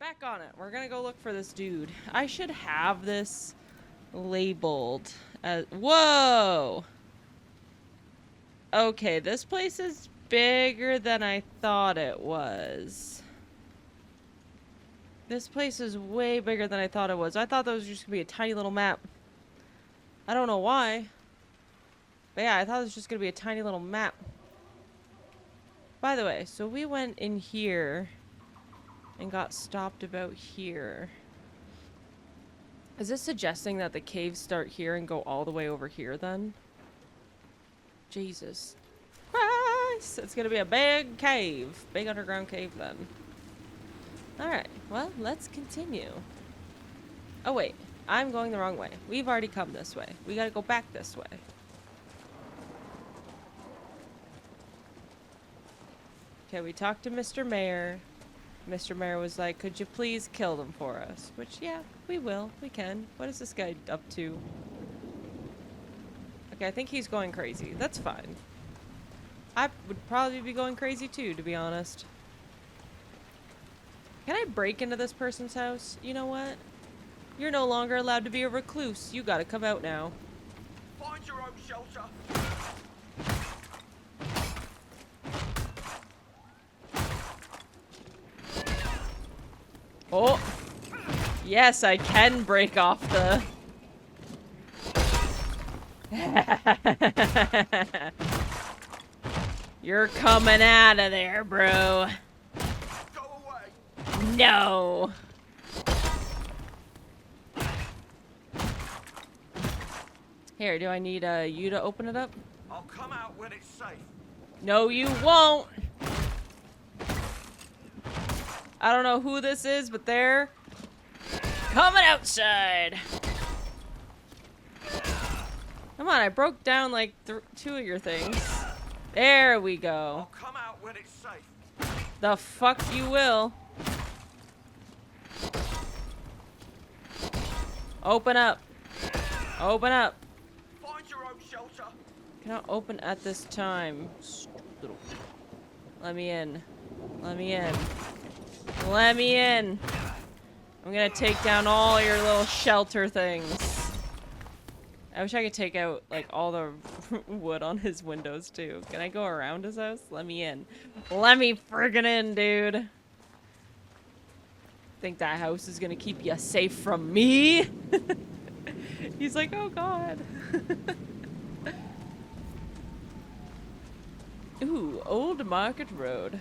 back on it. We're gonna go look for this dude. I should have this labeled as... Whoa! Okay, this place is bigger than I thought it was. This place is way bigger than I thought it was. I thought that was just gonna be a tiny little map. I don't know why. But yeah, I thought it was just gonna be a tiny little map. By the way, so we went in here and got stopped about here. Is this suggesting that the caves start here and go all the way over here then? Jesus Christ! It's gonna be a big cave. Big underground cave then. Alright, well, let's continue. Oh wait, I'm going the wrong way. We've already come this way. We gotta go back this way. Okay, we talked to Mr. Mayor. Mr. Mayor was like, could you please kill them for us? Which, yeah, we will. We can. What is this guy up to? Okay, I think he's going crazy. That's fine. I would probably be going crazy too, to be honest. Can I break into this person's house? You know what? You're no longer allowed to be a recluse. You gotta come out now. Find your own shelter. Oh! Yes, I can break off the... You're coming out of there, bro. Go away. No. Here, do I need you to open it up? I'll come out when it's safe. No, you won't. I don't know who this is, but they're coming outside. Come on, I broke down like 2 of your things. There we go. I'll come out when it's safe. The fuck you will. Open up. Open up. Find your own shelter. Cannot open at this time. Little. Let me in. Let me in. Let me in. I'm gonna take down all your little shelter things. I wish I could take out like all the wood on his windows too. Can I go around his house? Let me in. Let me friggin' in, dude. Think that house is gonna keep you safe from me? He's like, oh god. Ooh, Old Market Road.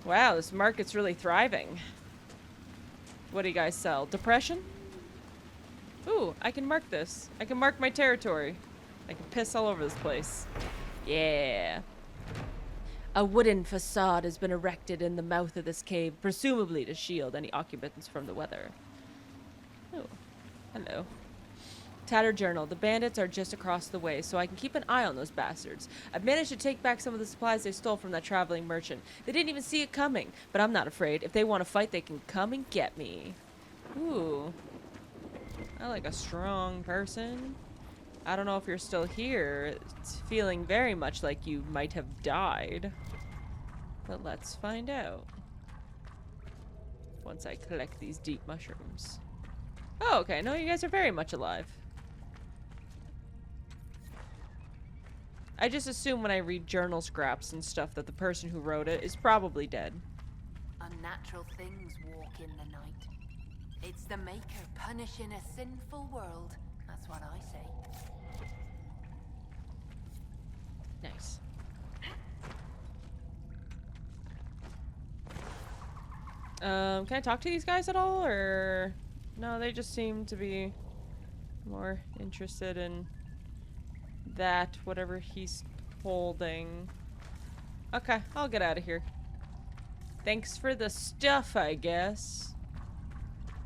Wow, this market's really thriving. What do you guys sell? Depression? Ooh, I can mark this. I can mark my territory. I can piss all over this place. Yeah. A wooden facade has been erected in the mouth of this cave, presumably to shield any occupants from the weather. Oh, hello. Tattered journal. The bandits are just across the way, so I can keep an eye on those bastards. I've managed to take back some of the supplies they stole from that traveling merchant. They didn't even see it coming, but I'm not afraid. If they want to fight, they can come and get me. Ooh. I like a strong person. I don't know if you're still here. It's feeling very much like you might have died. But let's find out. Once I collect these deep mushrooms. Oh, okay. No, you guys are very much alive. I just assume when I read journal scraps and stuff that the person who wrote it is probably dead. Unnatural things walk in the night. It's the Maker punishing a sinful world. That's what I say. Nice. Can I talk to these guys at all, or... No, they just seem to be more interested in that, whatever he's holding. Okay, I'll get out of here. Thanks for the stuff, I guess.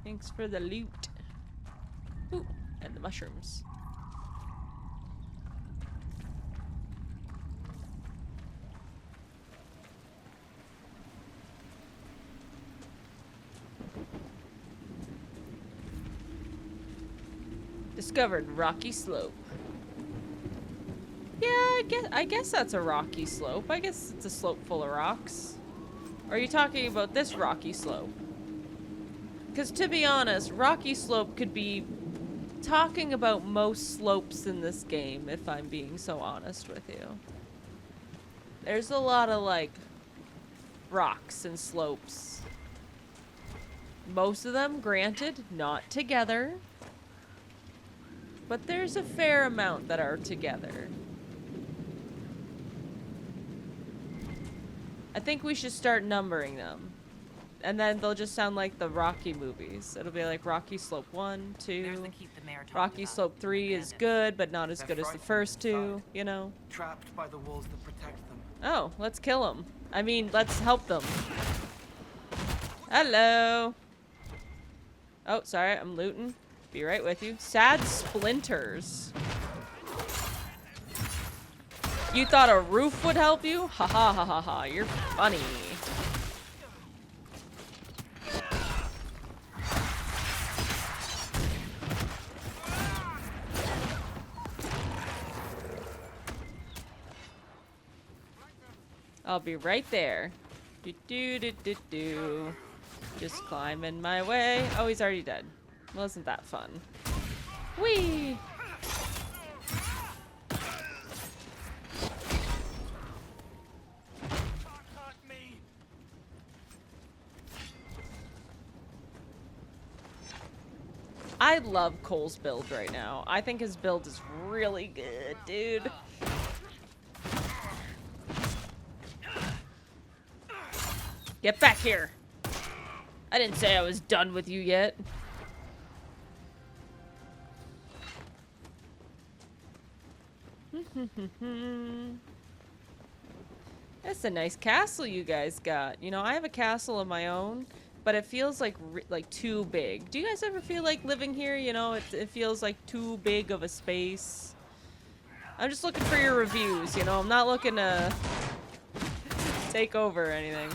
Thanks for the loot. Ooh, and the mushrooms. Discovered rocky slope. Yeah, I I guess that's a rocky slope. I guess it's a slope full of rocks. Or are you talking about this rocky slope? Because to be honest, rocky slope could be talking about most slopes in this game, if I'm being so honest with you. There's a lot of, like, rocks and slopes. Most of them, granted, not together. But there's a fair amount that are together. I think we should start numbering them. And then they'll just sound like the Rocky movies. It'll be like Rocky Slope 1, 2. Rocky Slope 3 is good, but not as good as the first two, you know? Trapped by the walls that protect them. Oh, let's kill them. I mean, let's help them. Hello. Oh, sorry, I'm looting. Be right with you. Sad splinters. You thought a roof would help you? Ha ha ha ha ha. You're funny. I'll be right there. Do do do do do. Just climbing my way. Oh, he's already dead. Wasn't that fun? Whee! I love Cole's build right now. I think his build is really good, dude. Get back here. I didn't say I was done with you yet. That's a nice castle you guys got. You know, I have a castle of my own, but it feels like too big. Do you guys ever feel like living here? You know, it feels like too big of a space. I'm just looking for your reviews, you know. I'm not looking to take over or anything.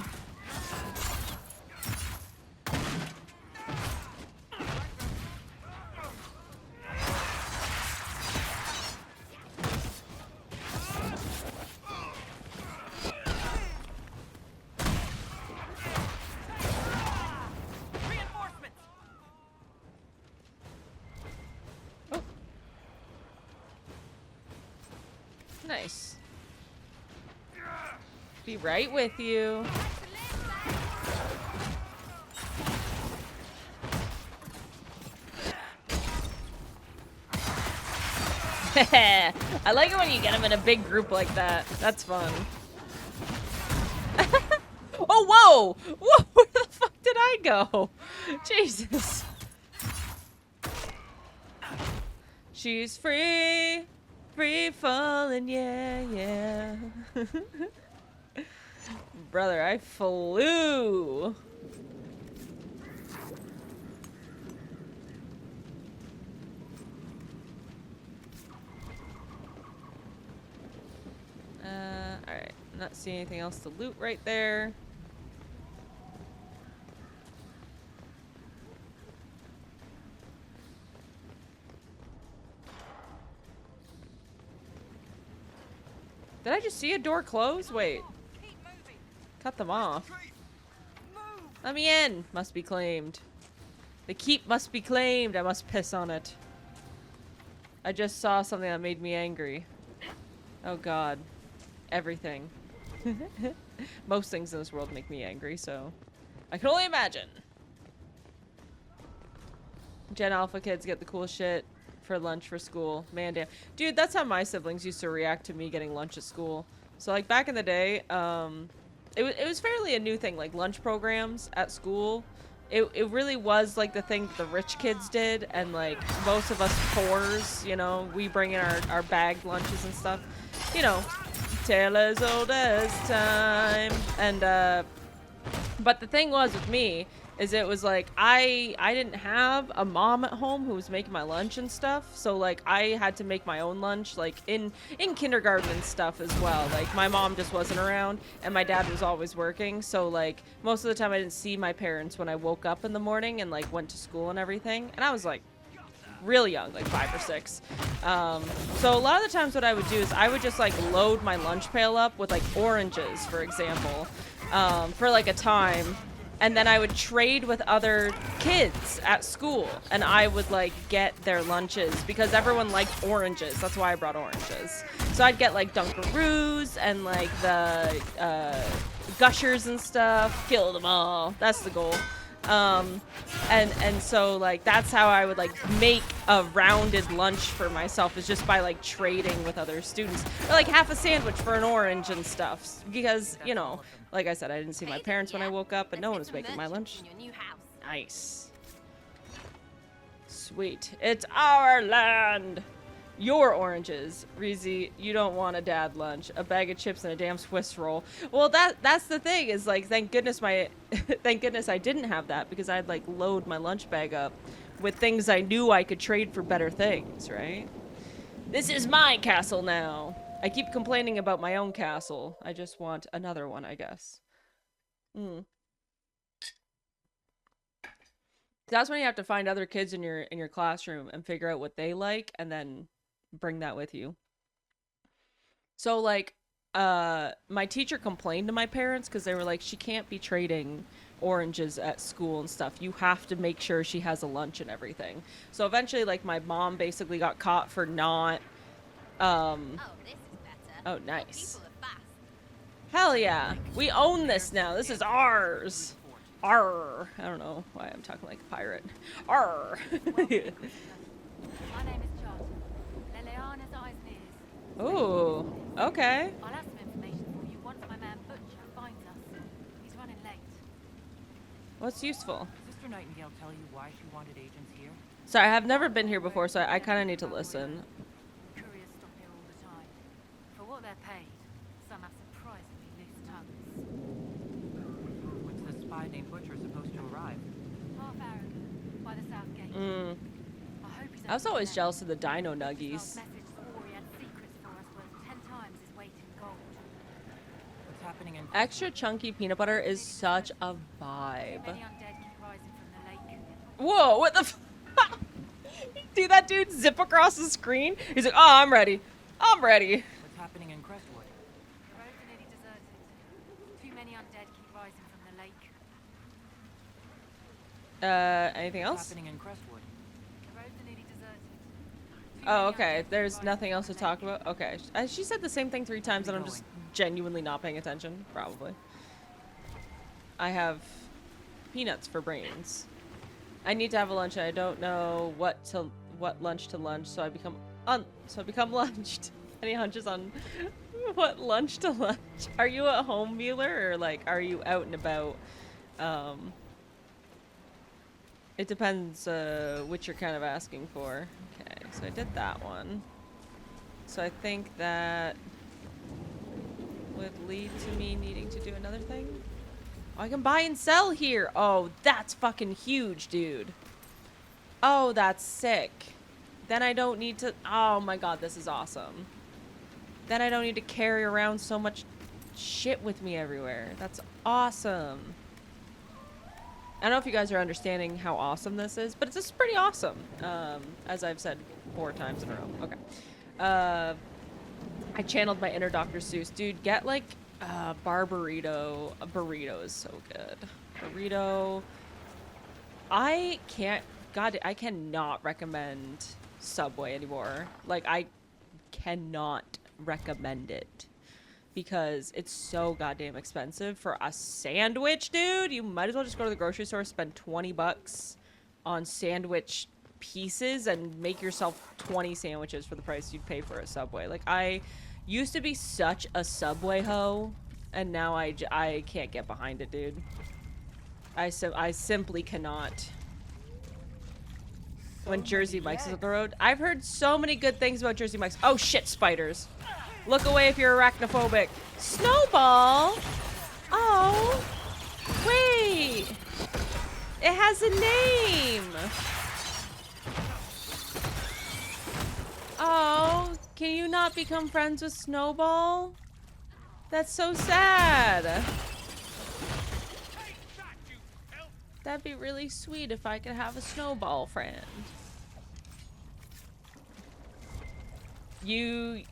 Nice. Be right with you. I like it when you get them in a big group like that. That's fun. Oh, whoa! Whoa! Where the fuck did I go? Jesus. She's free. Free falling, yeah, yeah. Brother, I flew. Alright. Not seeing anything else to loot right there. Did I just see a door close? Wait. Cut them off. Let me in. Must be claimed. The keep must be claimed. I must piss on it. I just saw something that made me angry. Oh god. Everything. Most things in this world make me angry, so I can only imagine. Gen Alpha kids get the cool shit for lunch for school. Man, damn. Dude, that's how my siblings used to react to me getting lunch at school. So, like, back in the day, it was fairly a new thing, like, lunch programs at school. It really was, like, the thing that the rich kids did, and, like, most of us poors, you know, we bring in our bagged lunches and stuff. You know, tale as old as time. And, but the thing was with me, is it was like I didn't have a mom at home who was making my lunch and stuff, so like I had to make my own lunch, like in kindergarten and stuff as well. Like my mom just wasn't around and my dad was always working, so like most of the time I didn't see my parents when I woke up in the morning and like went to school and everything. And I was like really young, like 5 or 6. So a lot of the times what I would do is I would just like load my lunch pail up with like oranges, for example, for like a time. And then I would trade with other kids at school, and I would like get their lunches because everyone liked oranges. That's why I brought oranges. So I'd get like Dunkaroos and like the Gushers and stuff. Kill them all. That's the goal. And so like that's how I would like make a rounded lunch for myself, is just by like trading with other students, or like half a sandwich for an orange and stuff, because you know, like I said, I didn't see my parents when I woke up, but no one was making my lunch. Nice. Sweet. It's our land. Your oranges. Reezy, you don't want a dad lunch. A bag of chips and a damn Swiss roll. Well, that's the thing, is like, thank goodness thank goodness I didn't have that, because I'd like load my lunch bag up with things I knew I could trade for better things, right? This is my castle now. I keep complaining about my own castle. I just want another one, I guess. That's when you have to find other kids in your classroom and figure out what they like, and then bring that with you. So like my teacher complained to my parents because they were like, she can't be trading oranges at school and stuff. You have to make sure she has a lunch and everything. So eventually like my mom basically got caught for not oh, this is better. Oh, nice. Hell yeah. We own this now. This is ours. Arr. I don't know why I'm talking like a pirate. Arr. My name is John. Liliana's eyes and ears. Oh, okay. I'll have some information for you once my man Butcher finds us. He's running late. What's useful? Sister Nightingale tell you why she wanted agents here? Sorry, I have never been here before, so I kind of need to listen. Couriers stop here all the time. For what they're paid, some have surprisingly loose tongues. When's the spy named Butcher supposed to arrive? Half hour ago, by the south gate. I hope he's I was always jealous of the dino nuggies. message swore he had secrets for us worth 10 times his weight in gold. What's happening in Extra chunky peanut butter is such a vibe. Many undead keep rising from the lake. Whoa, what the See that dude zip across the screen? He's like, oh, I'm ready. I'm ready. What's happening in Crestwood? The roads are nearly deserted. Too many undead keep rising from the lake. Anything What's else? happening in Crestwood? The roads are nearly deserted. Too Oh, many okay. undead keep There's rising nothing from else to the talk lake. about. Okay. She said the same thing 3 times, and I'm just genuinely not paying attention. Probably. I have peanuts for brains. I need to have a lunch, and I don't know what lunch to lunch, so I become lunched. Any hunches on what lunch to lunch? Are you a home mealer, or like are you out and about? It depends which you're kind of asking for. Okay, so I did that one. So I think that would lead to me needing to do another thing. Oh, I can buy and sell here. Oh, that's fucking huge, dude. Oh, that's sick. Then I don't need to... Oh my god, this is awesome. Then I don't need to carry around so much shit with me everywhere. That's awesome. I don't know if you guys are understanding how awesome this is, but it's just pretty awesome. As I've said 4 times in a row. Okay. I channeled my inner Dr. Seuss. Dude, get like bar burrito. A burrito is so good. Burrito. I cannot recommend Subway anymore. Like, I cannot recommend it because it's so goddamn expensive for a sandwich, dude. You might as well just go to the grocery store, spend 20 bucks on sandwich pieces and make yourself 20 sandwiches for the price you'd pay for a Subway. Like, I used to be such a Subway hoe, and now I can't get behind it, dude. I simply cannot. When Jersey Mike's is up the road. I've heard so many good things about Jersey Mike's. Oh shit, spiders. Look away if you're arachnophobic. Snowball? Oh. Wait. It has a name. Oh, can you not become friends with Snowball? That's so sad. That'd be really sweet if I could have a Snowball friend. You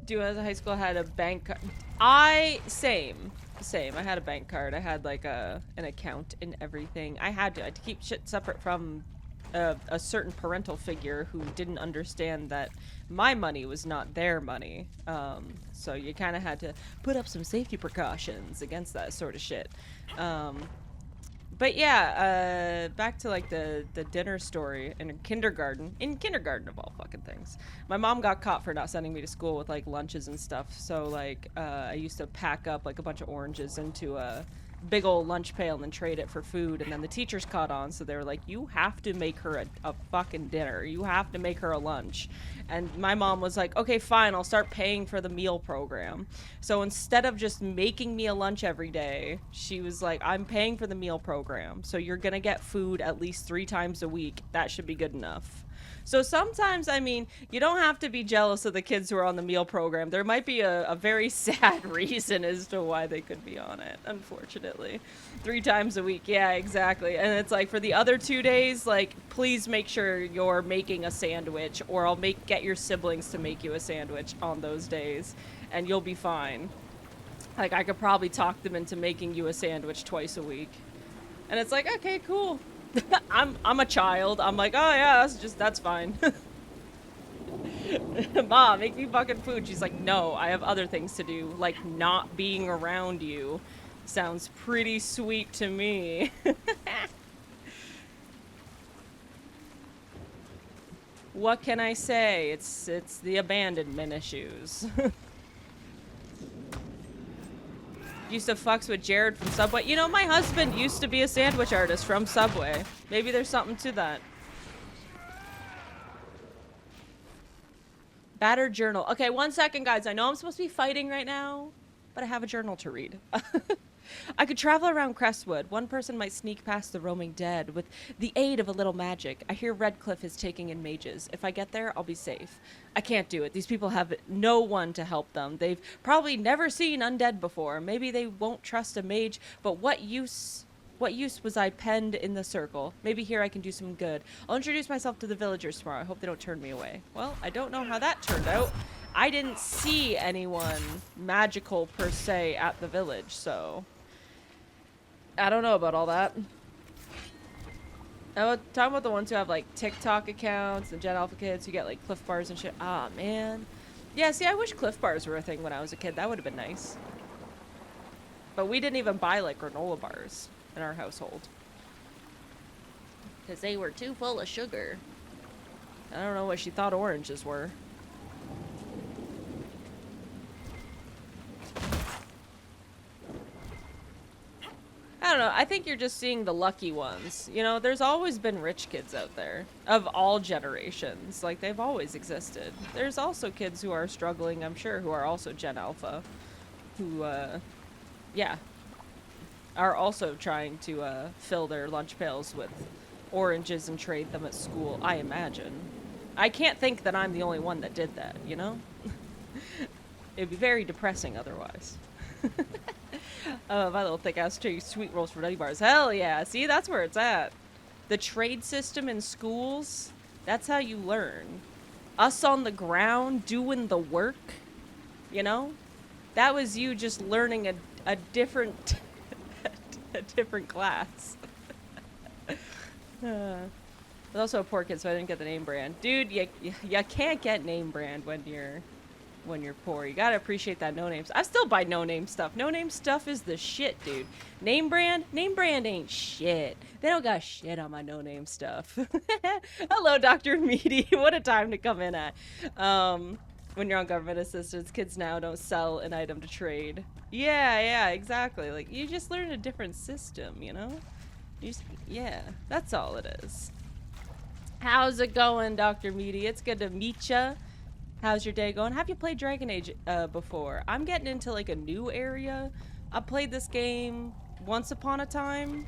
do as a high school had a bank card. Same. I had a bank card. I had like an account and everything. I had to keep shit separate from a certain parental figure who didn't understand that my money was not their money. So you kind of had to put up some safety precautions against that sort of shit. But yeah, back to like the dinner story in kindergarten of all fucking things. My mom got caught for not sending me to school with like lunches and stuff. So like I used to pack up like a bunch of oranges into a big old lunch pail and then trade it for food. And then the teachers caught on, so they were like, you have to make her a fucking dinner. You have to make her a lunch. And my mom was like, okay, fine, I'll start paying for the meal program. So instead of just making me a lunch every day, she was like, I'm paying for the meal program. So you're gonna get food at least 3 times a week. That should be good enough. So sometimes, I mean, you don't have to be jealous of the kids who are on the meal program. There might be a very sad reason as to why they could be on it, unfortunately. 3 times a week, yeah, exactly. And it's like, for the other 2 days, like, please make sure you're making a sandwich, or I'll get your siblings to make you a sandwich on those days, and you'll be fine. Like, I could probably talk them into making you a sandwich twice a week. And it's like, okay, cool. I'm a child. I'm like, oh yeah, that's fine. Mom, make me fucking food. She's like, no, I have other things to do, like not being around you. Sounds pretty sweet to me. What can I say? It's the abandonment issues. Used to fucks with Jared from Subway. You know, my husband used to be a sandwich artist from Subway. Maybe there's something to that. Battered journal. Okay, 1 second, guys. I know I'm supposed to be fighting right now, but I have a journal to read. I could travel around Crestwood. One person might sneak past the roaming dead with the aid of a little magic. I hear Redcliffe is taking in mages. If I get there, I'll be safe. I can't do it. These people have no one to help them. They've probably never seen undead before. Maybe they won't trust a mage, but what use was I penned in the circle? Maybe here I can do some good. I'll introduce myself to the villagers tomorrow. I hope they don't turn me away. Well, I don't know how that turned out. I didn't see anyone magical per se at the village, so I don't know about all that. I'm talking about the ones who have like TikTok accounts and Gen Alpha kids who get like Cliff Bars and shit. Ah, man. Yeah, see, I wish Cliff Bars were a thing when I was a kid. That would have been nice. But we didn't even buy like granola bars in our household, because they were too full of sugar. I don't know what she thought oranges were. I don't know. I think you're just seeing the lucky ones. You know, there's always been rich kids out there of all generations. Like, they've always existed. There's also kids who are struggling, I'm sure, who are also Gen Alpha, who, yeah, are also trying to fill their lunch pails with oranges and trade them at school, I imagine. I can't think that I'm the only one that did that, you know? It'd be very depressing otherwise. My little thick-ass sweet rolls for nutty bars. Hell yeah. See, that's where it's at. The trade system in schools, that's how you learn. Us on the ground doing the work, you know? That was you just learning a different a different class. I was also a poor kid, so I didn't get the name brand. Dude, you can't get name brand when you're poor. You gotta appreciate that no names. I still buy no name stuff. No name stuff is the shit, dude. Name brand ain't shit. They don't got shit on my no name stuff. Hello, Dr. Meaty. What a time to come in at. When you're on government assistance, kids now don't sell an item to trade. Yeah, exactly. Like, you just learn a different system, you know? Yeah, that's all it is. How's it going, Dr. Meaty? It's good to meet ya. How's your day going? Have you played Dragon Age before? I'm getting into like a new area. I played this game once upon a time,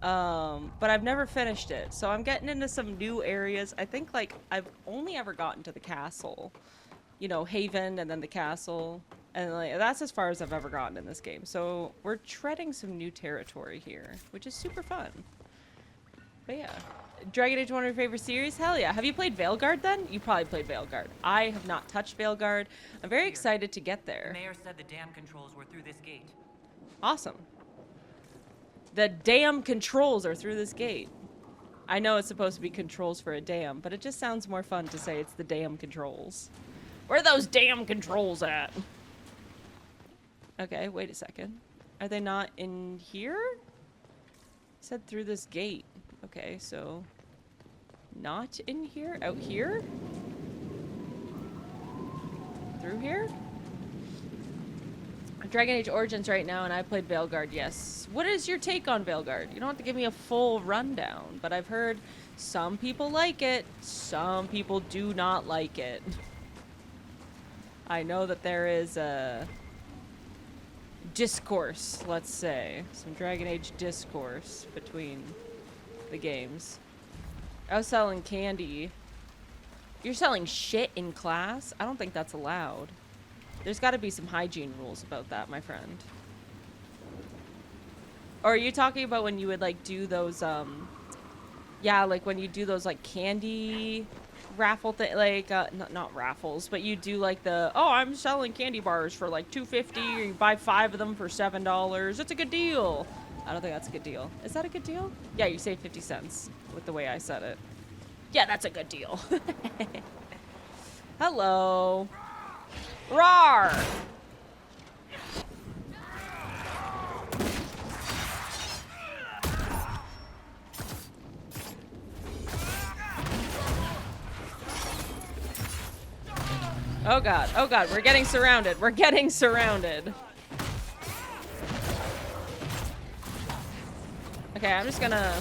but I've never finished it. So I'm getting into some new areas. I think like I've only ever gotten to the castle, you know, Haven and then the castle. And like, that's as far as I've ever gotten in this game. So we're treading some new territory here, which is super fun. But yeah. Dragon Age, one of your favorite series? Hell yeah. Have you played Veilguard then? You probably played Veilguard. I have not touched Veilguard. I'm very excited to get The there. mayor said the dam controls were through this gate. Awesome. The dam controls are through this gate. I know it's supposed to be controls for a dam, but it just sounds more fun to say it's the dam controls. Where are those damn controls at? Okay, wait a second. Are they not in here? It said through this gate. Okay, so not in here? Out here? Through here? Dragon Age Origins right now, and I played Veilguard, yes. What is your take on Veilguard? You don't have to give me a full rundown, but I've heard some people like it, some people do not like it. I know that there is a discourse, let's say. Some Dragon Age discourse between the games. I was selling candy. You're selling shit in class? I don't think that's allowed. There's got to be some hygiene rules about that, my friend. Or are you talking about when you would, like, do those, yeah, like, when you do those, like, candy raffle thing, like, not raffles, but you do, like, the, oh, I'm selling candy bars for, like, $2.50, or you buy 5 of them for $7. It's a good deal. I don't think that's a good deal. Is that a good deal? Yeah, you save 50 cents with the way I said it. Yeah, that's a good deal. Hello. Roar! Oh god, we're getting surrounded. We're getting surrounded. Okay, I'm just gonna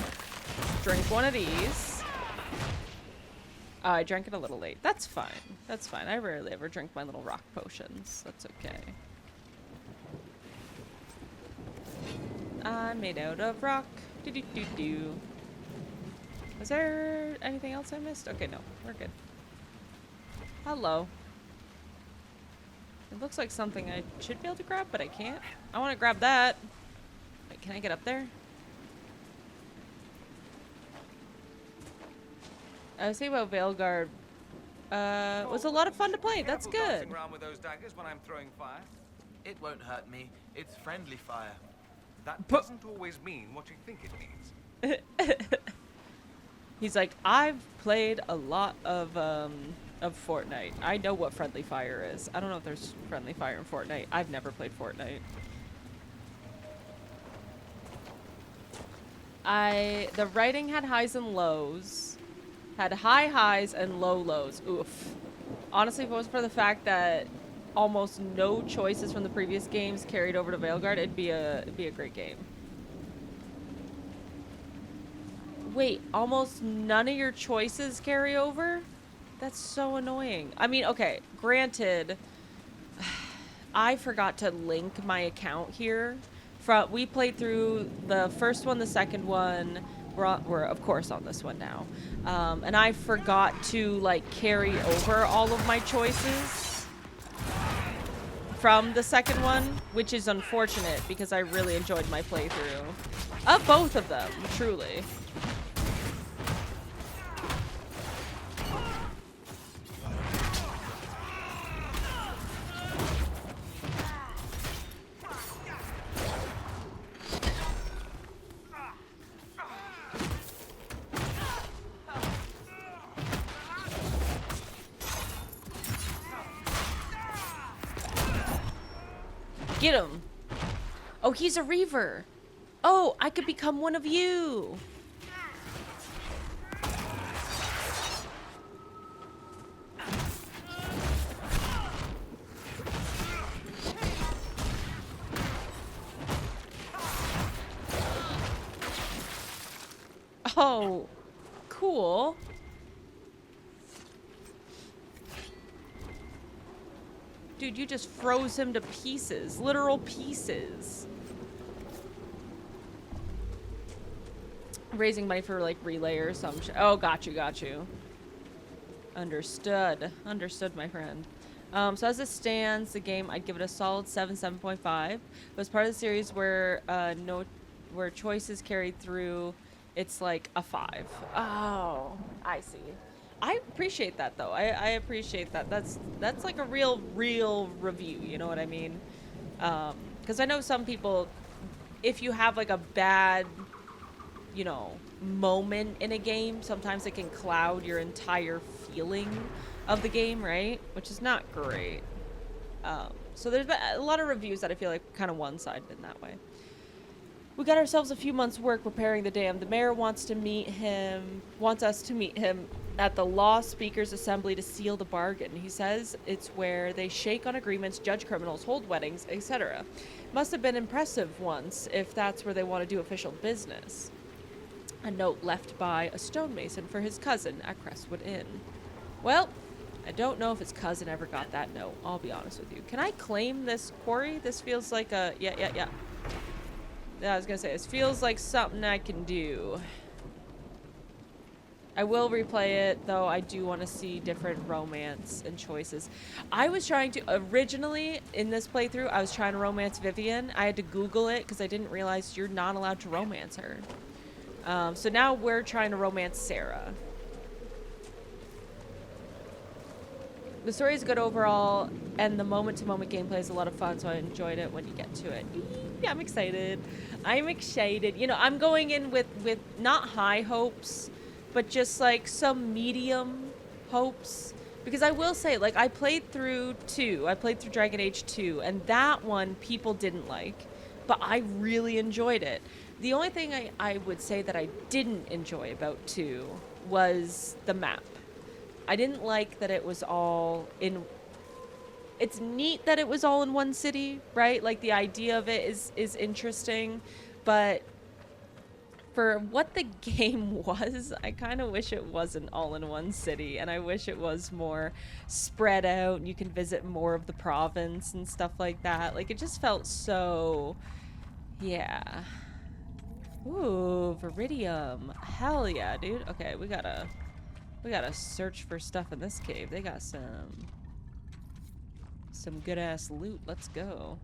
drink one of these. I drank it a little late. That's fine. That's fine. I rarely ever drink my little rock potions. That's okay. I'm made out of rock. Do-do-do-do. Was there anything else I missed? Okay, no. We're good. Hello. It looks like something I should be able to grab, but I can't. I want to grab that. Wait, can I get up there? I was thinking about Veilguard. It was a lot of fun to play. That's good. Around with those daggers when I'm throwing fire. It won't hurt me. It's friendly fire. That doesn't always mean what you think it means. He's like, I've played a lot of Fortnite. I know what friendly fire is. I don't know if there's friendly fire in Fortnite. I've never played Fortnite. The writing had highs and lows. Had high highs and low lows. Oof. Honestly, if it was for the fact that almost no choices from the previous games carried over to Veilguard, it'd be a great game. Wait, almost none of your choices carry over? That's so annoying. I mean, okay, granted, I forgot to link my account here. We played through the first one, the second one. We're of course on this one now. And I forgot to, like, carry over all of my choices from the second one, which is unfortunate because I really enjoyed my playthrough of both of them, truly. Get him. Oh, he's a Reaver. Oh, I could become one of you. Oh, cool. Dude, you just froze him to pieces. Literal pieces. Raising money for, like, relay or some shit. Oh, got you. Understood. Understood, my friend. So as it stands, the game, I'd give it a solid 7.5. It was part of the series where where choices carried through it's like a 5. Oh, I see. I appreciate that though. I appreciate that. That's like a real review. You know what I mean? Because I know some people, if you have like a bad, you know, moment in a game, sometimes it can cloud your entire feeling of the game, right? Which is not great. So there's been a lot of reviews that I feel like kind of one-sided in that way. We got ourselves a few months' work preparing the dam. The mayor wants us to meet him at the Law Speakers Assembly to seal the bargain. He says it's where they shake on agreements, judge criminals, hold weddings, etc. Must have been impressive once, if that's where they want to do official business. A note left by a stonemason for his cousin at Crestwood Inn. Well, I don't know if his cousin ever got that note, I'll be honest with you. Can I claim this quarry? This feels like a... Yeah, I was gonna say, this feels like something I can do. I will replay it, though I do want to see different romance and choices. I was trying to... Originally, in this playthrough, I was trying to romance Vivian. I had to Google it, because I didn't realize you're not allowed to romance her. So now we're trying to romance Sarah. The story is good overall, and the moment-to-moment gameplay is a lot of fun, so I enjoyed it when you get to it. Yeah, I'm excited. I'm excited. You know, I'm going in with not high hopes, but just like some medium hopes. Because I will say, like, I played through 2. I played through Dragon Age 2, and that one people didn't like, but I really enjoyed it. The only thing I would say that I didn't enjoy about 2 was the map. I didn't like that it was all in... It's neat that it was all in one city, right? Like, the idea of it is interesting, but for what the game was, I kind of wish it wasn't all in one city, and I wish it was more spread out, and you can visit more of the province and stuff like that. Like, it just felt so... Yeah. Ooh, Viridium. Hell yeah, dude. Okay, we gotta search for stuff in this cave. They got some good ass loot. Let's go.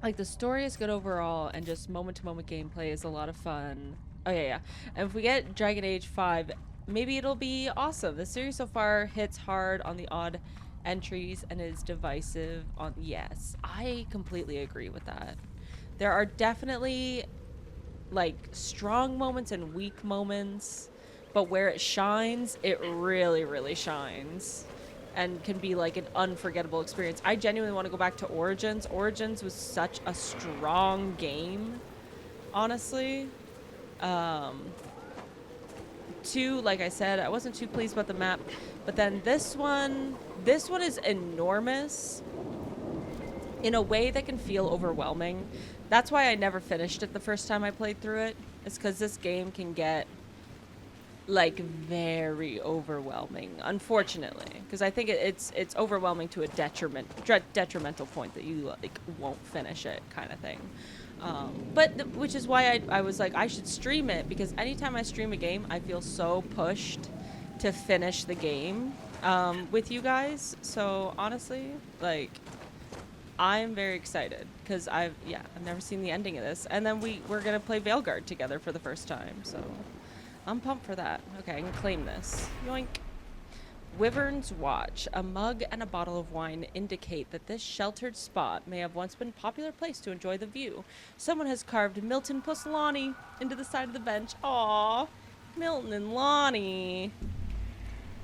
Like, the story is good overall, and just moment-to-moment gameplay is a lot of fun. Oh yeah. And if we get Dragon Age 5, maybe it'll be awesome. The series so far hits hard on the odd entries and is divisive on... Yes, I completely agree with that. There are definitely, like, strong moments and weak moments, but where it shines, it really, really shines and can be like an unforgettable experience. I genuinely want to go back to Origins. Origins was such a strong game, honestly. 2, like I said, I wasn't too pleased about the map, but then this one is enormous in a way that can feel overwhelming. That's why I never finished it the first time I played through it. It's because this game can get, like, very overwhelming, unfortunately. Because I think it's overwhelming to a detrimental point that you, like, won't finish it, kind of thing. Which is why I was like, I should stream it, because anytime I stream a game, I feel so pushed to finish the game with you guys. So honestly, like, I'm very excited because I've never seen the ending of this, and then we're gonna play Veilguard together for the first time, so I'm pumped for that. Okay, I can claim this. Yoink. Wyvern's Watch. A mug and a bottle of wine indicate that this sheltered spot may have once been a popular place to enjoy the view. Someone has carved Milton plus Lonnie into the side of the bench. Aww. Milton and Lonnie.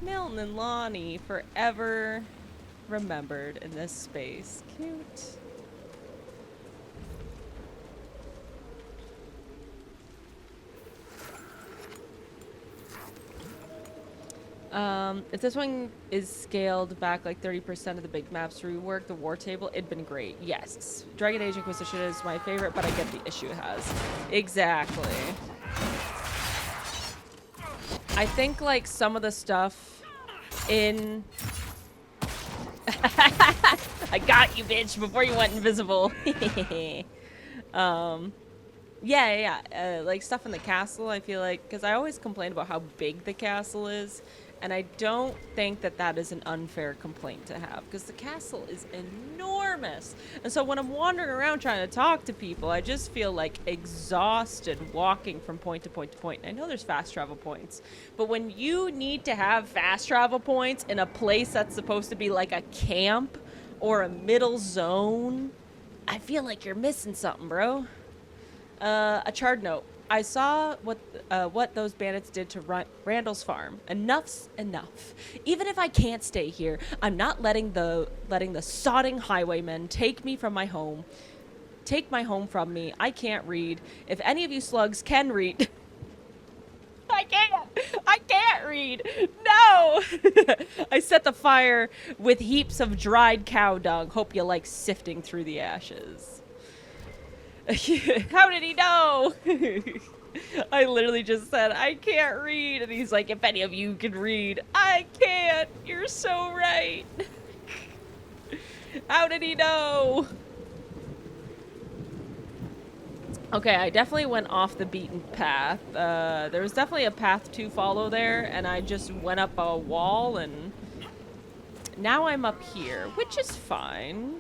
Milton and Lonnie forever remembered in this space. Cute. If this one is scaled back like 30% of the big maps, rework the war table, it'd been great. Yes. Dragon Age Inquisition is my favorite, but I get the issue it has. Exactly. I think, like, some of the stuff in... I got you, bitch, before you went invisible. Like, stuff in the castle, I feel like... Because I always complain about how big the castle is. And I don't think that that is an unfair complaint to have, because the castle is enormous. enormous. And so when I'm wandering around trying to talk to people, I just feel like exhausted walking from point to point to point. I know there's fast travel points, but when you need to have fast travel points in a place that's supposed to be like a camp or a middle zone, I feel like you're missing something, bro. A charred note. I saw what those bandits did to Randall's farm. Enough's enough. Even if I can't stay here, I'm not letting the sodding highwaymen take my home from me. I can't read. If any of you slugs can read, I can't read. No. I set the fire with heaps of dried cow dung. Hope you like sifting through the ashes. How did he know? I literally just said, I can't read. And he's like, if any of you can read. I can't. You're so right. How did he know? Okay, I definitely went off the beaten path. There was definitely a path to follow there, and I just went up a wall, and now I'm up here, which is fine.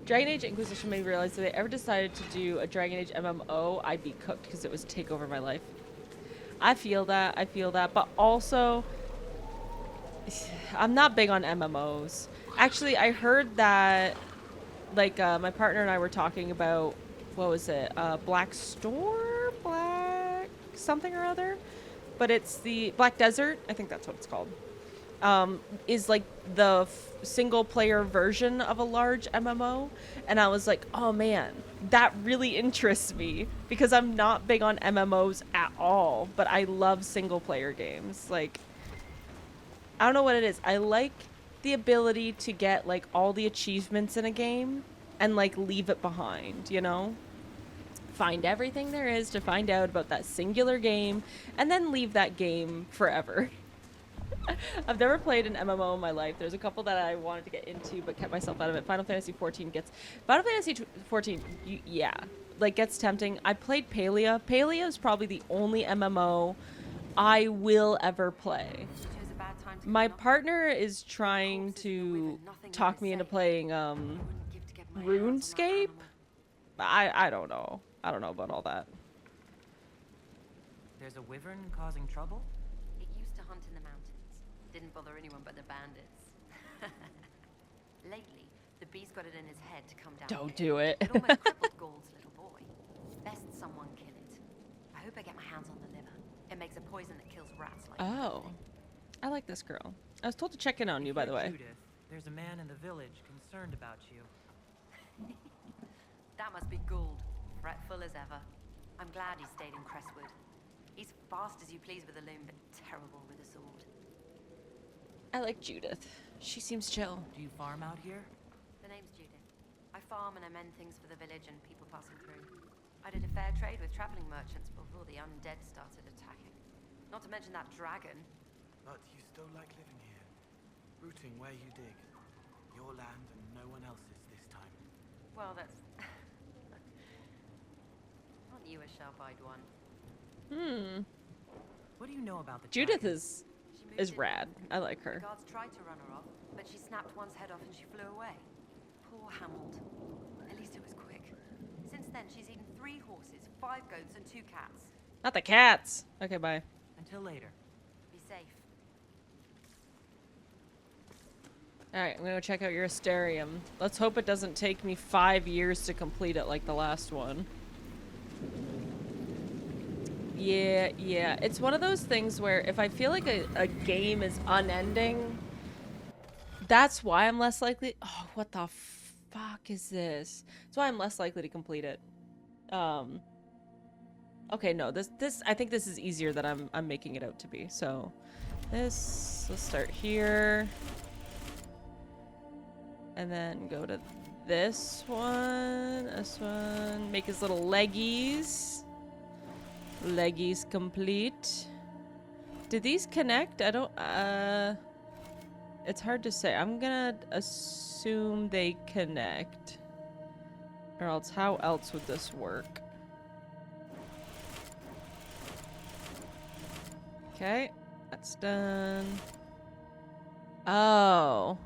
Dragon Age Inquisition made me realize that if they ever decided to do a Dragon Age MMO, I'd be cooked because it would take over my life. I feel that, but also, I'm not big on MMOs. Actually, I heard that, like, my partner and I were talking about, what was it, Black Store? Black something or other? But it's the Black Desert, I think that's what it's called. Is like the single player version of a large MMO, and I was like, oh man, that really interests me because I'm not big on MMOs at all, but I love single player games. Like, I don't know what it is. I like the ability to get like all the achievements in a game and like leave it behind, you know? Find everything there is to find out about that singular game and then leave that game forever. I've never played an MMO in my life. There's a couple that I wanted to get into but kept myself out of it. Final Fantasy 14 gets tempting. I played Palia. Palia is probably the only MMO I will ever play. My partner is trying to talk me into playing RuneScape. I don't know. I don't know about all that. There's a wyvern causing trouble? It used to hunt in the mountains. Didn't bother anyone but the bandits. Lately, the beast got it in his head to come down. Don't do it. It almost crippled Gauld's little boy. Best someone kill it. I hope I get my hands on the liver. It makes a poison that kills rats like Oh. I like this girl. I was told to check in on you, by the way. Judith, there's a man in the village concerned about you. That must be Gould, fretful as ever. I'm glad he stayed in Crestwood. He's fast as you please with a loom, but terrible with a sword. I like Judith. She seems chill. Do you farm out here? The name's Judith. I farm and I mend things for the village and people passing through. I did a fair trade with traveling merchants before the undead started attacking. Not to mention that dragon. But you still like living here, rooting where you dig. Your land and no one else's this time. Well, that's... Aren't you a sharp-eyed one? What do you know about the Judith dragon? is rad. I like her. The guards tried to run her off, but she snapped one's head off and she flew away. Poor Hamold. At least it was quick. Since then, she's eaten 3 horses, 5 goats, and 2 cats. Not the cats. Okay, bye. Until later. Be safe. Alright, I'm gonna go check out your Asterium. Let's hope it doesn't take me 5 years to complete it like the last one. Yeah. It's one of those things where if I feel like a game is unending, that's why I'm less likely... Oh, what the fuck is this? That's why I'm less likely to complete it. Okay, no, this I think this is easier than I'm making it out to be. So, let's start here. And then go to this one, make his little leggies. Leggies complete. Did these connect? I don't, It's hard to say. I'm gonna assume they connect. Or else, how else would this work? Okay, that's done. Oh.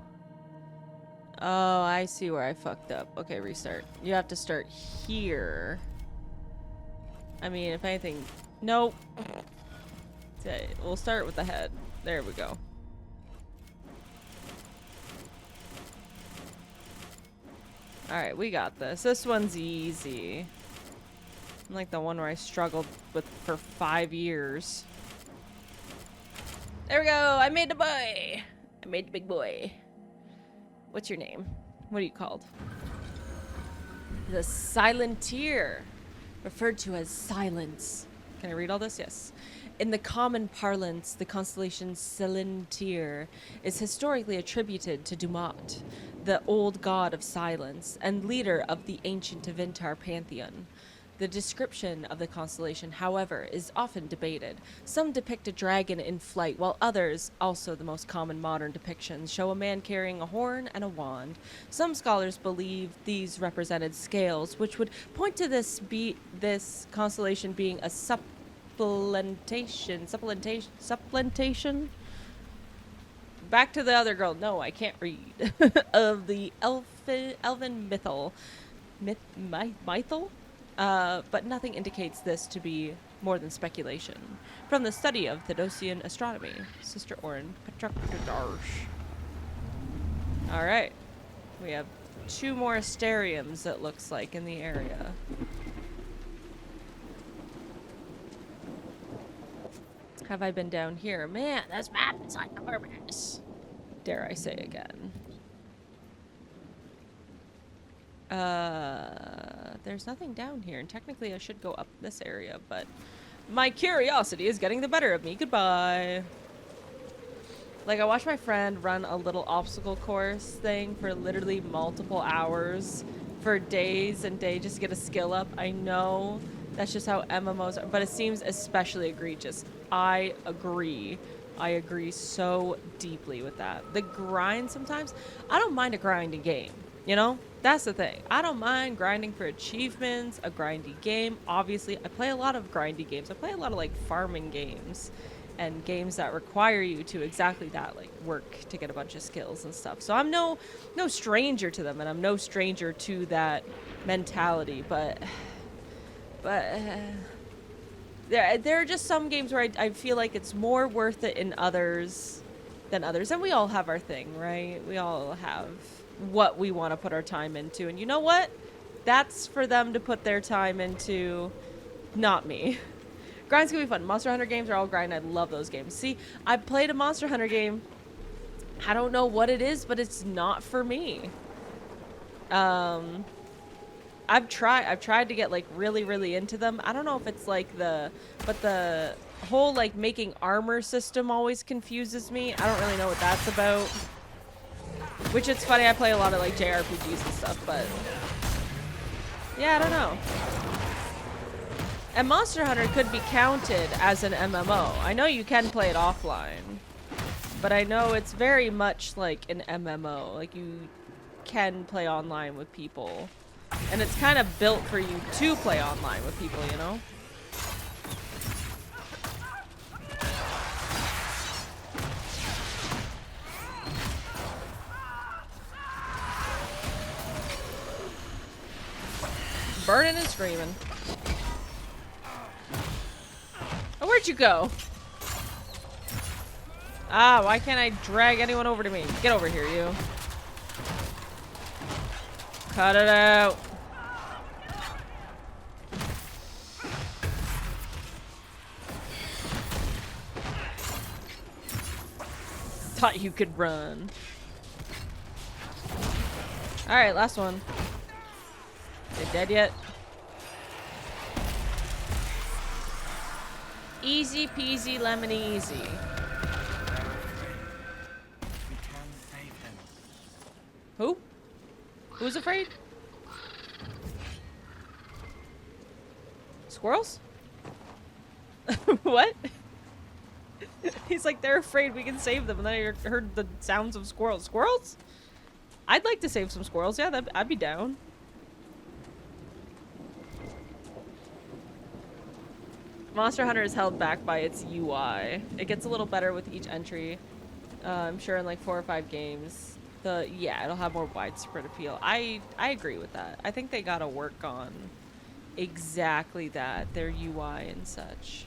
Oh, I see where I fucked up. Okay, restart. You have to start here. I mean, if anything... Nope. Okay, we'll start with the head. There we go. Alright, we got this. This one's easy. Like the one where I struggled with for 5 years. There we go! I made the boy! I made the big boy. What's your name? What are you called? The Silenteer. Referred to as Silence. Can I read all this? Yes. In the common parlance, the constellation Silenteer is historically attributed to Dumat, the old god of silence and leader of the ancient Avintar pantheon. The description of the constellation, however, is often debated. Some depict a dragon in flight, while others, also the most common modern depictions, show a man carrying a horn and a wand. Some scholars believe these represented scales, which would point to this constellation being a supplementation? Back to the other girl. No, I can't read. Of the elven mythal? But nothing indicates this to be more than speculation. From the study of Theodosian astronomy, Sister Orin Petrarch. Alright. We have 2 more Asteriums, it looks like, in the area. Have I been down here? Man, this map is enormous. Dare I say again. There's nothing down here, and technically I should go up this area, but my curiosity is getting the better of me. Goodbye. Like, I watched my friend run a little obstacle course thing for literally multiple hours for days and days just to get a skill up. I know that's just how MMOs are, but it seems especially egregious. I agree. I agree so deeply with that. The grind sometimes, I don't mind a grinding game, you know? That's the thing. I don't mind grinding for achievements, a grindy game. Obviously, I play a lot of grindy games. I play a lot of, like, farming games and games that require you to exactly that, like, work to get a bunch of skills and stuff. So I'm no stranger to them, and I'm no stranger to that mentality, but there are just some games where I feel like it's more worth it in others than others. And we all have our thing, right? We all have what we want to put our time into. And you know what? That's for them to put their time into, not me. Grind's gonna be fun. Monster Hunter games are all grind. I love those games. See, I played a Monster Hunter game. I don't know what it is, but it's not for me. I've tried to get, like, really into them. I don't know if it's like the whole, like, making armor system always confuses me. I don't really know what that's about. Which, it's funny, I play a lot of, like, JRPGs and stuff, but yeah, I don't know. And Monster Hunter could be counted as an MMO. I know you can play it offline, but I know it's very much like an MMO. Like, you can play online with people. And it's kind of built for you to play online with people, you know? Burning and screaming. Oh, where'd you go? Ah, why can't I drag anyone over to me? Get over here, you. Cut it out. Thought you could run. Alright, last one. They dead yet? Easy peasy lemony easy. We can save him. Who? Who's afraid? Squirrels? What? He's like, they're afraid we can save them. And then I heard the sounds of squirrels. Squirrels? I'd like to save some squirrels. Yeah, I'd be down. Monster Hunter is held back by its UI. It gets a little better with each entry. I'm sure in like 4 or 5 games. Yeah, it'll have more widespread appeal. I agree with that. I think they gotta work on exactly that, their UI and such.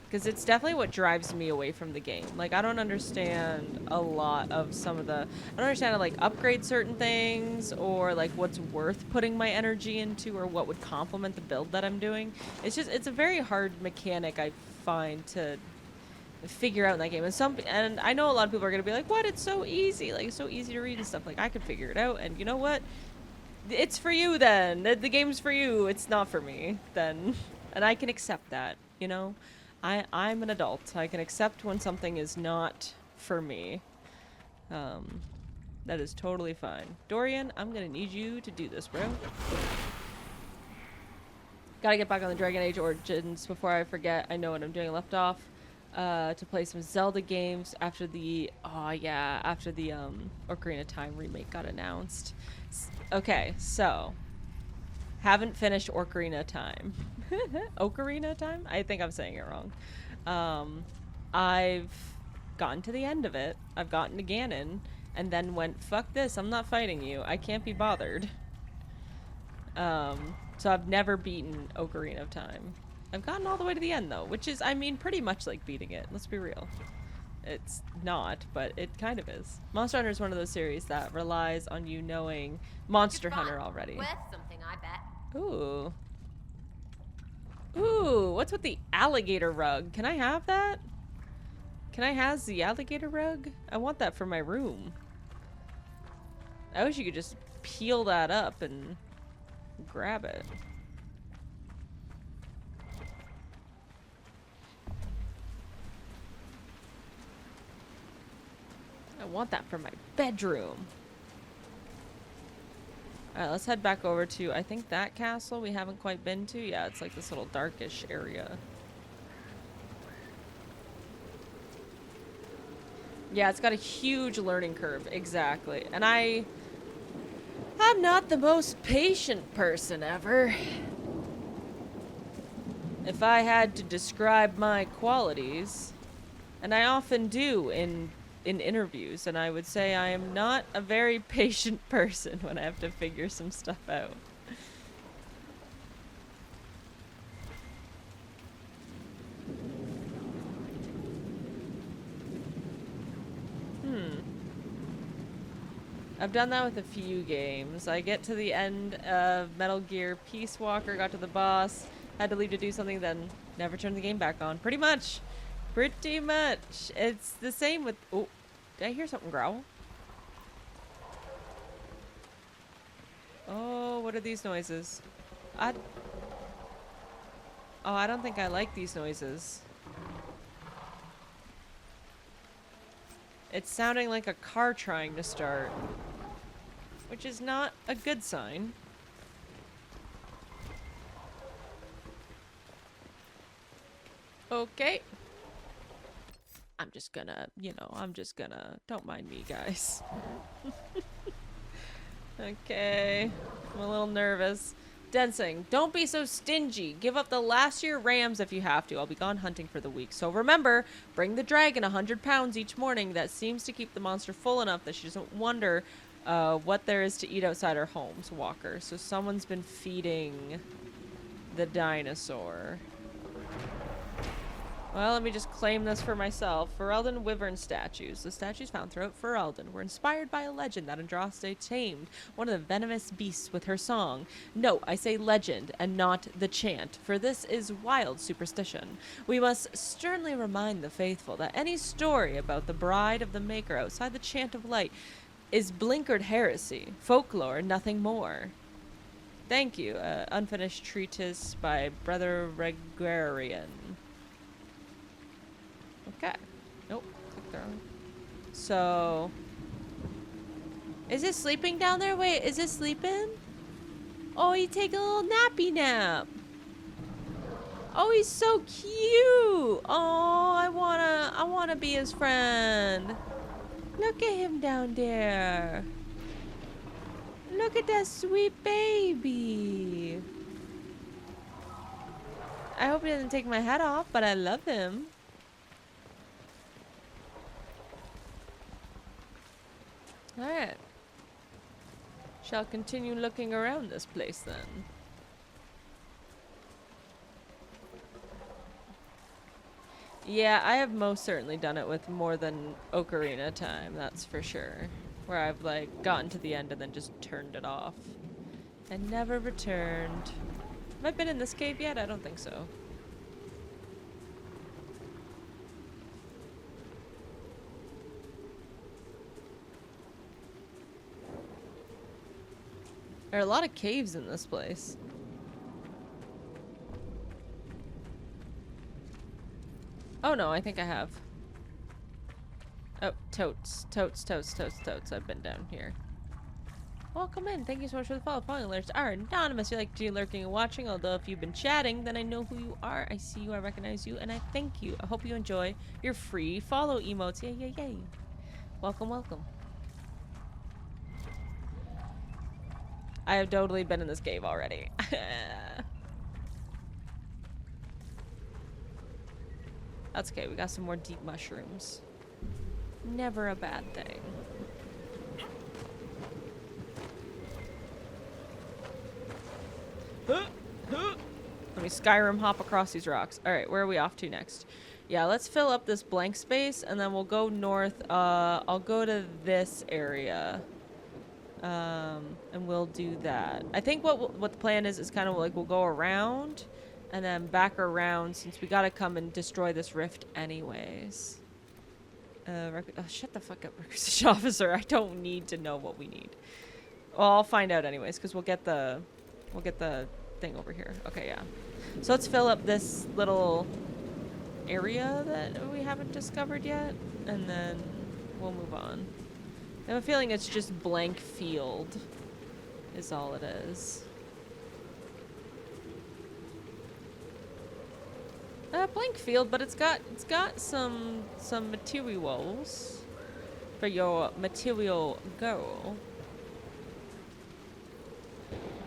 Because it's definitely what drives me away from the game. Like, I don't understand a lot of some of the... I don't understand how to, like, upgrade certain things, or, like, what's worth putting my energy into, or what would complement the build that I'm doing. It's just... It's a very hard mechanic, I find, to figure out in that game. And I know a lot of people are going to be like, what? It's so easy. Like, it's so easy to read and stuff. Like, I could figure it out, and you know what? It's for you, then. The game's for you. It's not for me, then. And I can accept that, you know? I'm an adult. I can accept when something is not for me. That is totally fine. Dorian, I'm gonna need you to do this, bro. Gotta get back on the Dragon Age Origins before I forget. I know what I'm doing. Left off to play some Zelda games after the... Oh, yeah. After the Ocarina of Time remake got announced. Okay, so... Haven't finished Ocarina of Time. Ocarina of Time? I think I'm saying it wrong. I've gotten to the end of it. I've gotten to Ganon, and then went, fuck this, I'm not fighting you. I can't be bothered. So I've never beaten Ocarina of Time. I've gotten all the way to the end, though, which is, I mean, pretty much like beating it. Let's be real. It's not, but it kind of is. Monster Hunter is one of those series that relies on you knowing Monster Hunter already. Worth something, I bet. Ooh. Ooh, what's with the alligator rug? Can I have that? Can I have the alligator rug? I want that for my room. I wish you could just peel that up and grab it. I want that for my bedroom. Alright, let's head back over to, I think, that castle we haven't quite been to. Yeah, it's like this little darkish area. Yeah, it's got a huge learning curve, exactly. And I'm not the most patient person ever. If I had to describe my qualities, and I often do in interviews, and I would say I am not a very patient person when I have to figure some stuff out. I've done that with a few games. I get to the end of Metal Gear Peace Walker, got to the boss, had to leave to do something, then never turned the game back on. Pretty much. Pretty much. It's the same with... Oh, did I hear something growl? Oh, what are these noises? Oh, I don't think I like these noises. It's sounding like a car trying to start, which is not a good sign. Okay. I'm just gonna, don't mind me, guys. Okay. I'm a little nervous. Densing, don't be so stingy. Give up the last of your rams if you have to. I'll be gone hunting for the week. So remember, bring the dragon 100 pounds each morning. That seems to keep the monster full enough that she doesn't wonder what there is to eat outside our homes, Walker. So someone's been feeding the dinosaur. Well, let me just claim this for myself. Ferelden Wyvern statues. The statues found throughout Ferelden were inspired by a legend that Andraste tamed one of the venomous beasts with her song. No, I say legend and not the chant, for this is wild superstition. We must sternly remind the faithful that any story about the bride of the Maker outside the chant of light is blinkered heresy, folklore, nothing more. Thank you. Unfinished treatise by Brother Regarian. Okay. Nope. Click there. So, is it sleeping down there? Wait, is it sleeping? Oh, you take a little nappy nap. Oh, he's so cute. Oh, I wanna be his friend. Look at him down there. Look at that sweet baby. I hope he doesn't take my head off, but I love him. Alright. Shall continue looking around this place then. Yeah, I have most certainly done it with more than Ocarina time, that's for sure. Where I've like gotten to the end and then just turned it off. And never returned. Have I been in this cave yet? I don't think so. There are a lot of caves in this place. Oh no, I think I have. Oh, totes. Totes, totes, totes, totes. I've been down here. Welcome in. Thank you so much for the follow. Following alerts are anonymous. You like to lurking and watching, although if you've been chatting, then I know who you are. I see you, I recognize you, and I thank you. I hope you enjoy your free follow emotes. Yay, yay, yay. Welcome, welcome. I have totally been in this cave already. That's okay, we got some more deep mushrooms. Never a bad thing. Let me Skyrim hop across these rocks. Alright, where are we off to next? Yeah, let's fill up this blank space and then we'll go north. I'll go to this area. And we'll do that. I think what the plan is kind of like we'll go around and then back around since we gotta come and destroy this rift anyways. Oh, shut the fuck up, Requisition Officer. I don't need to know what we need. Well, I'll find out anyways because we'll get the thing over here. Okay, yeah. So let's fill up this little area that we haven't discovered yet and then we'll move on. I have a feeling it's just blank field is all it is. Blank field, but it's got some materials for your material girl.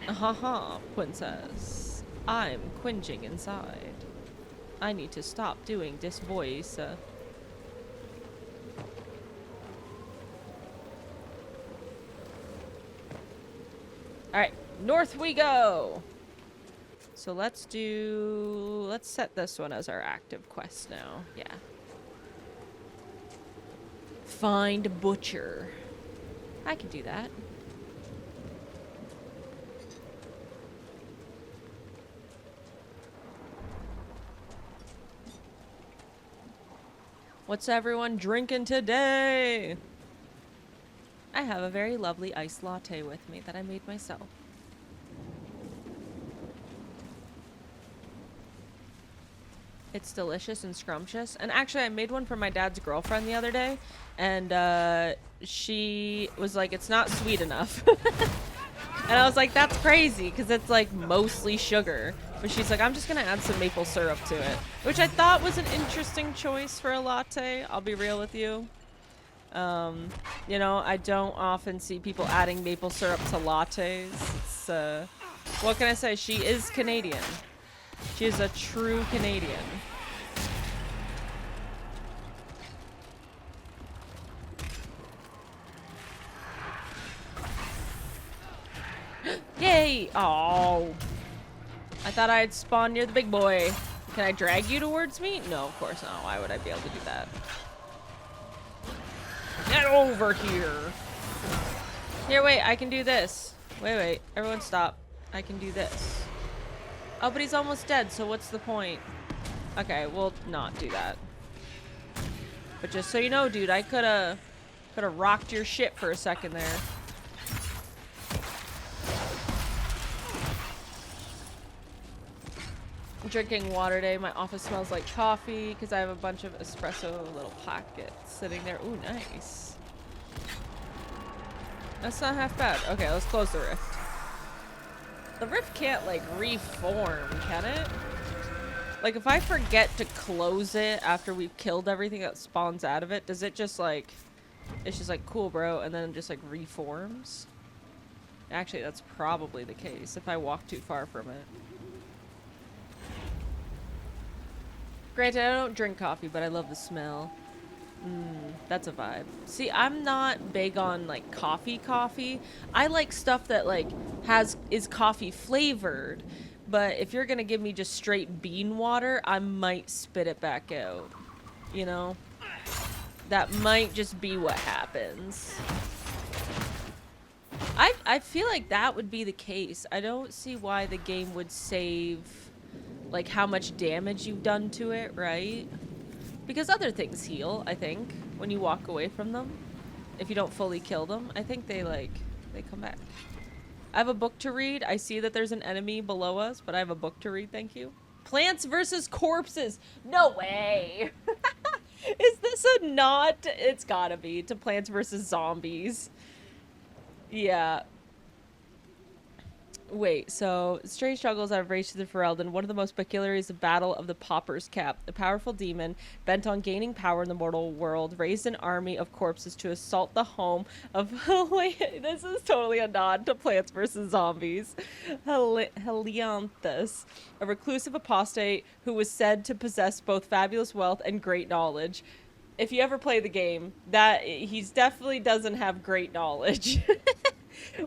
Haha, princess. I'm quenching inside. I need to stop doing this voice. Alright, north we go! So let's set this one as our active quest now. Yeah. Find butcher. I can do that. What's everyone drinking today? I have a very lovely iced latte with me that I made myself. It's delicious and scrumptious. And actually, I made one for my dad's girlfriend the other day. And she was like, it's not sweet enough. And I was like, that's crazy, because it's like mostly sugar. But she's like, I'm just going to add some maple syrup to it. Which I thought was an interesting choice for a latte. I'll be real with you. You know, I don't often see people adding maple syrup to lattes. It's, what can I say? She is Canadian. She is a true Canadian. Yay! Oh, I thought I'd spawn near the big boy. Can I drag you towards me? No, of course not. Why would I be able to do that? Get over here. Here, wait. I can do this. Wait. Everyone stop. I can do this. Oh, but he's almost dead, so what's the point? Okay, we'll not do that. But just so you know, dude, I coulda rocked your shit for a second there. I'm drinking water today. My office smells like coffee because I have a bunch of espresso little packets sitting there. Ooh, nice. That's not half bad. Okay, let's close the rift. The rift can't, like, reform, can it? Like, if I forget to close it after we've killed everything that spawns out of it, does it just, like... It's just like, cool, bro, and then it just, like, reforms? Actually, that's probably the case, if I walk too far from it. Granted, I don't drink coffee, but I love the smell. That's a vibe. See, I'm not big on, like, coffee. I like stuff that, like, is coffee flavored. But if you're gonna give me just straight bean water, I might spit it back out. You know? That might just be what happens. I feel like that would be the case. I don't see why the game would save, like, how much damage you've done to it, right? Because other things heal, I think, when you walk away from them. If you don't fully kill them, I think they come back. I have a book to read. I see that there's an enemy below us, but I have a book to read, thank you. Plants versus corpses. No way! Is this a nod? It's gotta be, to Plants versus Zombies. Yeah. Wait, so strange struggles I've raised to the Ferelden. One of the most peculiar is the Battle of the Pauper's Cap. A powerful demon, bent on gaining power in the mortal world, raised an army of corpses to assault the home of this is totally a nod to Plants vs. Zombies. Helianthus, a reclusive apostate who was said to possess both fabulous wealth and great knowledge. If you ever play the game, that he's definitely doesn't have great knowledge.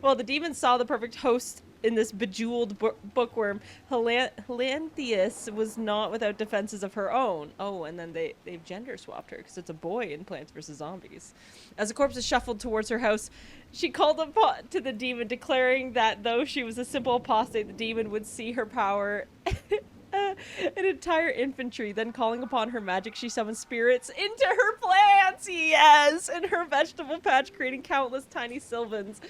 Well, the demon saw the perfect host in this bejeweled bookworm. Helianthus was not without defenses of her own. Oh, and then they've gender swapped her because it's a boy in Plants vs. Zombies. As the corpses shuffled towards her house, she called upon to the demon, declaring that though she was a simple apostate, the demon would see her power an entire infantry. Then calling upon her magic, she summoned spirits into her plants. Yes, in her vegetable patch, creating countless tiny sylvans.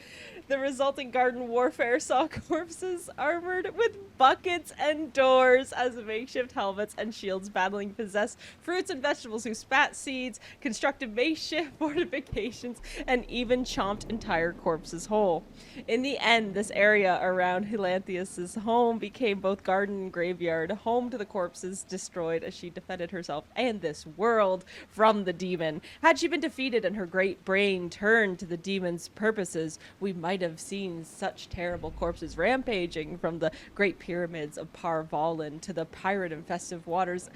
The resulting garden warfare saw corpses armored with buckets and doors as makeshift helmets and shields, battling possessed fruits and vegetables who spat seeds, constructed makeshift fortifications, and even chomped entire corpses whole. In the end, this area around Helianthus' home became both garden and graveyard, home to the corpses destroyed as she defended herself and this world from the demon. Had she been defeated and her great brain turned to the demon's purposes, we might have seen such terrible corpses rampaging from the great pyramids of Parvalin to the pirate-infested waters,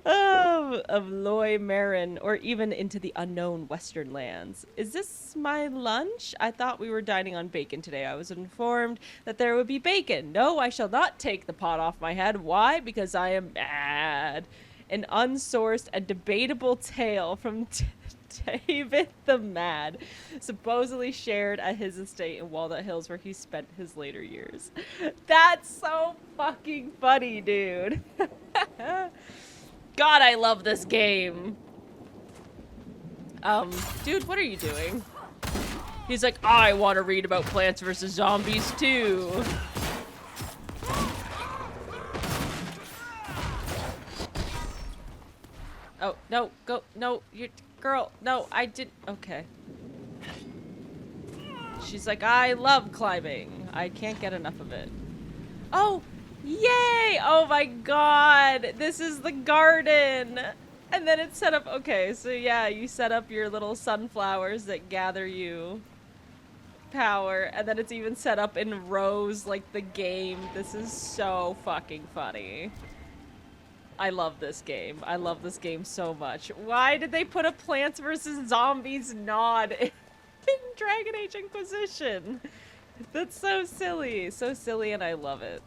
of Loy Marin, or even into the unknown western lands. Is this my lunch? I thought we were dining on bacon today. I was informed that there would be bacon. No, I shall not take the pot off my head. Why? Because I am mad. An unsourced and debatable tale from David the Mad, supposedly shared at his estate in Walnut Hills where he spent his later years. That's so fucking funny, dude. God, I love this game. Dude, what are you doing? He's like, I want to read about Plants vs. Zombies too. Oh, no, go, no, you girl, no, I didn't, okay. She's like, I love climbing. I can't get enough of it. Oh, yay! Oh my god, this is the garden. And then it's set up, okay, so yeah, you set up your little sunflowers that gather you power, and then it's even set up in rows like the game. This is so fucking funny. I love this game. I love this game so much. Why did they put a Plants vs. Zombies nod in Dragon Age Inquisition? That's so silly. So silly, and I love it.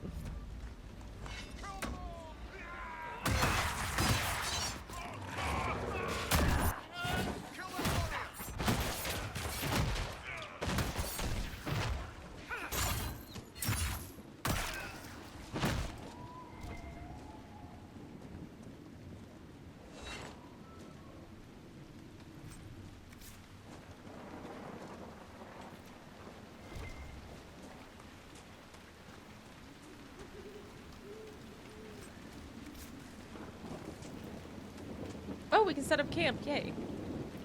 Oh, we can set up camp, yay.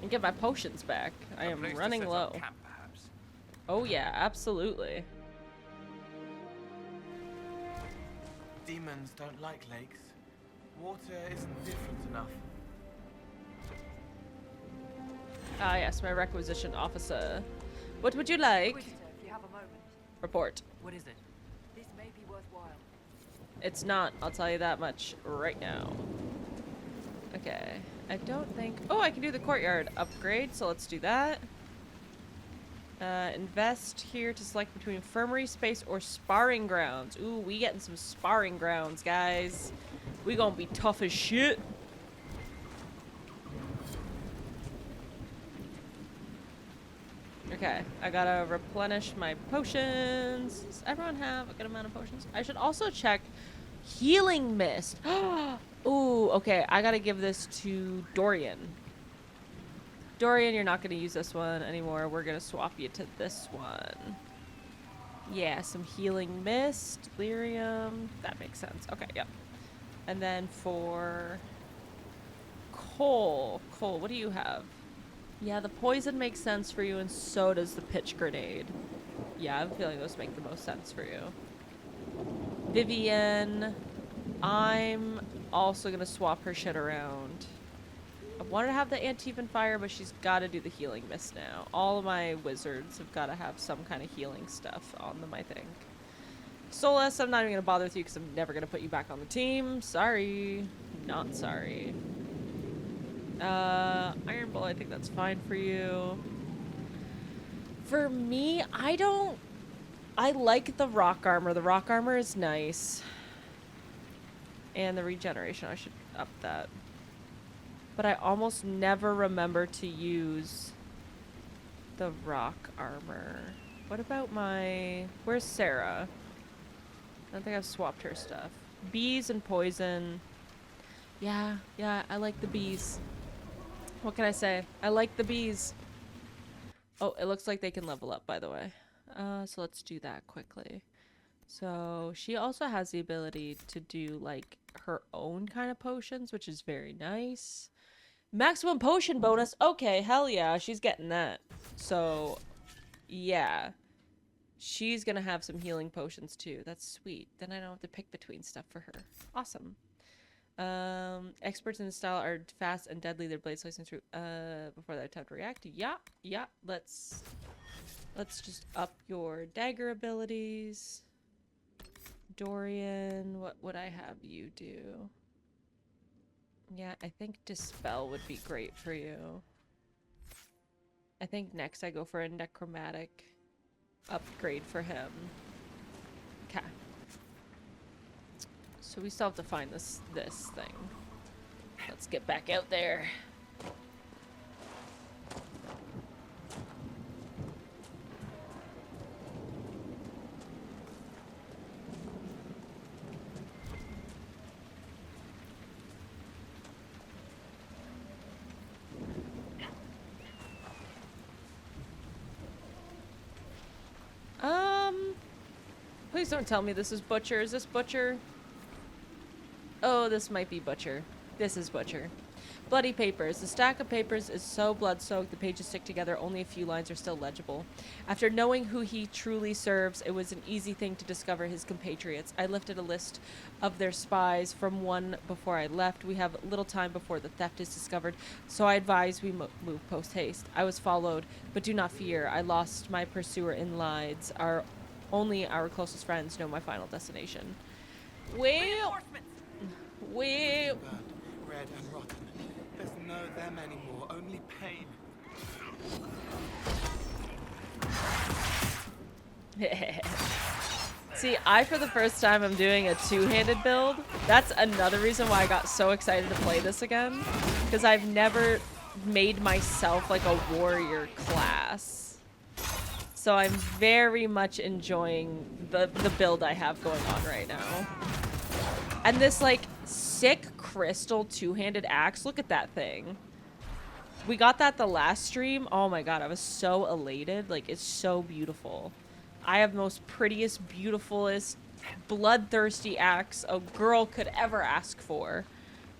And get my potions back. I am running low. Camp, perhaps. Oh yeah, absolutely. Demons don't like lakes. Water isn't different enough. Ah, yes, my requisition officer. What would you like? Inquisitor, if you have a moment. Report. What is it? This may be worthwhile. It's not. I'll tell you that much right now. Okay. I don't think... Oh, I can do the courtyard upgrade, so let's do that. Invest here to select between infirmary space or sparring grounds. Ooh, we getting some sparring grounds, guys. We gonna be tough as shit. Okay, I gotta replenish my potions. Does everyone have a good amount of potions? I should also check healing mist. Ooh, okay, I gotta give this to Dorian. Dorian, you're not gonna use this one anymore. We're gonna swap you to this one. Yeah, some healing mist, lyrium. That makes sense. Okay, yep. And then for Cole, what do you have? Yeah, the poison makes sense for you, and so does the pitch grenade. Yeah, I have a feeling those make the most sense for you. Vivienne, I'm also gonna swap her shit around. I wanted to have the Antivan fire, but she's got to do the healing mist now. All of my wizards have got to have some kind of healing stuff on them, I think. Solus, I'm not even gonna bother with you because I'm never gonna put you back on the team. Sorry, not sorry. Iron Bull, I think that's fine for you. For me, I like the rock armor. The rock armor is nice. And the regeneration, I should up that. But I almost never remember to use the rock armor. What about my... Where's Sarah? I don't think I've swapped her stuff. Bees and poison. Yeah, I like the bees. What can I say? I like the bees. Oh, it looks like they can level up, by the way. So let's do that quickly. So she also has the ability to do, like, her own kind of potions, which is very nice. Maximum potion bonus. Okay, hell yeah, she's getting that. So, yeah. She's gonna have some healing potions too. That's sweet. Then I don't have to pick between stuff for her. Awesome. Experts in the style are fast and deadly. Their blades slicing through before they attempt to react. Yeah. Let's just up your dagger abilities. Dorian, what would I have you do? Yeah, I think Dispel would be great for you. I think next I go for a Necromantic upgrade for him. Okay. So we still have to find this thing. Let's get back out there. Please don't tell me this is Butcher. Is this Butcher? Oh, this might be Butcher. This is Butcher. Bloody papers. The stack of papers is so blood-soaked the pages stick together, only a few lines are still legible. After knowing who he truly serves, it was an easy thing to discover his compatriots. I lifted a list of their spies from one before I left. We have little time before the theft is discovered, so I advise we move post-haste. I was followed, but do not fear. I lost my pursuer in Lides. Only our closest friends know my final destination. Well... Burnt, red and rotten. There's no them anymore, only pain. See, for the first time, I'm doing a two-handed build. That's another reason why I got so excited to play this again. Because I've never made myself like a warrior class. So I'm very much enjoying the build I have going on right now. And this, like, sick crystal two-handed axe. Look at that thing. We got that the last stream. Oh my god, I was so elated. Like, it's so beautiful. I have the most prettiest, beautifulest, bloodthirsty axe a girl could ever ask for.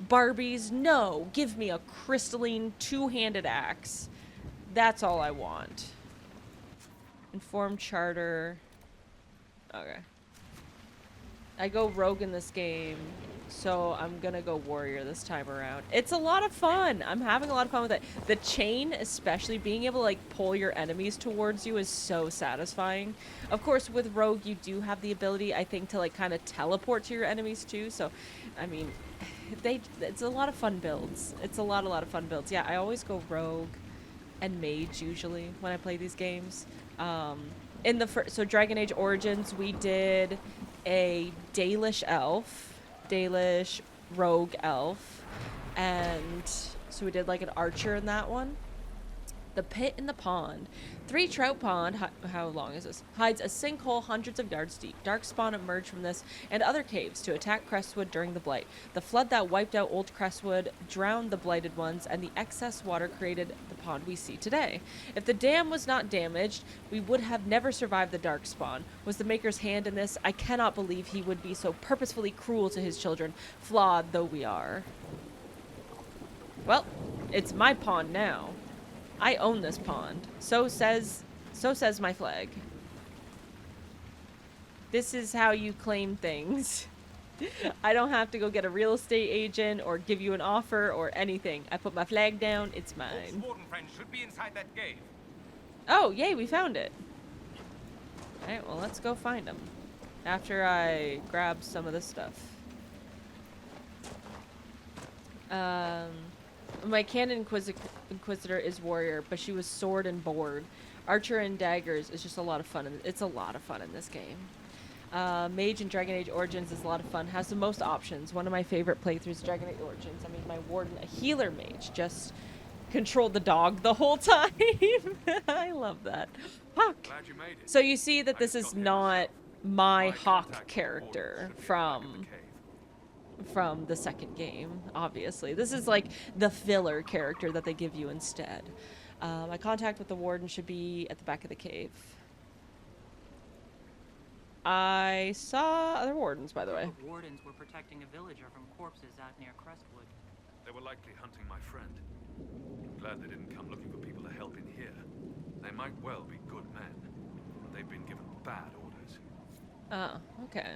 Barbies, no. Give me a crystalline two-handed axe. That's all I want. Informed charter. Okay. I go rogue in this game, so I'm gonna go warrior this time around. It's a lot of fun. I'm having a lot of fun with it. The chain, especially being able to like pull your enemies towards you, is so satisfying. Of course, with rogue, you do have the ability, I think, to like kind of teleport to your enemies too. So, I mean, it's a lot of fun builds. It's a lot of fun builds. Yeah, I always go rogue and mage usually when I play these games. In the so Dragon Age Origins, we did a Dalish elf, Dalish rogue elf, and so we did like an archer in that one. The pit in the pond. 3 trout pond, how long is this? Hides a sinkhole hundreds of yards deep. Darkspawn emerged from this and other caves to attack Crestwood during the Blight. The flood that wiped out Old Crestwood drowned the blighted ones, and the excess water created the pond we see today. If the dam was not damaged, we would have never survived the Darkspawn. Was the Maker's hand in this? I cannot believe he would be so purposefully cruel to his children, flawed though we are. Well, it's my pond now. I own this pond. So says my flag. This is how you claim things. I don't have to go get a real estate agent or give you an offer or anything. I put my flag down, it's mine. Warden friend should be inside that cave. Oh, yay, we found it. Alright, well, let's go find him. After I grab some of this stuff. My canon Inquisitor is warrior, but she was sword and board. Archer and daggers is just a lot of fun. It's a lot of fun in this game. Mage in Dragon Age Origins is a lot of fun. Has the most options. One of my favorite playthroughs is Dragon Age Origins. I made my warden a healer mage. Just controlled the dog the whole time. I love that. Hawk. Glad you made it. So you see that I this just is got here not myself. my My Hawk contact character with the warden should be back in the cave. from the second game, obviously. This is like the filler character that they give you instead. My contact with the warden should be at the back of the cave. I saw other wardens, by the way. The wardens were protecting a villager from corpses out near Crestwood. They were likely hunting my friend. Glad they didn't come looking for people to help in here. They might well be good men, but they've been given bad orders. Oh, okay.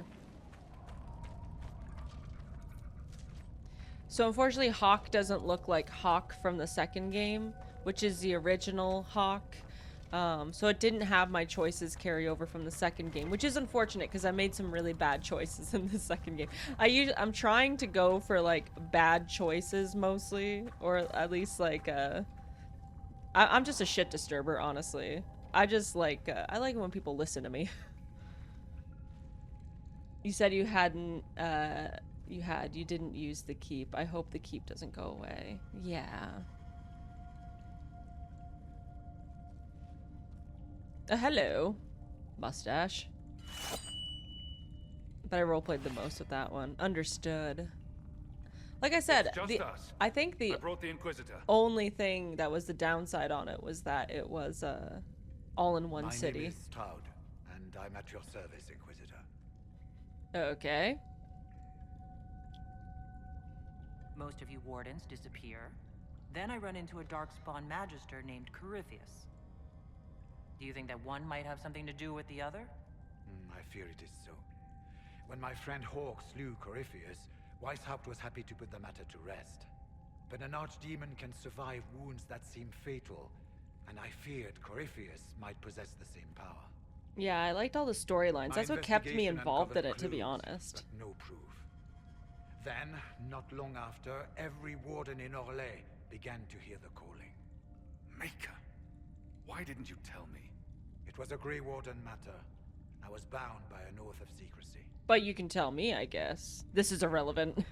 So unfortunately, Hawk doesn't look like Hawk from the second game, which is the original Hawk. So it didn't have my choices carry over from the second game, which is unfortunate because I made some really bad choices in the second game. I'm trying to go for like bad choices mostly, or at least like I'm just a shit disturber, honestly. I just like I like it when people listen to me. You said you hadn't you didn't use the keep. I hope the keep doesn't go away. Yeah. Hello, mustache. But I roleplayed the most with that one. Understood. Like I said, It's just us. I think the I brought the Inquisitor. only thing that was the downside on it was that it was all in one My city. name is Toud, and I'm at your service, Inquisitor. Okay. Most of you wardens disappear. Then I run into a darkspawn magister named Corypheus. Do you think that one might have something to do with the other? I fear it is so. When my friend Hawk slew Corypheus, Weishaupt was happy to put the matter to rest. But an archdemon can survive wounds that seem fatal, and I feared Corypheus might possess the same power. Yeah, I liked all the storylines. My That's what kept me investigation involved in uncovered it, to be clues, honest. but no proof. Then, not long after, every warden in Orlais began to hear the calling. Maker. Why didn't you tell me? It was a Grey Warden matter. I was bound by an oath of secrecy. But you can tell me, I guess. This is irrelevant.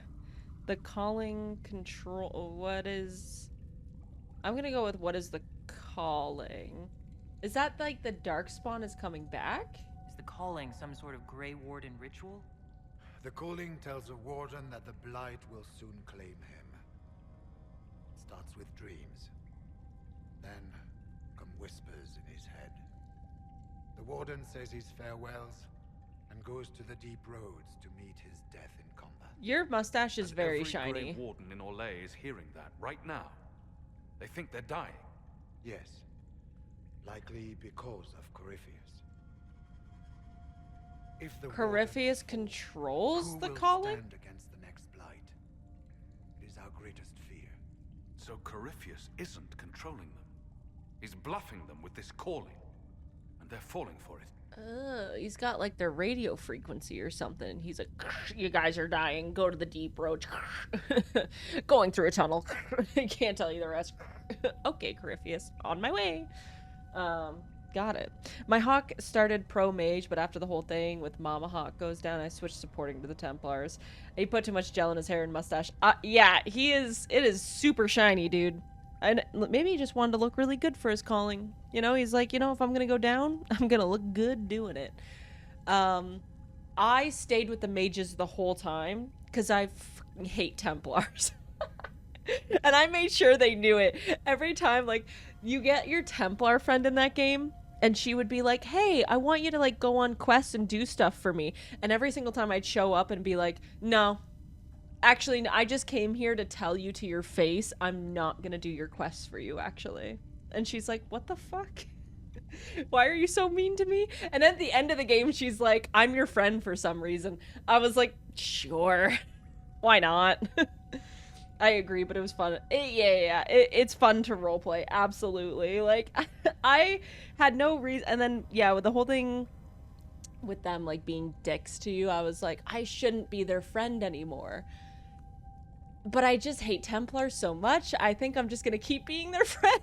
The calling control... What is... I'm gonna go with what is the calling. Is that like the Darkspawn is coming back? Is the calling some sort of Grey Warden ritual? The calling tells a warden that the Blight will soon claim him. It starts with dreams. Then come whispers in his head. The warden says his farewells and goes to the deep roads to meet his death in combat. Your mustache is And very every shiny. Grey Warden in Orlais is hearing that right now. They think they're dying. Yes. Likely because of Corypheus. If the Corypheus controls who the will calling? stand against the next blight? It is our greatest fear. So Corypheus isn't controlling them. He's bluffing them with this calling. And they're falling for it. He's got like their radio frequency or something. He's like, you guys are dying. Go to the deep road. Going through a tunnel. I can't tell you the rest. Okay, Corypheus, on my way. Got it. My Hawk started pro mage, but after the whole thing with Mama Hawk goes down, I switched supporting to the Templars. He put too much gel in his hair and mustache. Yeah, he is. It is super shiny, dude. And maybe he just wanted to look really good for his calling. You know, he's like, you know, if I'm gonna go down, I'm gonna look good doing it. I stayed with the mages the whole time because I hate Templars. And I made sure they knew it. Every time, like, you get your Templar friend in that game, and she would be like, hey, I want you to, like, go on quests and do stuff for me. And every single time I'd show up and be like, no. Actually, I just came here to tell you to your face I'm not gonna do your quests for you, actually. And she's like, what the fuck? Why are you so mean to me? And at the end of the game, she's like, I'm your friend for some reason. I was like, sure. Why not? I agree, but it was fun. It's fun to roleplay, absolutely. Like, I had no reason. And then, yeah, with the whole thing with them, like, being dicks to you, I was like, I shouldn't be their friend anymore. But I just hate Templars so much, I think I'm just gonna keep being their friend.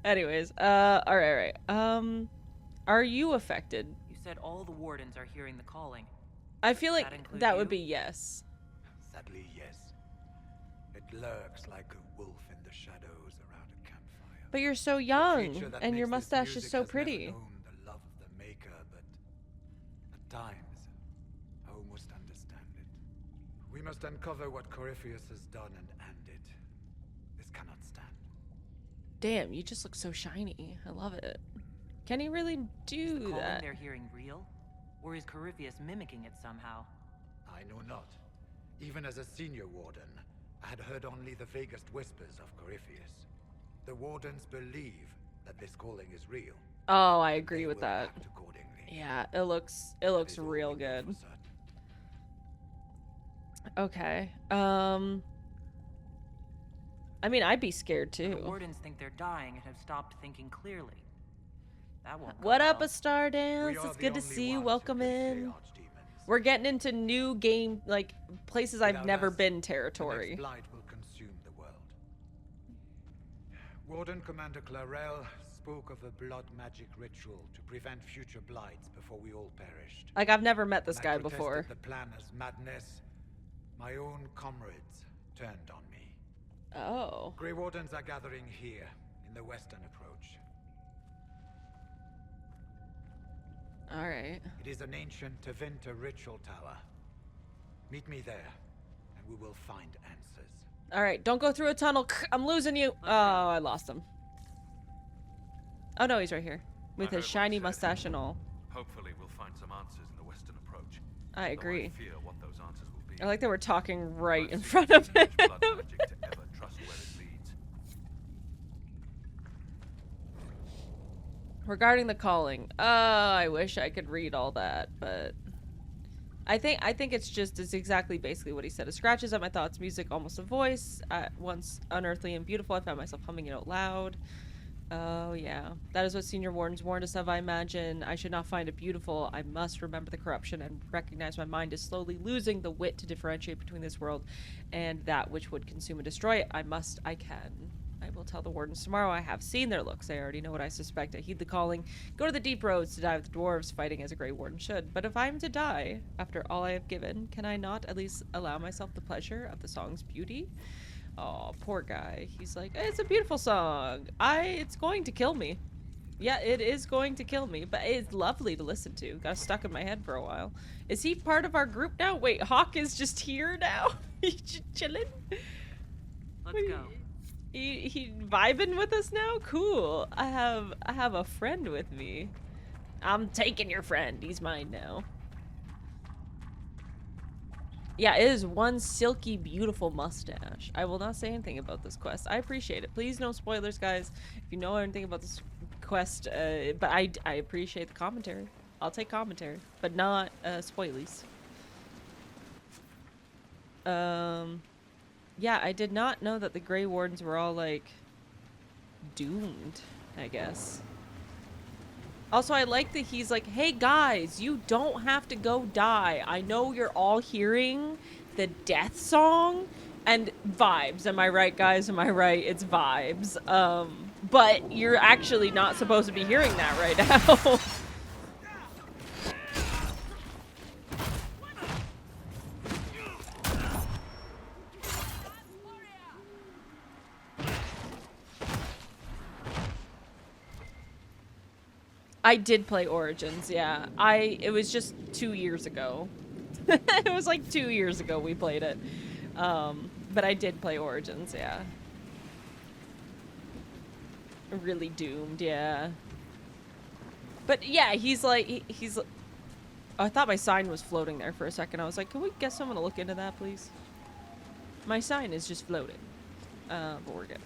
Anyways, alright. Are you affected? You said all the wardens are hearing the calling. I feel like that would you? be yes. Sadly, yes. It lurks like a wolf in the shadows around a campfire. But you're so The young, creature that and your makes this mustache is music so has never pretty. known the love of the maker, but at times, I almost understand it. We must uncover what Corypheus has done and end it. This cannot stand. Damn, you just look so shiny. I love it. Can he really Is the do calling that? they're hearing real? Or is Corypheus mimicking it somehow? I know not. Even as a senior warden, I had heard only the vaguest whispers of Corypheus. The wardens believe that this calling is real. Oh, I agree They with will that. act accordingly. Yeah, it looks That is all real we know good. for certain. Okay. I mean, I'd be scared The too. wardens think they're dying and have stopped thinking clearly. That won't go What up, well. a star We dance? are It's the good to only see you. ones who Welcome can slay in. archdemons. We're getting into new game, like places I've Without never us, been The territory. next blight will consume the world. Warden Commander Clarel spoke of a blood magic ritual to prevent future blights before we all perished. Like, I've never met this When guy I protested before. the plan as madness, my own comrades turned on me. Oh. Grey Wardens are gathering here, in the western approach. Alright. It is an ancient Tevinter ritual tower. Meet me there, and we will find answers. Alright, don't go through a tunnel. I'm losing you. Oh, I lost him. Oh no, he's right here. With I heard his what shiny he said. mustache and all. Hopefully we'll find some answers in the western approach. I Though agree. I fear what those answers will be. I like that we're talking right I've in seen front of too him. much blood magic to ever trust where it leads. Regarding the calling, I wish I could read all that, but I think it's exactly basically what he said. It scratches at my thoughts, music, almost a voice. At once unearthly and beautiful, I found myself humming it out loud. Oh yeah, that is what senior wardens warned us of. I imagine I should not find it beautiful. I must remember the corruption and recognize my mind is slowly losing the wit to differentiate between this world and that which would consume and destroy it. I can. I will tell the wardens tomorrow. I have seen their looks. I already know what I suspect. I heed the calling. Go to the deep roads to die with the dwarves, fighting as a Grey Warden should. But if I am to die, after all I have given, can I not at least allow myself the pleasure of the song's beauty? Oh, poor guy. He's like, it's a beautiful song. It's going to kill me. Yeah, it is going to kill me, but it's lovely to listen to. Got stuck in my head for a while. Is he part of our group now? Wait, Hawk is just here now? He's just chilling? Let's go. He vibing with us now? Cool. I have a friend with me. I'm taking your friend. He's mine now. Yeah, it is one silky, beautiful mustache. I will not say anything about this quest. I appreciate it. Please no spoilers, guys. If you know anything about this quest, but I appreciate the commentary. I'll take commentary, but not spoilies. Yeah, I did not know that the Grey Wardens were all like doomed, I guess. Also, I like that he's like, hey guys, you don't have to go die. I know you're all hearing the death song and vibes. Am I right, guys? Am I right? It's vibes. But you're actually not supposed to be hearing that right now. I did play Origins, yeah. It was just 2 years ago. It was like 2 years ago we played it. But I did play Origins, yeah. Really doomed, yeah. But yeah, he's like, I thought my sign was floating there for a second. I was like, can we get someone to look into that, please? My sign is just floating. But we're good.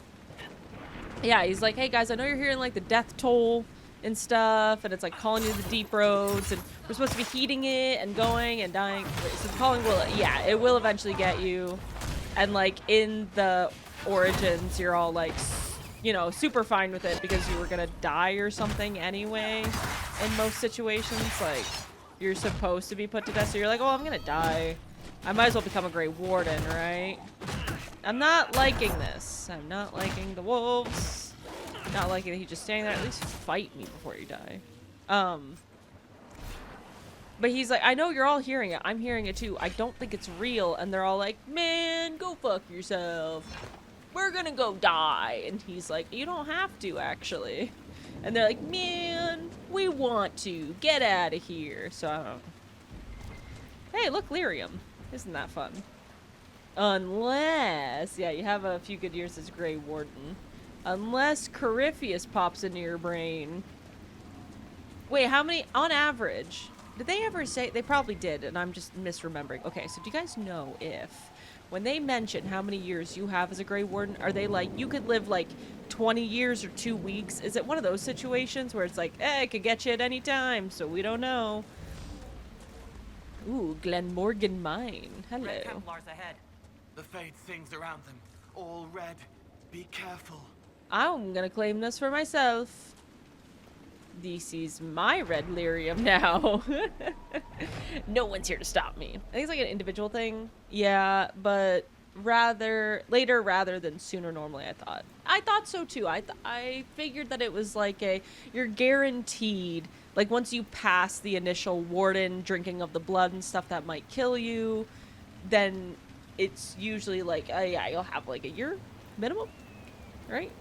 Yeah, he's like, hey guys, I know you're hearing like the death toll and stuff, and it's like calling you to the deep roads, and we're supposed to be heeding it and going and dying. So the calling will, yeah, it will eventually get you. And like in the Origins, you're all like, you know, super fine with it because you were gonna die or something anyway. In most situations, like you're supposed to be put to death, so you're like, oh, I'm gonna die. I might as well become a Grey Warden, right? I'm not liking this. I'm not liking the wolves. Not liking that he's just standing there. At least fight me before you die. But he's like, I know you're all hearing it. I'm hearing it too. I don't think it's real. And they're all like, man, go fuck yourself. We're gonna go die. And he's like, you don't have to, actually. And they're like, man, we want to. Get out of here. So I don't know. Hey, look, lyrium. Isn't that fun? Unless, yeah, you have a few good years as Grey Warden. Unless Corypheus pops into your brain. Wait, how many, on average, did they ever say, they probably did, and I'm just misremembering. Okay, so do you guys know if, when they mention how many years you have as a Grey Warden, are they like, you could live like 20 years or 2 weeks? Is it one of those situations where it's like, it could get you at any time, so we don't know? Ooh, Glenmorgan Mine. Hello. Red Templars ahead. The Fade sings around them, all red. Be careful. I'm gonna claim this for myself. This is my red lyrium now. No one's here to stop me. I think it's like an individual thing. Yeah, but later rather than sooner normally, I thought. I thought so too. I figured that it was like you're guaranteed, like once you pass the initial warden drinking of the blood and stuff that might kill you, then it's usually like, yeah, you'll have like a year minimum, right?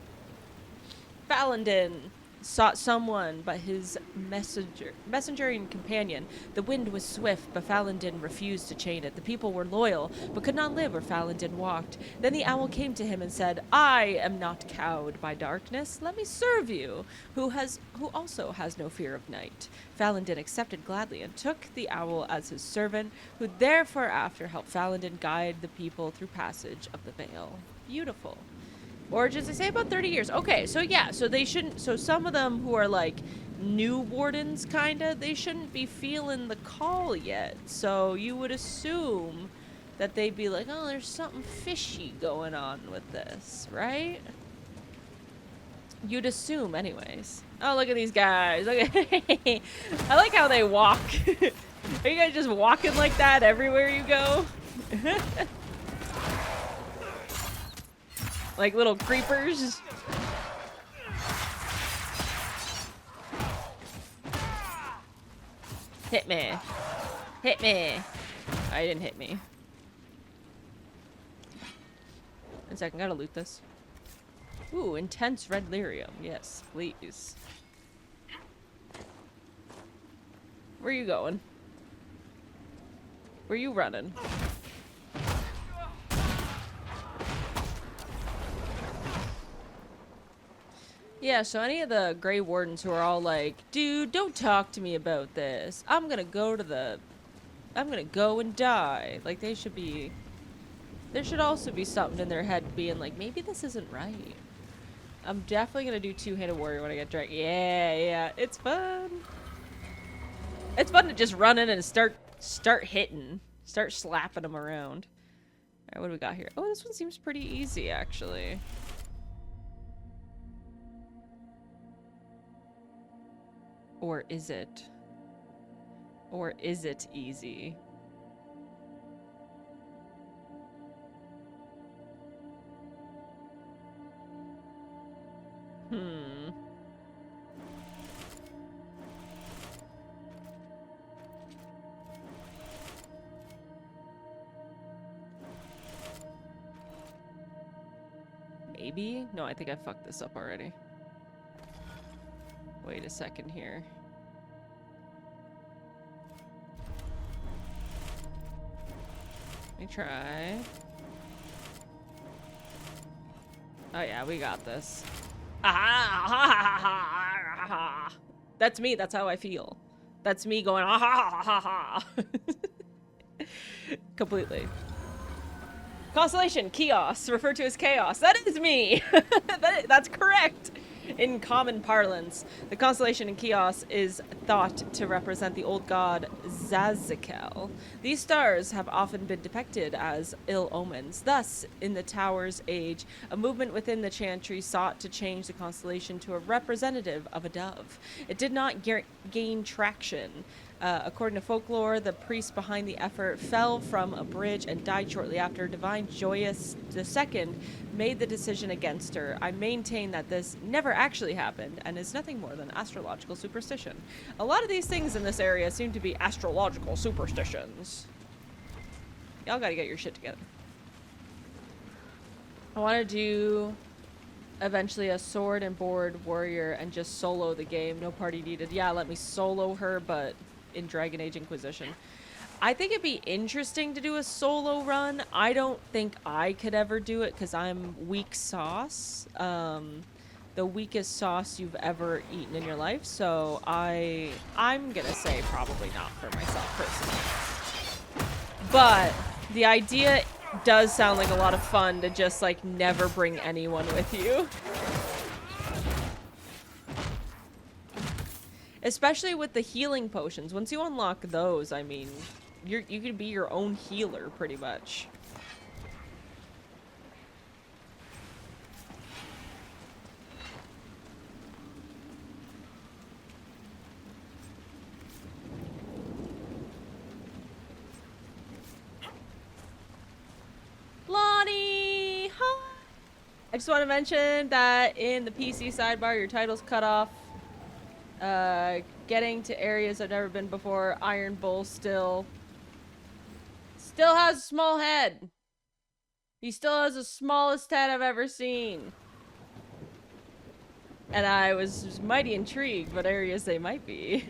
Falandin sought someone but his messenger and companion. The wind was swift, but Falandin refused to chain it. The people were loyal, but could not live where Falandin walked. Then the owl came to him and said, I am not cowed by darkness. Let me serve you, who also has no fear of night. Falandin accepted gladly and took the owl as his servant, who therefore after helped Falandin guide the people through passage of the veil. Beautiful. Origins, they say about 30 years. Okay, so yeah, so they shouldn't, so some of them who are like new wardens kinda, they shouldn't be feeling the call yet. So you would assume that they'd be like, oh, there's something fishy going on with this, right? You'd assume anyways. Oh, look at these guys. Look at I like how they walk. Are you guys just walking like that everywhere you go? Like little creepers. Hit me. Hit me. I didn't hit me. 1 second, gotta loot this. Ooh, intense red lyrium. Yes, please. Where are you going? Where are you running? Yeah, so any of the Grey Wardens who are all like, dude, don't talk to me about this. I'm gonna go and die. Like, they should be... There should also be something in their head being like, maybe this isn't right. I'm definitely gonna do two-handed warrior when I get dragged. Yeah, it's fun. It's fun to just run in and start hitting. Start slapping them around. Alright, what do we got here? Oh, this one seems pretty easy, actually. Or is it? Or is it easy? Maybe? No, I think I fucked this up already. Wait a second here. Let me try. Oh yeah, we got this. That's me, that's how I feel. That's me going completely. Constellation, chaos, referred to as chaos. That is me. That's correct. In common parlance, the constellation in chaos is thought to represent the old god Zazikel. These stars have often been depicted as ill omens. Thus, in the Tower's age, a movement within the Chantry sought to change the constellation to a representative of a dove. It did not gain traction. According to folklore, the priest behind the effort fell from a bridge and died shortly after. Divine Joyous II made the decision against her. I maintain that this never actually happened and is nothing more than astrological superstition. A lot of these things in this area seem to be astrological superstitions. Y'all gotta get your shit together. I want to do eventually a sword and board warrior and just solo the game. No party needed. Yeah, let me solo her, but in Dragon Age Inquisition. I think it'd be interesting to do a solo run. I don't think I could ever do it because I'm weak sauce. The weakest sauce you've ever eaten in your life. So I'm gonna say probably not for myself personally. But the idea does sound like a lot of fun to just like never bring anyone with you. Especially with the healing potions. Once you unlock those, I mean, you can be your own healer, pretty much. Lonnie! Hi! I just want to mention that in the PC sidebar, your title's cut off. Getting to areas I've never been before. Iron Bull still has a small head. He still has the smallest head I've ever seen. And I was mighty intrigued what areas they might be.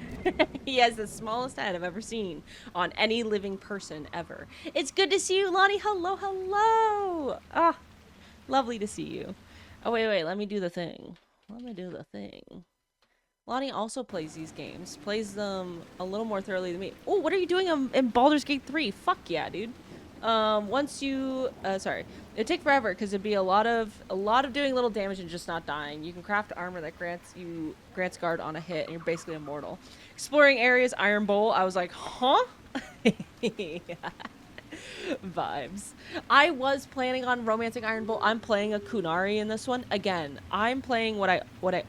He has the smallest head I've ever seen on any living person ever. It's good to see you, Lonnie. Hello, hello. Ah, lovely to see you. Oh, wait, let me do the thing. Lonnie also plays these games. Plays them a little more thoroughly than me. Oh, what are you doing in Baldur's Gate 3? Fuck yeah, dude. Once you... sorry. It'd take forever, because it'd be a lot of doing little damage and just not dying. You can craft armor that grants guard on a hit, and you're basically immortal. Exploring areas, Iron Bowl, I was like, huh? Vibes. I was planning on romancing Iron Bowl. I'm playing a Kunari in this one. Again, I'm playing what I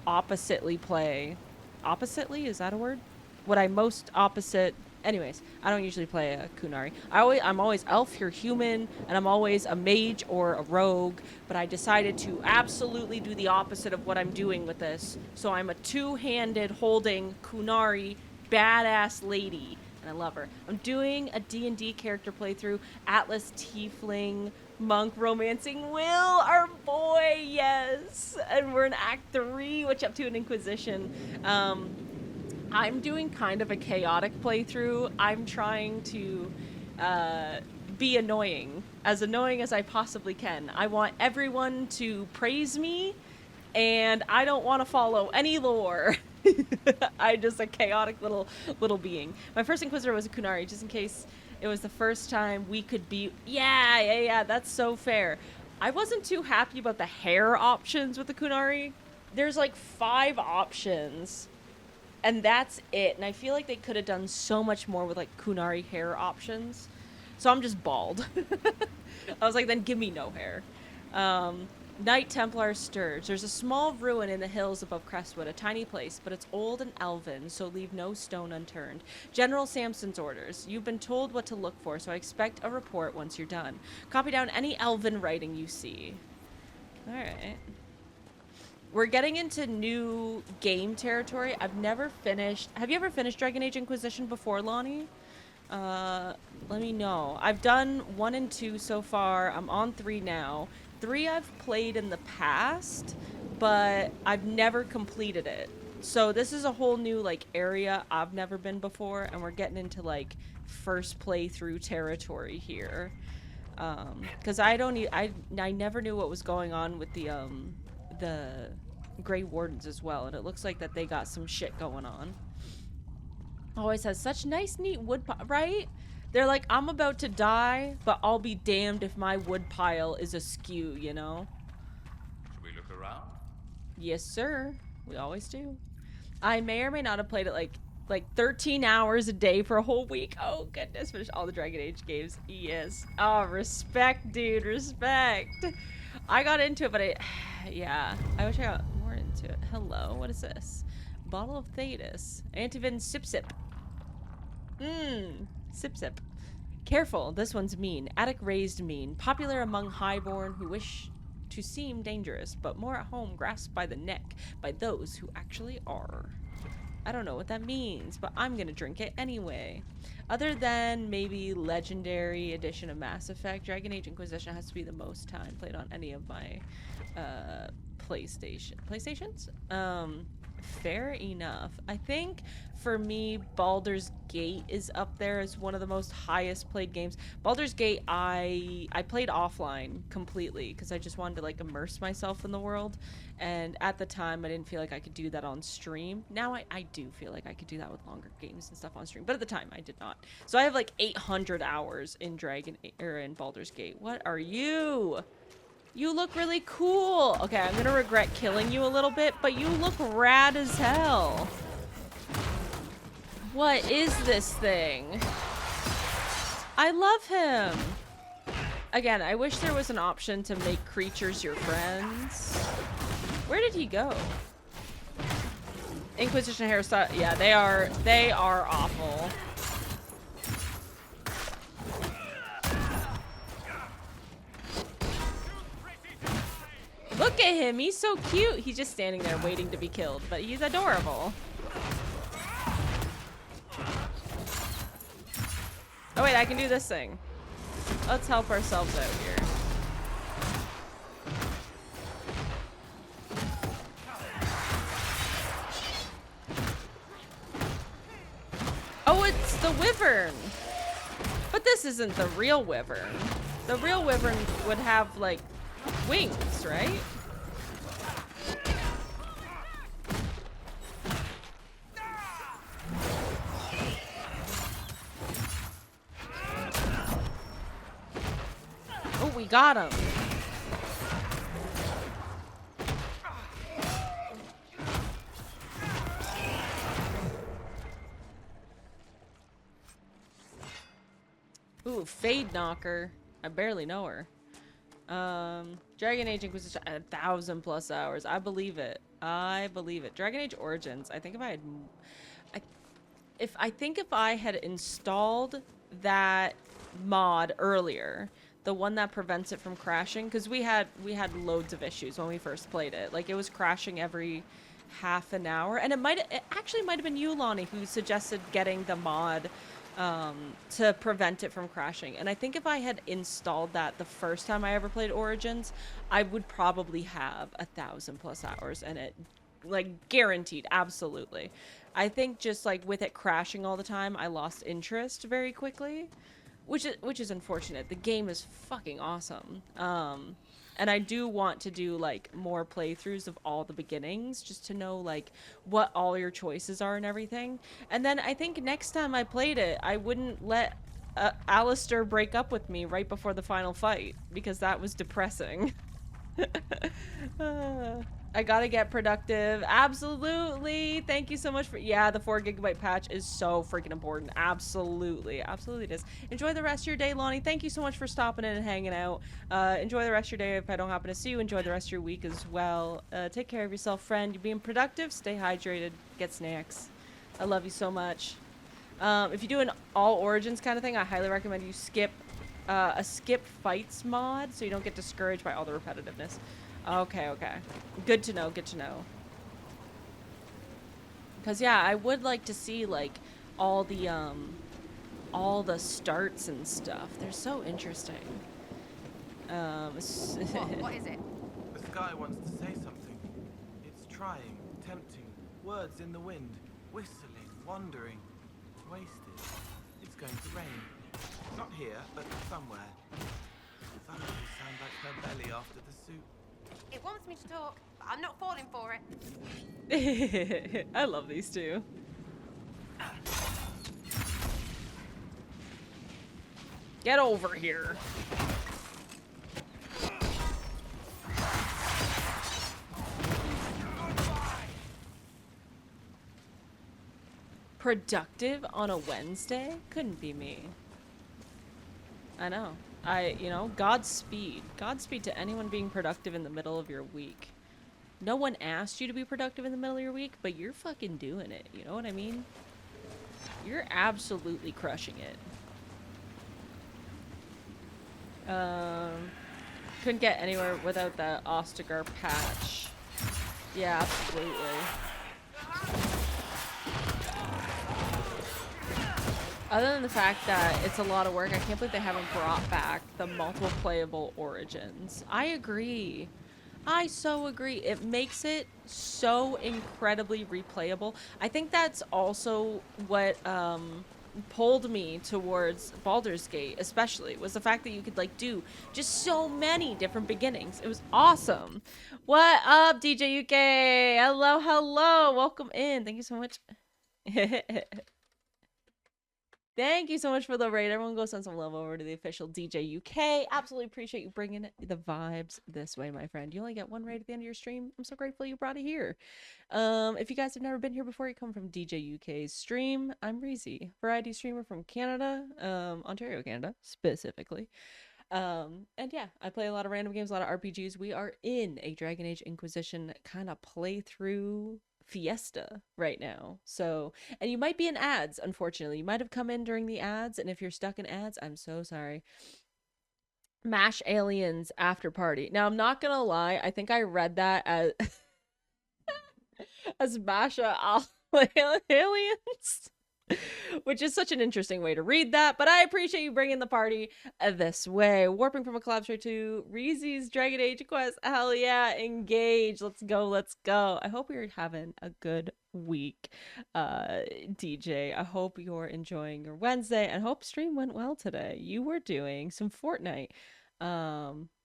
oppositely play. Oppositely? Is that a word? What I most opposite... Anyways, I don't usually play a Kunari. I'm always elf or human, and I'm always a mage or a rogue, but I decided to absolutely do the opposite of what I'm doing with this. So I'm a two-handed holding Kunari badass lady, and I love her. I'm doing a D&D character playthrough, Atlas Tiefling monk romancing Will, our boy, yes! And we're in Act 3, which up to an Inquisition. I'm doing kind of a chaotic playthrough. I'm trying to be annoying as I possibly can. I want everyone to praise me, and I don't want to follow any lore. I'm just a chaotic little being. My first Inquisitor was a Kunari, just in case it was the first time we could be... Yeah, that's so fair. I wasn't too happy about the hair options with the Kunari. There's like 5 options. And that's it. And I feel like they could have done so much more with like Kunari hair options. So I'm just bald. I was like, then give me no hair. Knight Templar Sturge. There's a small ruin in the hills above Crestwood, a tiny place, but it's old and elven, so leave no stone unturned. General Samson's orders. You've been told what to look for, so I expect a report once you're done. Copy down any elven writing you see. Alright. We're getting into new game territory. I've never finished... Have you ever finished Dragon Age Inquisition before, Lonnie? Let me know. I've done 1 and 2 so far. I'm on 3 now. 3 I've played in the past, but I've never completed it. So this is a whole new, like, area I've never been before, and we're getting into, like, first playthrough territory here. Because I never knew what was going on with the Grey Wardens as well, and it looks like that they got some shit going on. Always has such nice, neat wood right? They're like, I'm about to die, but I'll be damned if my wood pile is askew, you know? Should we look around? Yes, sir. We always do. I may or may not have played it like 13 hours a day for a whole week. Oh, goodness. Finished all the Dragon Age games. Yes. Oh, respect, dude. Respect. I got into it, but yeah. I wish I got more into it. Hello. What is this? Bottle of Thetis. Antivin Sip Sip. Sip Sip. Careful, this one's mean. Attic raised mean. Popular among highborn who wish to seem dangerous, but more at home grasped by the neck by those who actually are. I don't know what that means, but I'm gonna drink it anyway. Other than maybe Legendary Edition of Mass Effect, Dragon Age Inquisition has to be the most time played on any of my PlayStations? Fair enough. I think for me, Baldur's Gate is up there as one of the most highest played games. Baldur's Gate, I played offline completely because I just wanted to like immerse myself in the world. And at the time, I didn't feel like I could do that on stream. Now I do feel like I could do that with longer games and stuff on stream. But at the time, I did not. So I have like 800 hours in in Baldur's Gate. What are you? You look really cool. Okay, I'm gonna regret killing you a little bit, but you look rad as hell. What is this thing? I love him. Again, I wish there was an option to make creatures your friends. Where did he go? Inquisition hairstyle. Yeah, they are awful. Look at him, he's so cute. He's just standing there waiting to be killed, but he's adorable. Oh wait, I can do this thing. Let's help ourselves out here. Oh, it's the wyvern. But this isn't the real wyvern. The real wyvern would have like wings, right? Oh, we got him. Ooh, Fade Knocker. I barely know her. Dragon Age Inquisition, 1,000+ hours. I believe it. I believe it. Dragon Age Origins. I think if I had installed that mod earlier, the one that prevents it from crashing, because we had loads of issues when we first played it. Like it was crashing every half an hour, and it actually might have been you, Lonnie, who suggested getting the mod to prevent it from crashing. And I think if I had installed that the first time I ever played Origins, I would probably have 1,000+ hours in it, like guaranteed, absolutely. I think just like with it crashing all the time, I lost interest very quickly, which is unfortunate. The game is fucking awesome. And I do want to do like more playthroughs of all the beginnings just to know like what all your choices are and everything. And then I think next time I played it, I wouldn't let Alistair break up with me right before the final fight because that was depressing. I gotta get productive. Absolutely. Thank you so much for, yeah, the 4 GB patch is so freaking important. Absolutely. Absolutely it is. Enjoy the rest of your day, Lonnie. Thank you so much for stopping in and hanging out. Enjoy the rest of your day. If I don't happen to see you, enjoy the rest of your week as well. Take care of yourself, friend. You're being productive. Stay hydrated. Get snacks. I love you so much. If you do an all origins kind of thing, I highly recommend you skip a skip fights mod so you don't get discouraged by all the repetitiveness. Okay, okay. Good to know, good to know. Because, yeah, I would like to see, like, all the starts and stuff. They're so interesting. What is it? The sky wants to say something. It's trying, tempting, words in the wind, whistling, wandering, wasted. It's going to rain. Not here, but somewhere. Thunder will sound like her belly after the soup. It wants me to talk, but I'm not falling for it. I love these two. Get over here. Productive on a Wednesday? Couldn't be me. I know. You know, Godspeed. Godspeed to anyone being productive in the middle of your week. No one asked you to be productive in the middle of your week, but you're fucking doing it. You know what I mean? You're absolutely crushing it. Couldn't get anywhere without that Ostagar patch. Yeah, absolutely. Other than the fact that it's a lot of work, I can't believe they haven't brought back the multiple playable origins. I agree. I so agree. It makes it so incredibly replayable. I think that's also what pulled me towards Baldur's Gate, especially, was the fact that you could, like, do just so many different beginnings. It was awesome. What up, DJ UK? Hello, hello. Welcome in. Thank you so much. Thank you so much for the raid. Everyone go send some love over to the official DJ UK. Absolutely appreciate you bringing the vibes this way, my friend. You only get one raid at the end of your stream. I'm so grateful you brought it here. If you guys have never been here before, you come from DJ UK's stream. I'm Reezy, variety streamer from Canada, Ontario, Canada, specifically. And yeah, I play a lot of random games, a lot of RPGs. We are in a Dragon Age Inquisition kind of playthrough fiesta right now. So, and you might be in ads, unfortunately. You might have come in during the ads, and if you're stuck in ads, I'm so sorry. Mash Aliens After Party. Now, I'm not gonna lie, I think I read that as as Masha Aliens, which is such an interesting way to read that, but I appreciate you bringing the party this way. Warping from a collab straight to Reezy's Dragon Age quest. Hell yeah, engage. Let's go, let's go. I hope you're having a good week, DJ. I hope you're enjoying your Wednesday, and hope stream went well today. You were doing some Fortnite.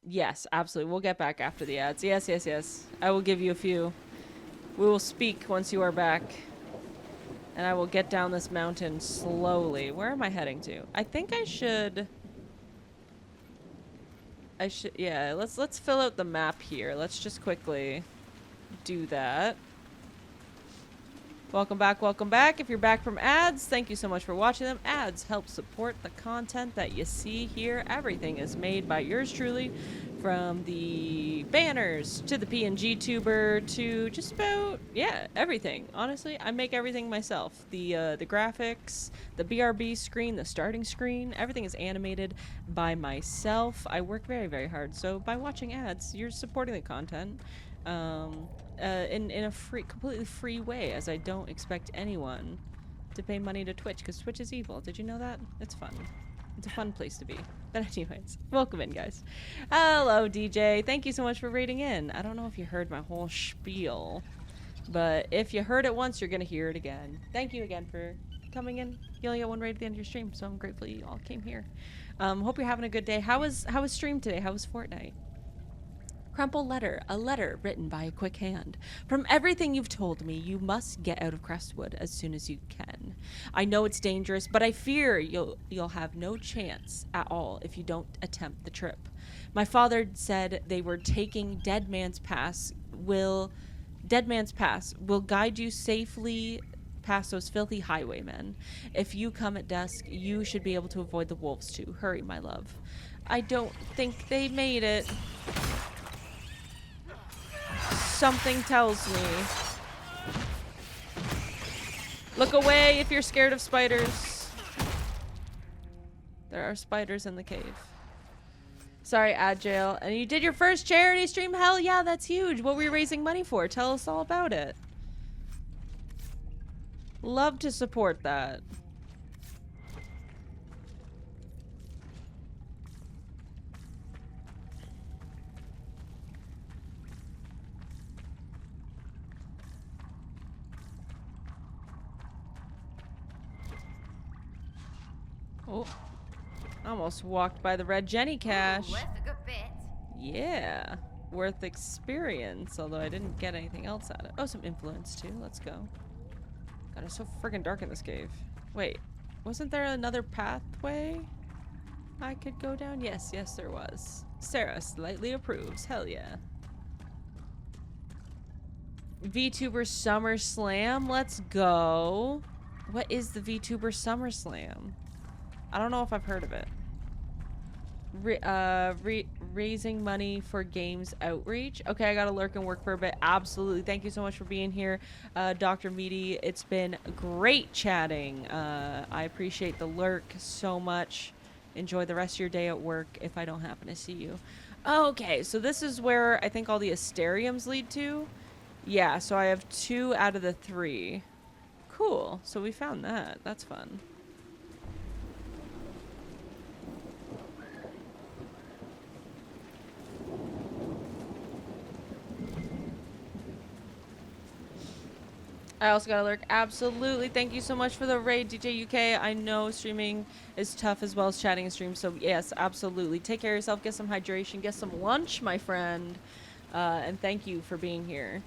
Yes, absolutely. We'll get back after the ads. Yes, yes, yes. I will give you a few. We will speak once you are back. And I will get down this mountain slowly. Where am I heading to? I think I should, yeah, let's fill out the map here. Let's just quickly do that. Welcome back, welcome back. If you're back from ads, thank you so much for watching them. Ads help support the content that you see here. Everything is made by yours truly, from the banners to the PNG tuber to just about, yeah, everything. Honestly, I make everything myself. The graphics, the BRB screen, the starting screen, everything is animated by myself. I work very, very hard. So by watching ads, you're supporting the content. In a completely free way, as I don't expect anyone to pay money to Twitch, because Twitch is evil. Did you know that? It's fun. It's a fun place to be. But anyways, welcome in, guys. Hello, DJ. Thank you so much for raiding in. I don't know if you heard my whole spiel, but if you heard it once, you're gonna hear it again. Thank you again for coming in. You only got one raid at the end of your stream, so I'm grateful you all came here. Hope you're having a good day. How was stream today? How was Fortnite? Crumple letter, a letter written by a quick hand. From everything you've told me, you must get out of Crestwood as soon as you can. I know it's dangerous, but I fear you'll have no chance at all if you don't attempt the trip. My father said they were taking Dead Man's Pass Dead Man's Pass will guide you safely past those filthy highwaymen. If you come at dusk, you should be able to avoid the wolves too. Hurry, my love. I don't think they made it. Something tells me. Look away if you're scared of spiders. There are spiders in the cave. Sorry, Agile. And you did your first charity stream? Hell yeah, that's huge. What were you raising money for? Tell us all about it. Love to support that. Oh, almost walked by the red Jenny cache. Ooh, worth a good bit. Yeah, worth experience, although I didn't get anything else out of it. Oh, some influence too. Let's go. God, it's so friggin' dark in this cave. Wait, wasn't there another pathway I could go down? Yes, yes there was. Sarah slightly approves. Hell yeah. VTuber Summer Slam. Let's go. What is the VTuber Summer Slam? I don't know if I've heard of it. Raising money for games outreach. Okay, I gotta lurk and work for a bit. Absolutely. Thank you so much for being here, Dr. Meaty. It's been great chatting. I appreciate the lurk so much. Enjoy the rest of your day at work if I don't happen to see you. Okay, so this is where I think all the Asteriums lead to. Yeah, so I have 2 out of the 3. Cool. So we found that. That's fun. I also got a lurk. Absolutely. Thank you so much for the raid, DJ UK. I know streaming is tough as well as chatting and stream. So yes, absolutely. Take care of yourself. Get some hydration. Get some lunch, my friend. And thank you for being here.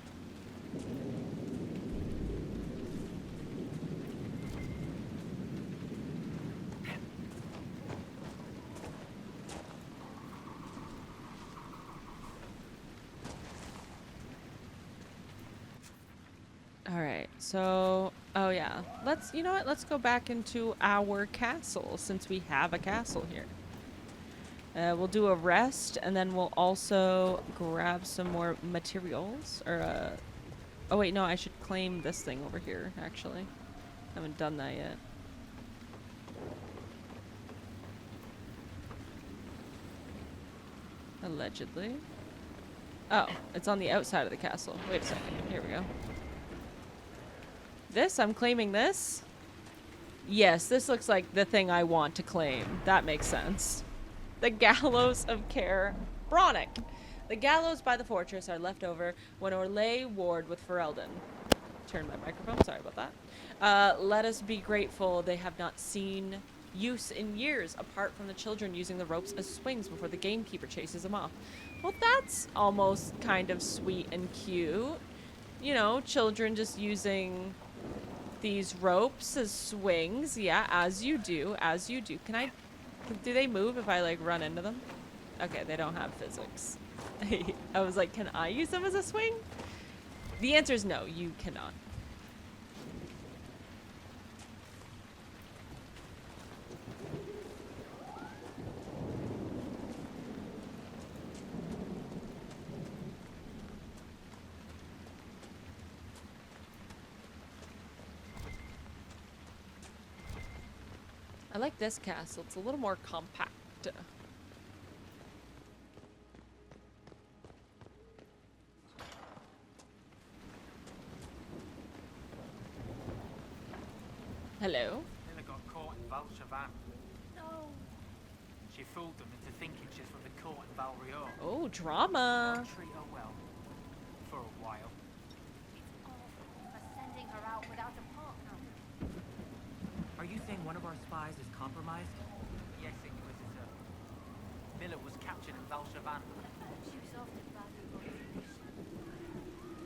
All right, so, oh yeah, you know what, let's go back into our castle since we have a castle here. We'll do a rest and then we'll also grab some more materials or, oh wait, no, I should claim this thing over here, actually. Haven't done that yet. Allegedly. Oh, it's on the outside of the castle. Wait a second, here we go. This? I'm claiming this? Yes, this looks like the thing I want to claim. That makes sense. The Gallows of Care Bronic. The gallows by the fortress are left over when Orlais warred with Ferelden. Turn my microphone, sorry about that. Let us be grateful they have not seen use in years, apart from the children using the ropes as swings before the gamekeeper chases them off. Well, that's almost kind of sweet and cute. You know, children just using these ropes as swings. Yeah, as you do, as you do. Do they move if I like run into them? Okay, they don't have physics. I was like, can I use them as a swing? The answer is no, you cannot. I like this castle. It's a little more compact. Hello? Nilla got caught in Val Chavan. No. She fooled them into thinking she's from the court in Val Rior. Oh, drama. Treat her well. For a while. It's awful for sending her out without a partner. Are you saying one of our spies is compromised? Yes, Inquisitor. Miller was captured in Val Chavan. She was often valuable information.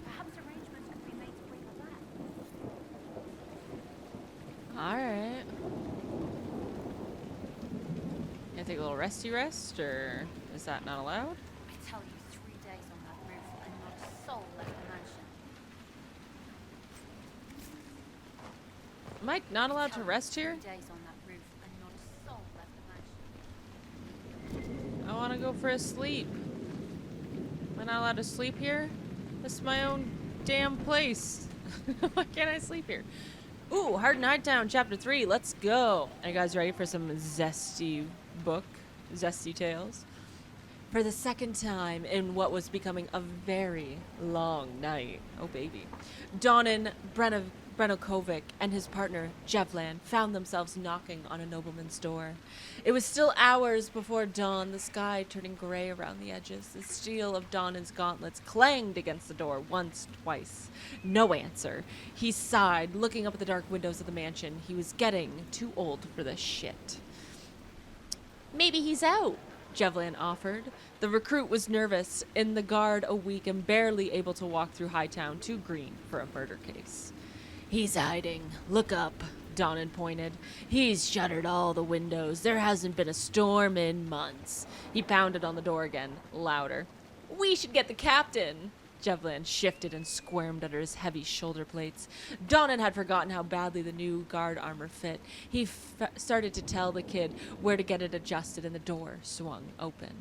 Perhaps arrangements could be made to bring her back. Alright. Gonna take a little resty rest, or is that not allowed? I tell you, 3 days on that roof and not a soul soul left the mansion. Am I not allowed to rest here? 3 days on that roof and not a soul left the mansion. I want to go for a sleep. Am I not allowed to sleep here? This is my own damn place. Why can't I sleep here? Ooh, Hard Night Town, Chapter 3. Let's go. Are you guys ready for some zesty book? Zesty tales? For the second time in what was becoming a very long night. Oh, baby. Donan Brenokovic and his partner, Jevlan, found themselves knocking on a nobleman's door. It was still hours before dawn, the sky turning gray around the edges. The steel of Donan's gauntlets clanged against the door once, twice. No answer. He sighed, looking up at the dark windows of the mansion. He was getting too old for this shit. Maybe he's out, Jevlan offered. The recruit was nervous, in the guard a week and barely able to walk through Hightown, too green for a murder case. He's hiding. Look up, Donan pointed. He's shuttered all the windows. There hasn't been a storm in months. He pounded on the door again, louder. We should get the captain. Jevlan shifted and squirmed under his heavy shoulder plates. Donan had forgotten how badly the new guard armor fit. He started to tell the kid where to get it adjusted, and the door swung open.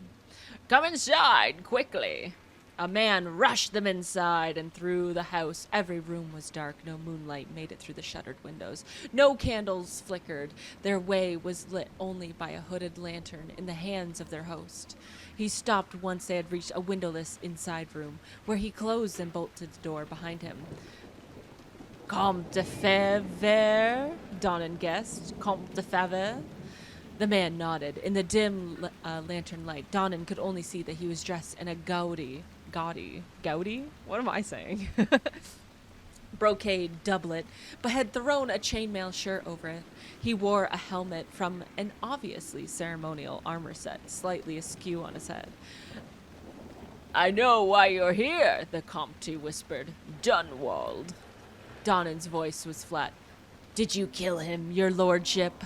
Come inside, quickly. A man rushed them inside and through the house. Every room was dark. No moonlight made it through the shuttered windows. No candles flickered. Their way was lit only by a hooded lantern in the hands of their host. He stopped once they had reached a windowless inside room, where he closed and bolted the door behind him. Comte de Favre, Donan guessed. Comte de Favre. The man nodded. In the dim lantern light, Donan could only see that he was dressed in a gaudy? What am I saying? Brocade doublet, but had thrown a chainmail shirt over it. He wore a helmet from an obviously ceremonial armor set, slightly askew on his head. I know why you're here, the Comte whispered. Dunwald. Donan's voice was flat. Did you kill him, your lordship?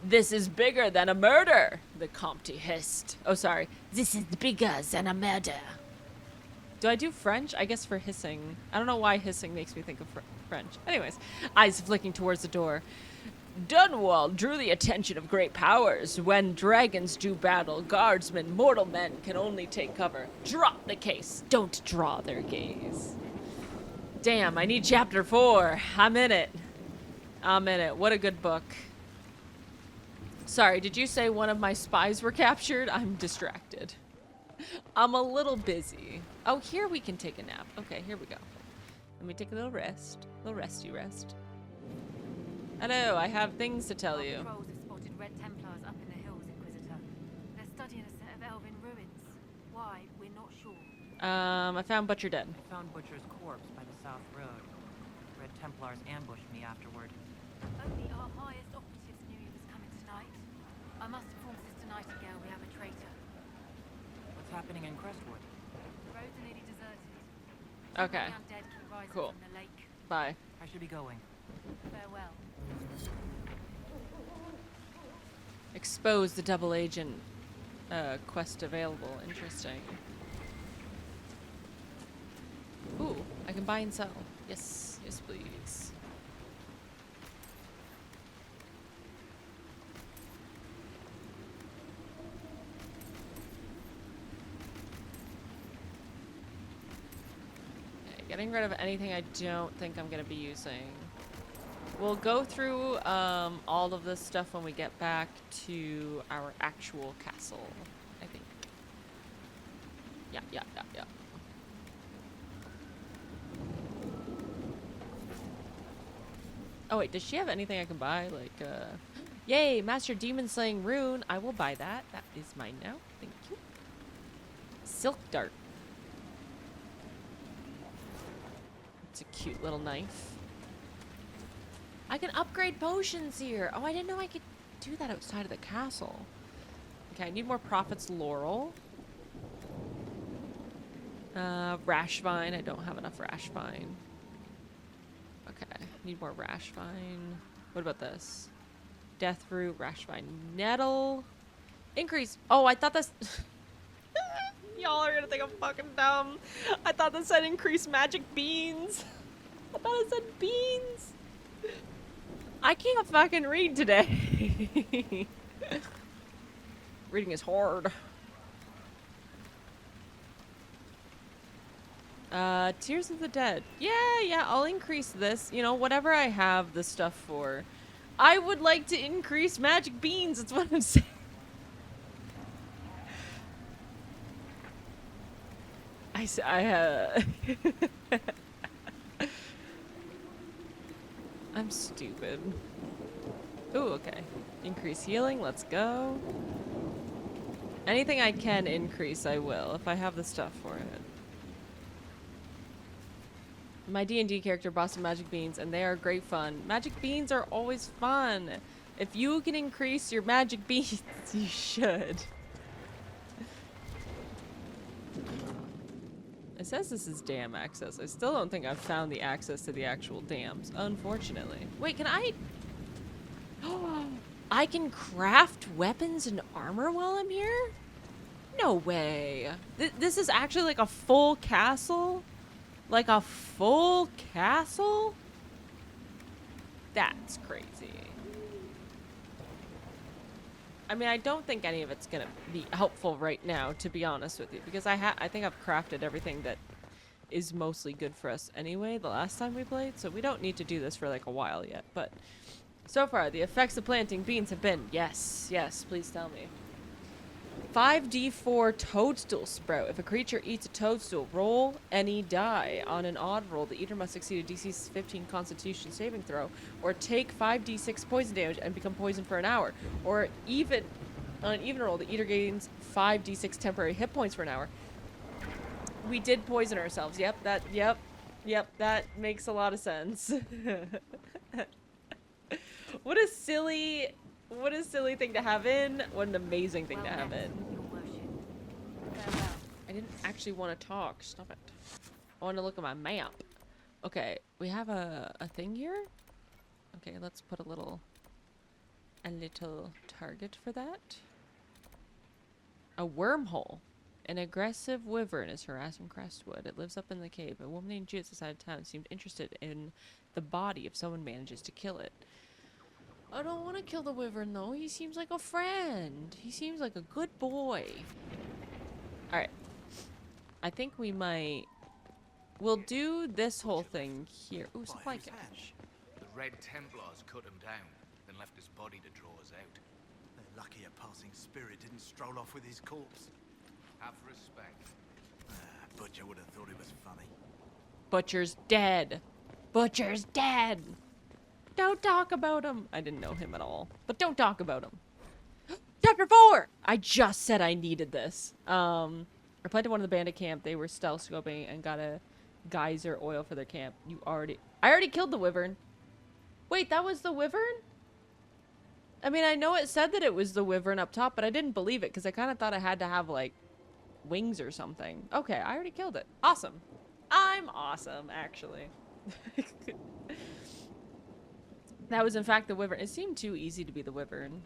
This is bigger than a murder, the Comte hissed. Oh, sorry. This is bigger than a murder. Do I do French? I guess for hissing. I don't know why hissing makes me think of French. Anyways, eyes flicking towards the door. Dunwald drew the attention of great powers. When dragons do battle, guardsmen, mortal men can only take cover. Drop the case. Don't draw their gaze. Damn, I need chapter 4. I'm in it. What a good book. Sorry, did you say one of my spies were captured? I'm distracted. I'm a little busy. Oh, here we can take a nap. Okay, here we go. Let me take a little rest. A little resty rest. Hello, I have things to tell you. Patrols have spotted Red Templars up in the hills, Inquisitor. They're studying a set of elven ruins. Why? We're not sure. I found Butcher dead. I found Butcher's corpse by the South Road. Red Templars ambushed me afterward. Only our highest operatives knew he was coming tonight. I must inform Sister Nightingale we have a traitor. What's happening in Crestwood? The roads are nearly deserted. Okay. The undead keep rising Cool. from the lake. Bye. I should be going. Farewell. Expose the double agent quest available. Interesting. Ooh, I can buy and sell. Yes, yes please. Okay, getting rid of anything I don't think I'm gonna be using. We'll go through all of this stuff when we get back to our actual castle, I think. Yeah. Oh wait, does she have anything I can buy? Like, yay, Master Demon Slaying Rune. I will buy that. That is mine now. Thank you. Silk Dart. It's a cute little knife. I can upgrade potions here. Oh, I didn't know I could do that outside of the castle. Okay, I need more Prophet's Laurel. Rash Vine. I don't have enough Rash Vine. Okay, need more Rash Vine. What about this? Death Root, Rash Vine, Nettle. Increase. Oh, I thought that's... Y'all are gonna think I'm fucking dumb. I thought that said increase magic beans. I thought it said beans. I can't fucking read today. Reading is hard. Tears of the Dead. Yeah, I'll increase this. You know, whatever I have the stuff for. I would like to increase magic beans, that's what I'm saying. I'm stupid. Ooh, okay. Increase healing, let's go. Anything I can increase, I will, if I have the stuff for it. My D&D character bought some magic beans, and they are great fun. Magic beans are always fun. If you can increase your magic beans, you should. It says this is dam access. I still don't think I've found the access to the actual dams, unfortunately. Wait, can I... Oh, I can craft weapons and armor while I'm here? No way. This is actually like a full castle? Like a full castle? That's crazy. I mean, I don't think any of it's gonna be helpful right now, to be honest with you, because I think I've crafted everything that is mostly good for us anyway the last time we played, so we don't need to do this for like a while yet. But so far, the effects of planting beans have been yes, please tell me. 5d4 toadstool sprout. If a creature eats a toadstool, roll any die. On an odd roll, the eater must succeed a DC 15 Constitution saving throw, or take 5d6 poison damage and become poisoned for an hour. Or even on an even roll, the eater gains 5d6 temporary hit points for an hour. We did poison ourselves. Yep, that makes a lot of sense. What a silly thing to have in. What an amazing thing to have in. I didn't actually want to talk. Stop it. I want to look at my map. Okay, we have a thing here. Okay, let's put a little target for that. A wormhole. An aggressive wyvern is harassing Crestwood. It lives up in the cave. A woman named Judith outside of town seemed interested in the body if someone manages to kill it. I don't want to kill the wyvern, though. He seems like a friend. He seems like a good boy. Alright. I think we might... We'll do this whole thing here. Ooh, supply cache. The Red Templars cut him down, then left his body to draw us out. They're lucky a passing spirit didn't stroll off with his corpse. Have respect. Butcher would have thought it was funny. Butcher's dead. Butcher's dead. Don't talk about him. I didn't know him at all, but don't talk about him. Chapter 4! I just said I needed this. Replied to one of the bandit camp. They were stealth scoping and got a geyser oil for their camp. I already killed the wyvern. Wait, that was the wyvern? I mean, I know it said that it was the wyvern up top, but I didn't believe it because I kind of thought I had to have, like, wings or something. Okay, I already killed it. Awesome. I'm awesome, actually. That was, in fact, the wyvern. It seemed too easy to be the wyvern.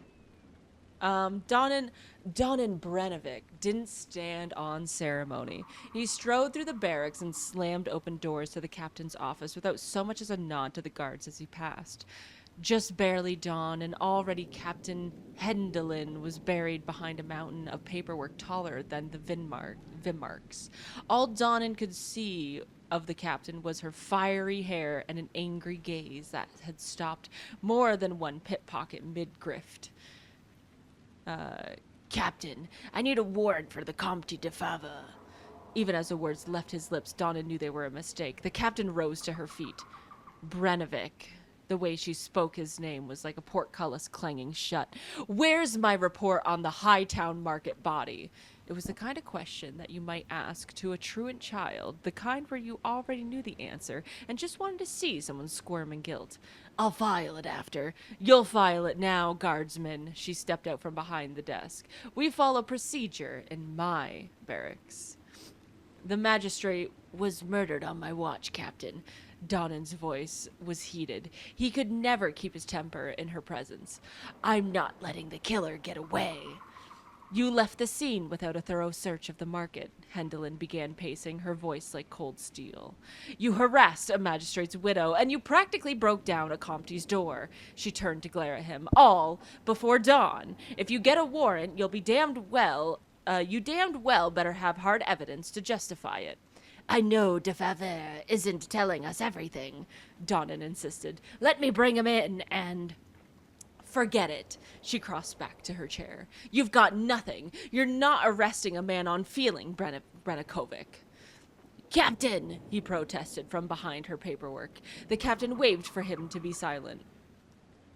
Donnan Brenovic didn't stand on ceremony. He strode through the barracks and slammed open doors to the captain's office without so much as a nod to the guards as he passed. Just barely dawn, and already Captain Hendelin was buried behind a mountain of paperwork taller than the Vimmarks. All Donnan could see of the captain was her fiery hair and an angry gaze that had stopped more than one pickpocket mid-grift. Captain, I need a warrant for the Comte de Fava. Even as the words left his lips, Donna knew they were a mistake. The captain rose to her feet. Brenovic. The way she spoke his name was like a portcullis clanging shut. Where's my report on the Hightown Market body? It was the kind of question that you might ask to a truant child, the kind where you already knew the answer and just wanted to see someone squirm in guilt. I'll file it after. You'll file it now, guardsman. She stepped out from behind the desk. We follow procedure in my barracks. The magistrate was murdered on my watch, Captain. Donnan's voice was heated. He could never keep his temper in her presence. I'm not letting the killer get away. You left the scene without a thorough search of the market. Hendelin began pacing, her voice like cold steel. You harassed a magistrate's widow, and you practically broke down a Comte's door. She turned to glare at him. All before dawn. If you get a warrant, you damned well better have hard evidence to justify it. I know de Favre isn't telling us everything, Donnan insisted. Let me bring him in and... Forget it. She crossed back to her chair. You've got nothing. You're not arresting a man on feeling, Brennakovic. Captain, he protested from behind her paperwork. The captain waved for him to be silent.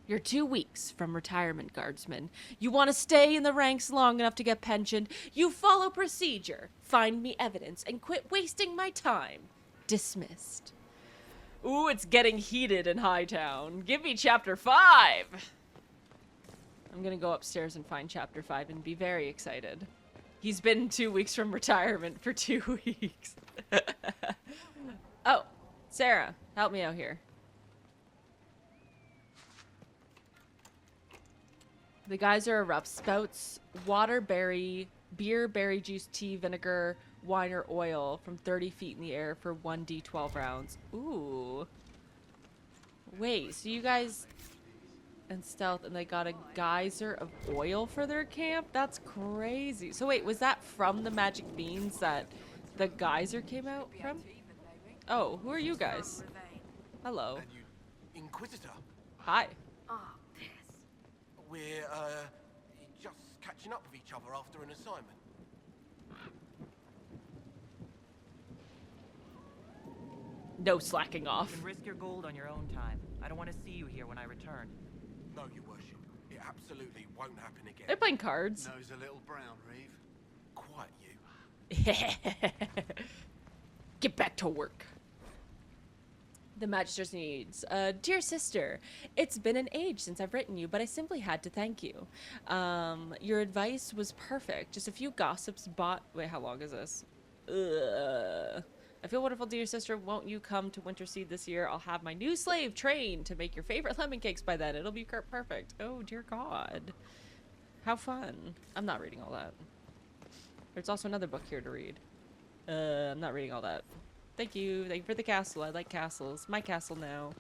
You're 2 weeks from retirement, guardsman. You want to stay in the ranks long enough to get pensioned? You follow procedure. Find me evidence and quit wasting my time. Dismissed. Ooh, it's getting heated in Hightown. Give me chapter 5. I'm gonna go upstairs and find chapter 5 and be very excited. He's been 2 weeks from retirement for 2 weeks. Oh, Sarah, help me out here. The geyser erupts. Spouts water, berry, beer, berry juice, tea, vinegar, wine, or oil from 30 feet in the air for 1d12 rounds. Ooh. Wait, so you guys... and stealth, and they got a geyser of oil for their camp? That's crazy. So wait, was that from the magic beans that the geyser came out from? Oh, who are you guys? Hello. And you, Inquisitor. Hi. Ah, piss. We're just catching up with each other after an assignment. No slacking off. You can risk your gold on your own time. I don't want to see you here when I return. No, your worship. It absolutely won't happen again. They're playing cards. Nose a little brown, Reeve. Quite you. Get back to work. The Magister's needs. Dear sister, it's been an age since I've written you, but I simply had to thank you. Your advice was perfect. Just a few gossips bought... Wait, how long is this? I feel wonderful, dear sister. Won't you come to Winterseed this year? I'll have my new slave trained to make your favorite lemon cakes by then. It'll be perfect. Oh, dear God. How fun. I'm not reading all that. There's also another book here to read. I'm not reading all that. Thank you. Thank you for the castle. I like castles. My castle now.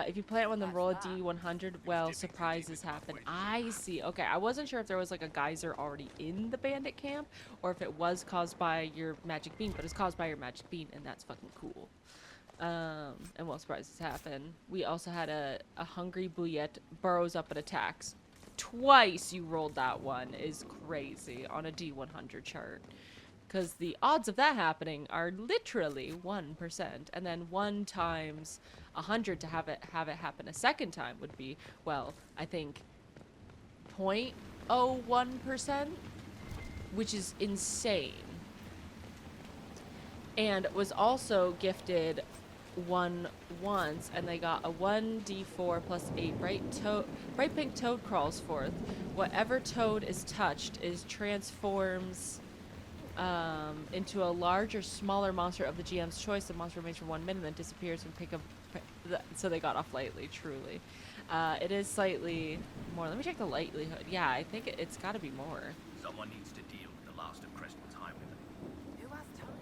If you plant one, then roll a D100. Well, surprises happen. I see. Okay, I wasn't sure if there was like a geyser already in the bandit camp, or if it was caused by your magic bean, but it's caused by your magic bean, and that's fucking cool. And well, surprises happen. We also had a hungry bouillette burrows up and attacks. Twice you rolled that one is crazy on a D100 chart. Because the odds of that happening are literally 1%. And then 1 times 100 to have it happen a second time would be, well, I think 0.01%, which is insane. And was also gifted one once, and they got a 1d4 plus 8. Bright pink toad crawls forth. Whatever toad is touched is transforms into a larger, smaller monster of the GM's choice. The monster remains for 1 minute and then disappears and pick up. So they got off lightly, truly. It is slightly more. Let me check the likelihood. Yeah, I think it's got to be more. Someone needs to deal with the last of Crestwood's highwaymen. Who has time?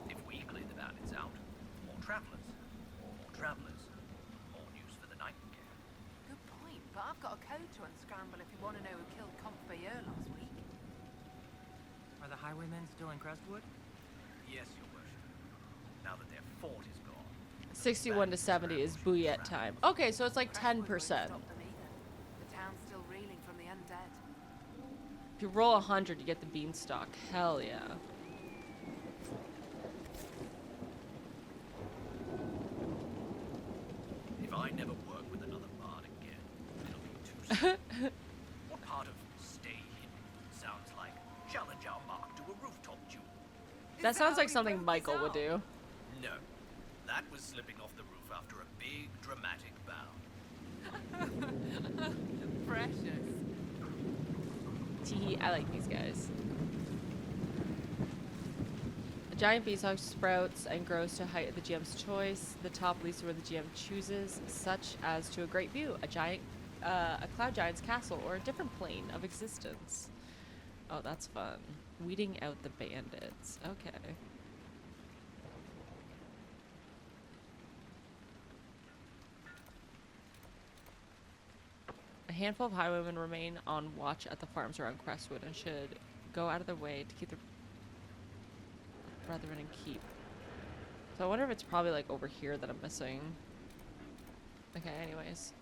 If we clear the bandits out, more travelers. More news for the Nightingale. Good point, but I've got a code to unscramble if you want to know who killed Comte Bayeux last week. Are the highwaymen still in Crestwood? Yes, your worship. Now that their fort is gone. 61 to 70 is bouillette time. Okay, so it's like 10%. The town's still reeling from the undead. If you roll 100, you get the beanstalk. Hell yeah. If I never work with another bard again, it'll be too soon. What part of stay hidden sounds like challenge our mark to a rooftop duel? That sounds like something Michael would do. No. That was slipping off the roof after a big, dramatic bound. Precious. Teehee, I like these guys. A giant beanstalk sprouts and grows to height of the GM's choice. The top leads to where the GM chooses, such as to a great view. A giant a cloud giant's castle or a different plane of existence. Oh, that's fun. Weeding out the bandits. Okay. A handful of highwaymen remain on watch at the farms around Crestwood and should go out of their way to keep the brethren in keep. So I wonder if it's probably like over here that I'm missing. Okay, anyways.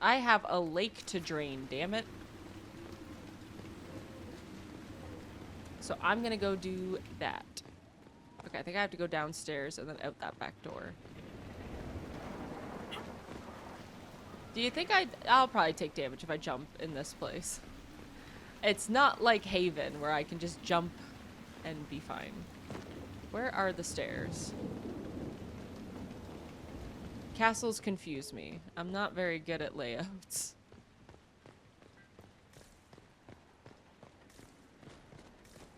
I have a lake to drain, damn it. So I'm gonna go do that. Okay, I think I have to go downstairs and then out that back door. Do you think I'll probably take damage if I jump in this place. It's not like Haven where I can just jump and be fine. Where are the stairs? Castles confuse me. I'm not very good at layouts.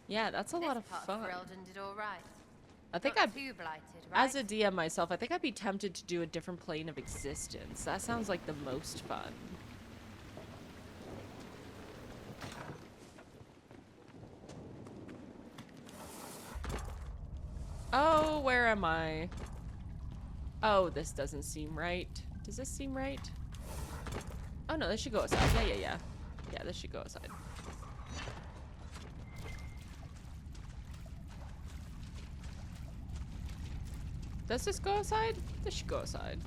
Yeah, that's a lot of fun. Did all right. I think Not I'd, too blighted, right? as a DM myself, I think I'd be tempted to do a different plane of existence. That sounds like the most fun. Oh, where am I? Oh, this doesn't seem right. Does this seem right? Oh no, this should go aside. Yeah. Yeah, this should go aside. Does this go aside? This should go aside.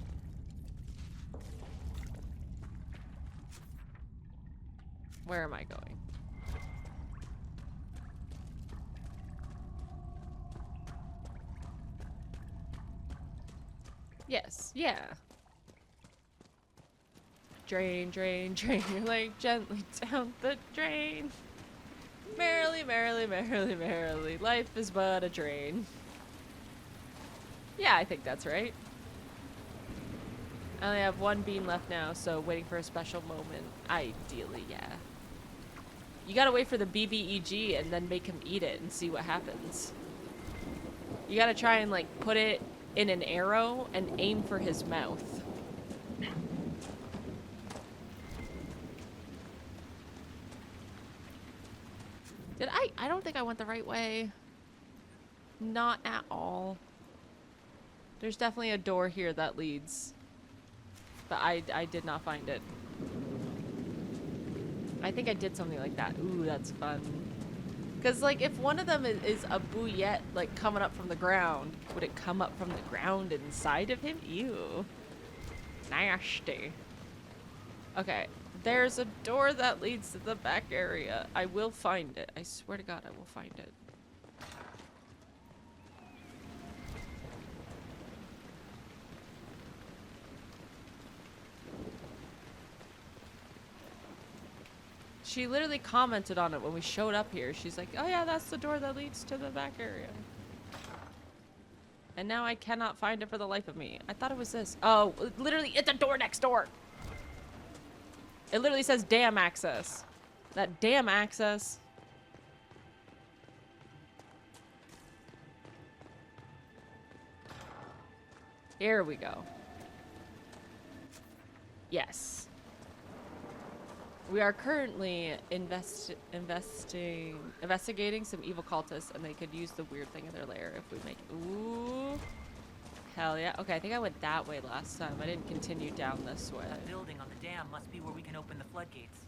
Where am I going? Yes, yeah. Drain, drain, drain your leg gently down the drain. Merrily, merrily, merrily, merrily. Life is but a drain. Yeah, I think that's right. I only have one bean left now, so waiting for a special moment. Ideally, yeah. You gotta wait for the BBEG and then make him eat it and see what happens. You gotta try and like put it in an arrow and aim for his mouth. Did I don't think I went the right way. Not at all. There's definitely a door here that leads. But I did not find it. I think I did something like that. Ooh, that's fun. Because, like, if one of them is a bouillette, like, coming up from the ground, would it come up from the ground inside of him? Ew. Nasty. Okay. There's a door that leads to the back area. I will find it. I swear to God, I will find it. She literally commented on it when we showed up here. She's like, oh yeah, that's the door that leads to the back area. And now I cannot find it for the life of me. I thought it was this. Oh, literally, it's a door next door. It literally says damn access. That damn access. Here we go. Yes. We are currently investigating some evil cultists, and they could use the weird thing in their lair if we make. Ooh, hell yeah! Okay, I think I went that way last time. I didn't continue down this way. That building on the dam must be where we can open the floodgates.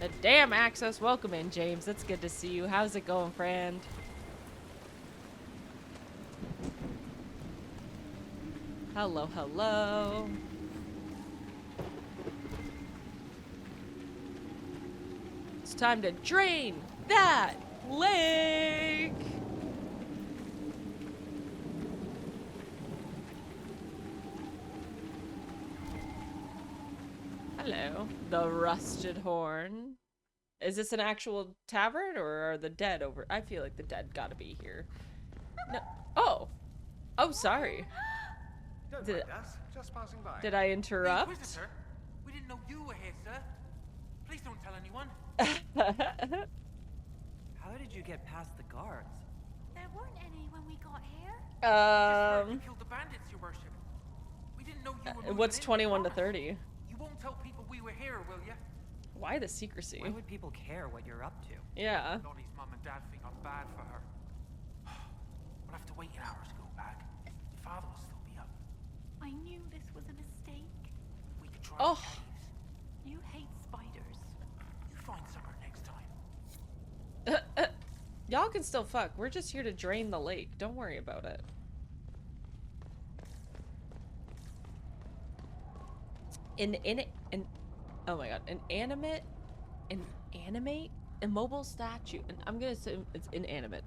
A dam access. Welcome in, James. It's good to see you. How's it going, friend? Hello, hello. It's time to drain that lake. Hello. The Rusted Horn. Is this an actual tavern or are the dead over? I feel like the dead gotta be here. No. Oh. Oh, sorry. Don't mind us, just passing by. Did I interrupt? Inquisitor, we didn't know you were here, sir. Please don't tell anyone. How did you get past the guards? There weren't any when we got here. We killed the bandits, Your Worship. We didn't know you were What's moving in, 21 to promise. 30? You won't tell people we were here, will ya? Why the secrecy? Why would people care what you're up to? Yeah. Lottie's mum and dad think I'm bad for her. We'll have to wait an hour to go back. Your father will still be up. I knew this was a mistake. We could try Oh. the caves. You hate spiders. You find somewhere next time. Y'all can still fuck. We're just here to drain the lake. Don't worry about it. Oh my god, an immobile statue, and I'm gonna say it's inanimate.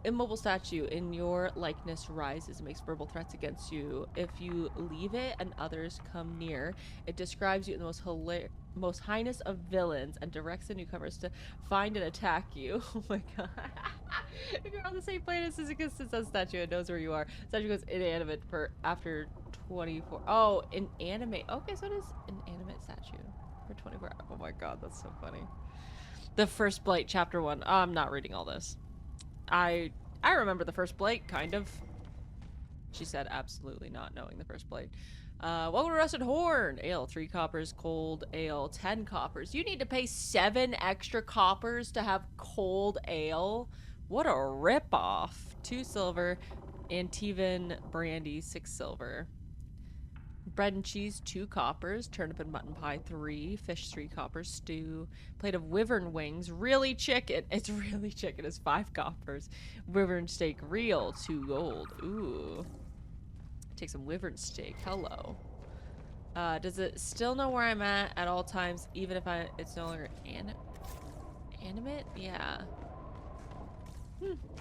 Immobile statue in your likeness rises and makes verbal threats against you. If you leave it and others come near, it describes you in the most heinous of villains and directs the newcomers to find and attack you. Oh my god. If you're on the same planet as a statue, it knows where you are. Statue goes inanimate for after 24. Oh, inanimate. Okay, so it is an animate statue for 24 hours. Oh my god, that's so funny. The First Blight, Chapter 1. Oh, I'm not reading all this. I remember the First Blight, kind of. She said, absolutely not knowing the First Blight. Welcome to Rusted Horn. Ale, 3 coppers. Cold ale, 10 coppers. You need to pay 7 extra coppers to have cold ale? What a ripoff. 2 silver. Antivan brandy, 6 silver. Bread and cheese, 2 coppers. Turnip and mutton pie, 3. Fish, 3 coppers. Stew. Plate of wyvern wings. Really chicken. It's really chicken. It's 5 coppers. Wyvern steak, real, 2 gold. Ooh. Take some wyvern steak. Hello. Does it still know where I'm at all times, even if it's no longer animate? Yeah.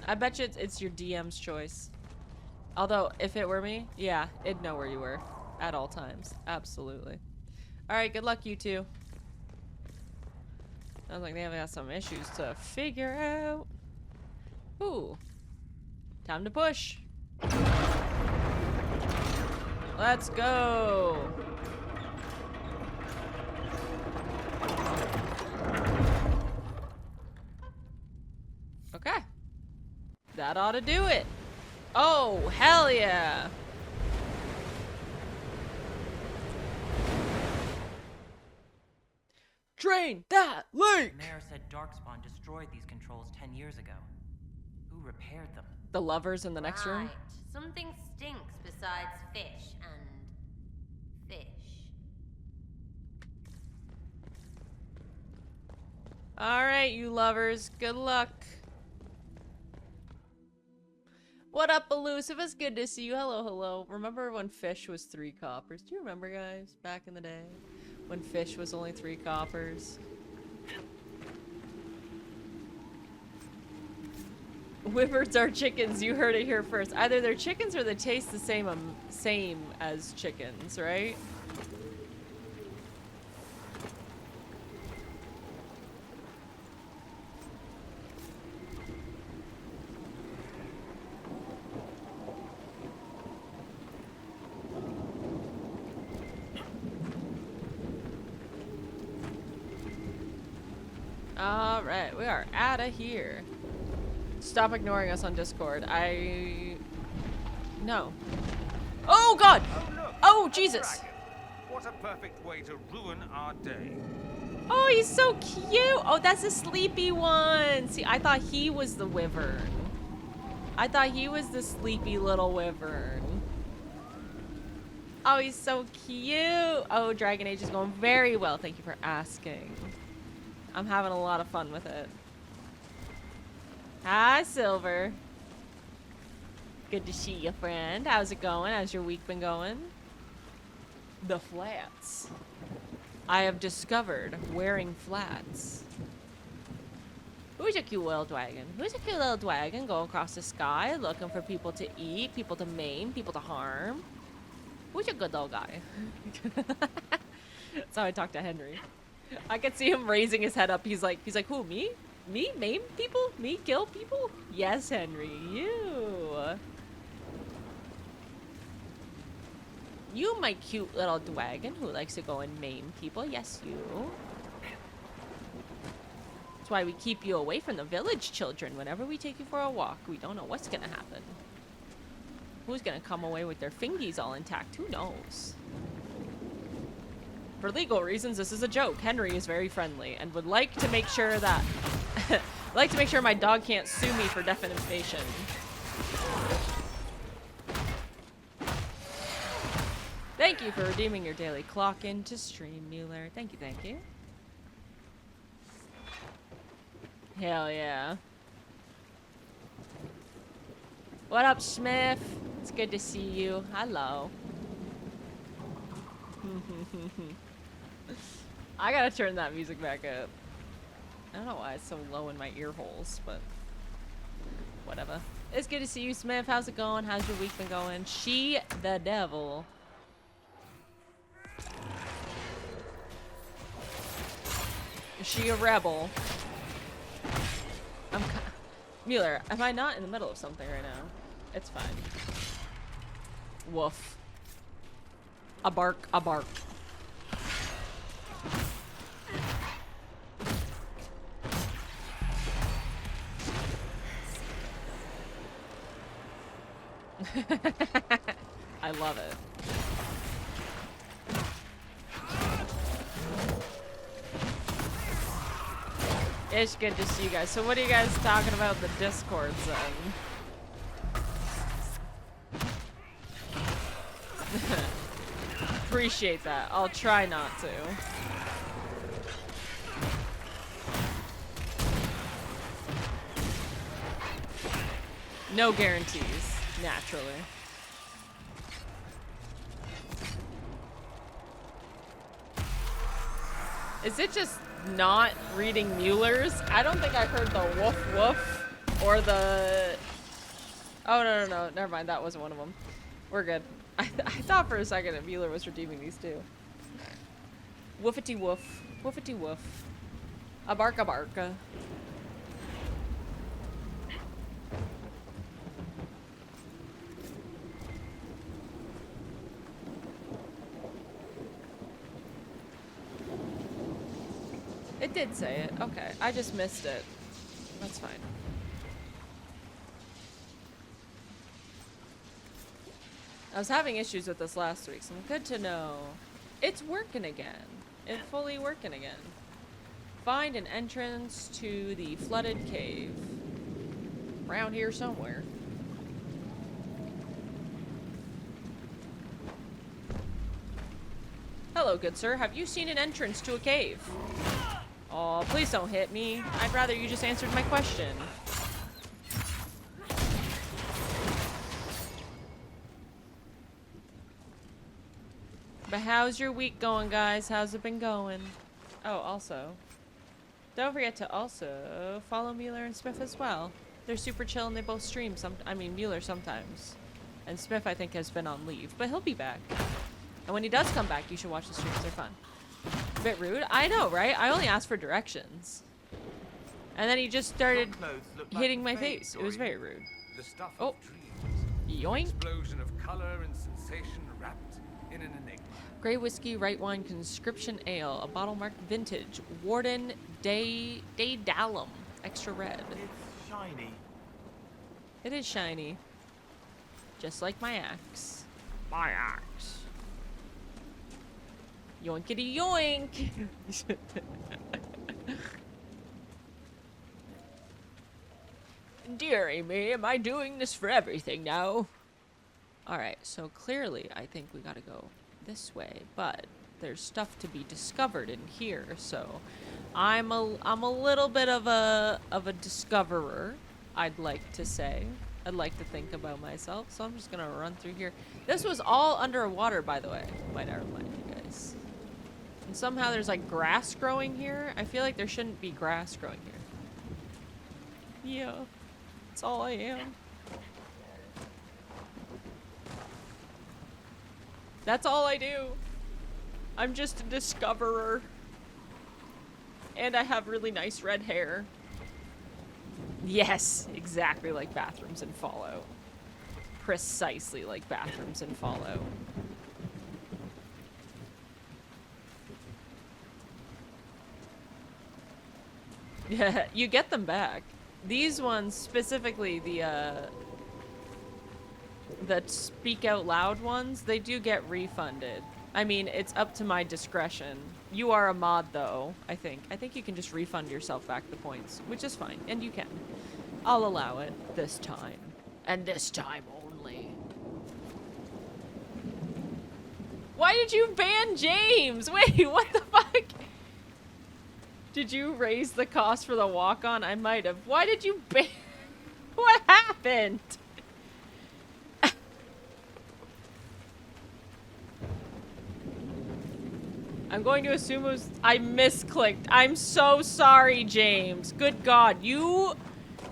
I bet you it's your DM's choice. Although, if it were me, yeah, it'd know where you were. At all times. Absolutely. Alright, good luck, you two. Sounds like they have got some issues to figure out. Ooh. Time to push. Let's go. Okay. That ought to do it. Oh, hell yeah. Drain that lake! The mayor said Darkspawn destroyed these controls 10 years ago. Who repaired them? The lovers in the next room? Right. Something stinks besides fish and fish. Alright, you lovers. Good luck. What up, Elusive? It's good to see you. Hello, hello. Remember when fish was 3 coppers? Do you remember, guys? Back in the day? When fish was only 3 coppers. Wyverns are chickens. You heard it here first. Either they're chickens or they taste the same as chickens, right? Alright, we are out of here. Stop ignoring us on Discord. No. Oh, God! Oh, look, Oh, a Jesus! dragon. What a perfect way to ruin our day. Oh, he's so cute! Oh, that's a sleepy one! See, I thought he was the wyvern. I thought he was the sleepy little wyvern. Oh, he's so cute! Oh, Dragon Age is going very well. Thank you for asking. I'm having a lot of fun with it. Hi, Silver. Good to see you, friend. How's it going? How's your week been going? The flats. I have discovered wearing flats. Who's a cute little dragon? Who's a cute little dragon going across the sky looking for people to eat, people to maim, people to harm? Who's a good little guy? That's how I talk to Henry. I can see him raising his head up. He's like, who, me? Me? Maim people? Me? Kill people? Yes, Henry, you. You, my cute little dragon who likes to go and maim people. Yes, you. why we keep you away from the village, children. Whenever we take you for a walk, we don't know what's gonna happen. Who's gonna come away with their fingies all intact? Who knows? For legal reasons, this is a joke. Henry is very friendly and would like to make sure that like to make sure my dog can't sue me for defamation. Thank you for redeeming your daily clock into stream, Mueller. Thank you, thank you. Hell yeah. What up, Smith? It's good to see you. Hello. I gotta turn that music back up. I don't know why it's so low in my ear holes, but whatever. It's good to see you, Smith. How's it going? How's your week been going? She the devil. Is she a rebel? Mueller, am I not in the middle of something right now? It's fine. Woof. A bark, a bark. I love it. It's good to see you guys. So what are you guys talking about in the Discords then? Appreciate that. I'll try not to. No guarantees, naturally. Is it just not reading Mueller's? I don't think I heard the woof woof or the... Oh, no. Never mind. That wasn't one of them. We're good. I thought for a second that Mueller was redeeming these two. Woofity woof. Woofity woof. A barka barka. It did say it. Okay. I just missed it. That's fine. I was having issues with this last week, so good to know. It's working again. It's fully working again. Find an entrance to the flooded cave. Around here somewhere. Hello, good sir. Have you seen an entrance to a cave? Oh, please don't hit me. I'd rather you just answered my question. But how's your week going, guys? How's it been going? Oh, also, don't forget to also follow Mueller and Smith as well. They're super chill and they both stream. Mueller sometimes. And Smith, I think, has been on leave, but he'll be back. And when he does come back, you should watch the streams. They're fun. A bit rude. I know, right? I only asked for directions. And then he just started hitting my face. It was very rude. The stuff of dreams. Yoink. Explosion of color and sensation wrapped in an enigma. Grey whiskey, right wine, conscription ale, a bottle marked vintage, Warden Daedalum, extra red. It's shiny. It is shiny. Just like my axe. My axe. Yoinkity yoink! Dearie me, am I doing this for everything now? Alright, so clearly I think we gotta go this way, but there's stuff to be discovered in here, so I'm a little bit of a discoverer, I'd like to say. I'd like to think about myself, so I'm just gonna run through here. This was all underwater, by the way, might I remind you guys. And somehow there's like grass growing here. I feel like there shouldn't be grass growing here. Yeah, that's all I am. That's all I do. I'm just a discoverer. And I have really nice red hair. Yes, exactly like bathrooms in Fallout. Precisely like bathrooms in Fallout. Yeah, you get them back. These ones, specifically the speak out loud ones, they do get refunded. I mean, it's up to my discretion. You are a mod, though, I think. I think you can just refund yourself back the points, which is fine, and you can. I'll allow it this time. And this time only. Why did you ban James? Wait, what the fuck? Did you raise the cost for the walk-on? I might have. Why did you ban... What happened? I'm going to assume it was... I misclicked. I'm so sorry, James. Good God, you're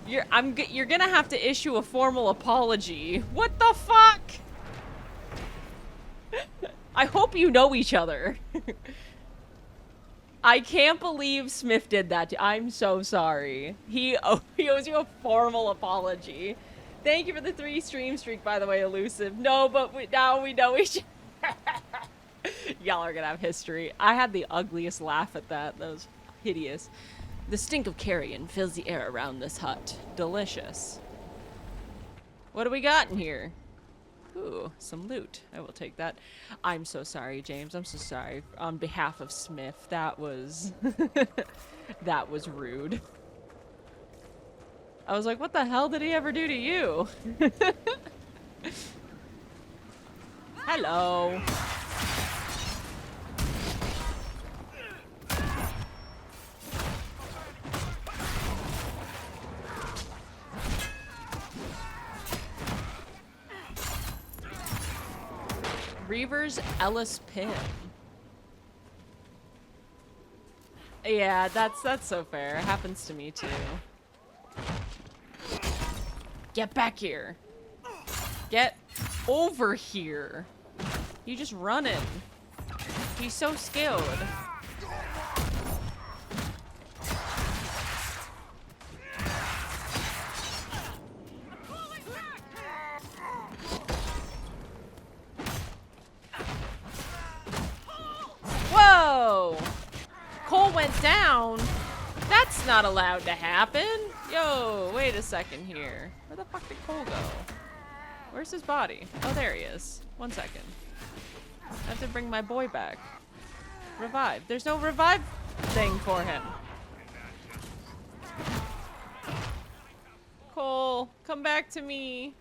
gonna have to issue a formal apology. What the fuck? I hope you know each other. I can't believe Smith did that. I'm so sorry. He owes you a formal apology. Thank you for the 3 stream streak, by the way, Elusive. No, but now we know each other. Y'all are gonna have history. I had the ugliest laugh at that. That was hideous. The stink of carrion fills the air around this hut. Delicious. What do we got in here? Ooh, some loot. I will take that. I'm so sorry, James. I'm so sorry. On behalf of Smith, that was... that was rude. I was like, what the hell did he ever do to you? Hello. Reaver's Ellis Pym. Yeah, that's so fair. It happens to me too. Get back here. Get over here. You just running. He's so skilled. Whoa! Cole went down? That's not allowed to happen. Yo, wait a second here. Where the fuck did Cole go? Where's his body? Oh, there he is. 1 second. I have to bring my boy back. Revive. There's no revive thing for him. Cole, come back to me.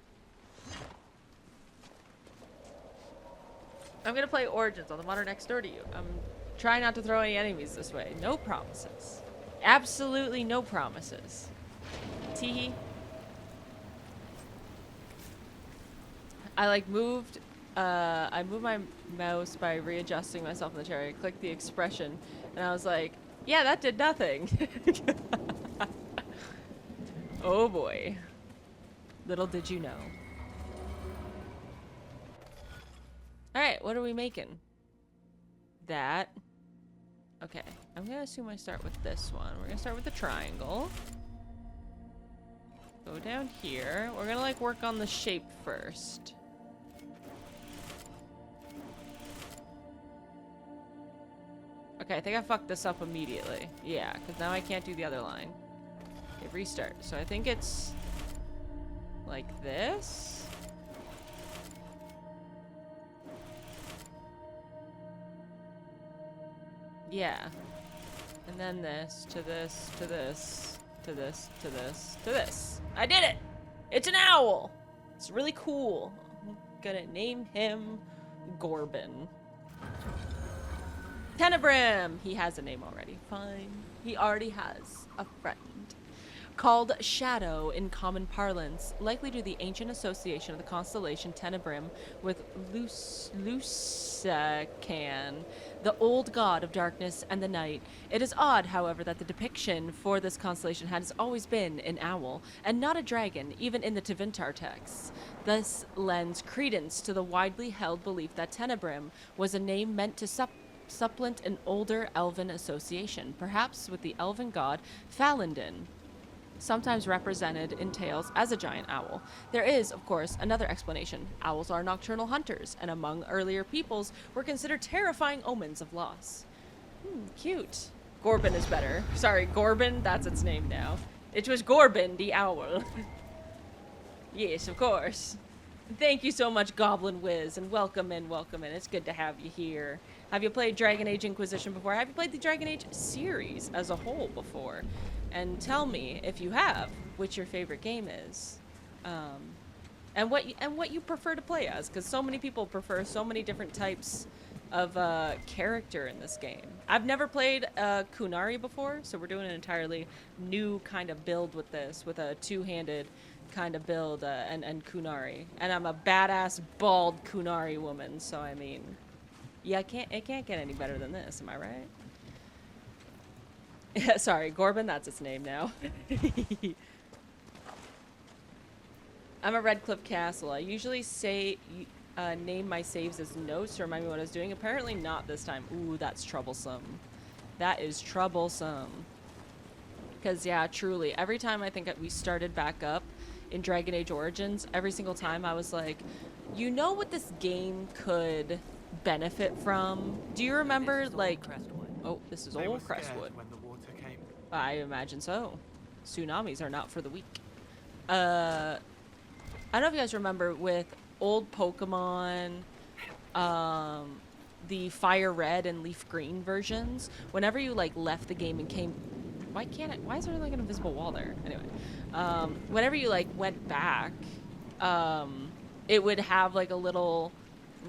I'm gonna play Origins on the monitor next door to you. I'm trying not to throw any enemies this way. No promises. Absolutely no promises. Teehee. I moved my mouse by readjusting myself in the chair. I clicked the expression and I was like, yeah, that did nothing. Oh boy. Little did you know. Alright, what are we making? That. Okay, I'm gonna assume I start with this one. We're gonna start with the triangle. Go down here. We're gonna work on the shape first. Okay, I think I fucked this up immediately. Yeah, because now I can't do the other line. Okay, restart. So I think it's like this. Yeah. And then this, to this, to this, to this, to this, to this. I did it! It's an owl! It's really cool. I'm gonna name him Gorbin. Tenebrim! He has a name already. Fine. He already has a friend. Called Shadow in common parlance, likely due to the ancient association of the constellation Tenebrim with Lusacan, the old god of darkness and the night. It is odd, however, that the depiction for this constellation has always been an owl, and not a dragon, even in the Tevinter texts. This lends credence to the widely held belief that Tenebrim was a name meant to supplant an older elven association, perhaps with the elven god Falindin, sometimes represented in tales as a giant owl. There is, of course, another explanation. Owls are nocturnal hunters, and among earlier peoples were considered terrifying omens of loss. Cute. Gorbin is better. Sorry, Gorbin, that's its name now. It was Gorbin the owl. Yes, of course. Thank you so much, Goblin Wiz, and welcome in, welcome in. It's good to have you here. Have you played Dragon Age Inquisition before? Have you played the Dragon Age series as a whole before? And tell me, if you have, which your favorite game is. And what you prefer to play as, because so many people prefer so many different types of character in this game. I've never played Kunari before, so we're doing an entirely new kind of build with this, with a two-handed kind of build and Kunari. And I'm a badass bald Kunari woman, so I mean, yeah, it can't get any better than this, am I right? Yeah, sorry, Gorbin, that's its name now. I'm a Redcliffe Castle. I usually say name my saves as notes to remind me what I was doing. Apparently not this time. Ooh, that's troublesome. That is troublesome. Because, yeah, truly, every time I think that we started back up in Dragon Age Origins, every single time I was like, you know what this game could benefit from? Do you remember, like... Oh, this is old Crestwood. When the water came. I imagine so. Tsunamis are not for the weak. I don't know if you guys remember with old Pokemon, the Fire Red and Leaf Green versions, whenever you like left the game and came, why is there like an invisible wall there? Anyway, whenever you like went back, it would have like a little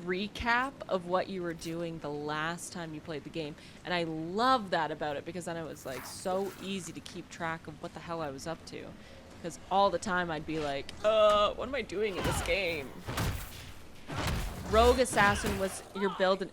recap of what you were doing the last time you played the game. And I love that about it, because then it was like so easy to keep track of what the hell I was up to. Because all the time I'd be like, what am I doing in this game? Rogue Assassin was your build and...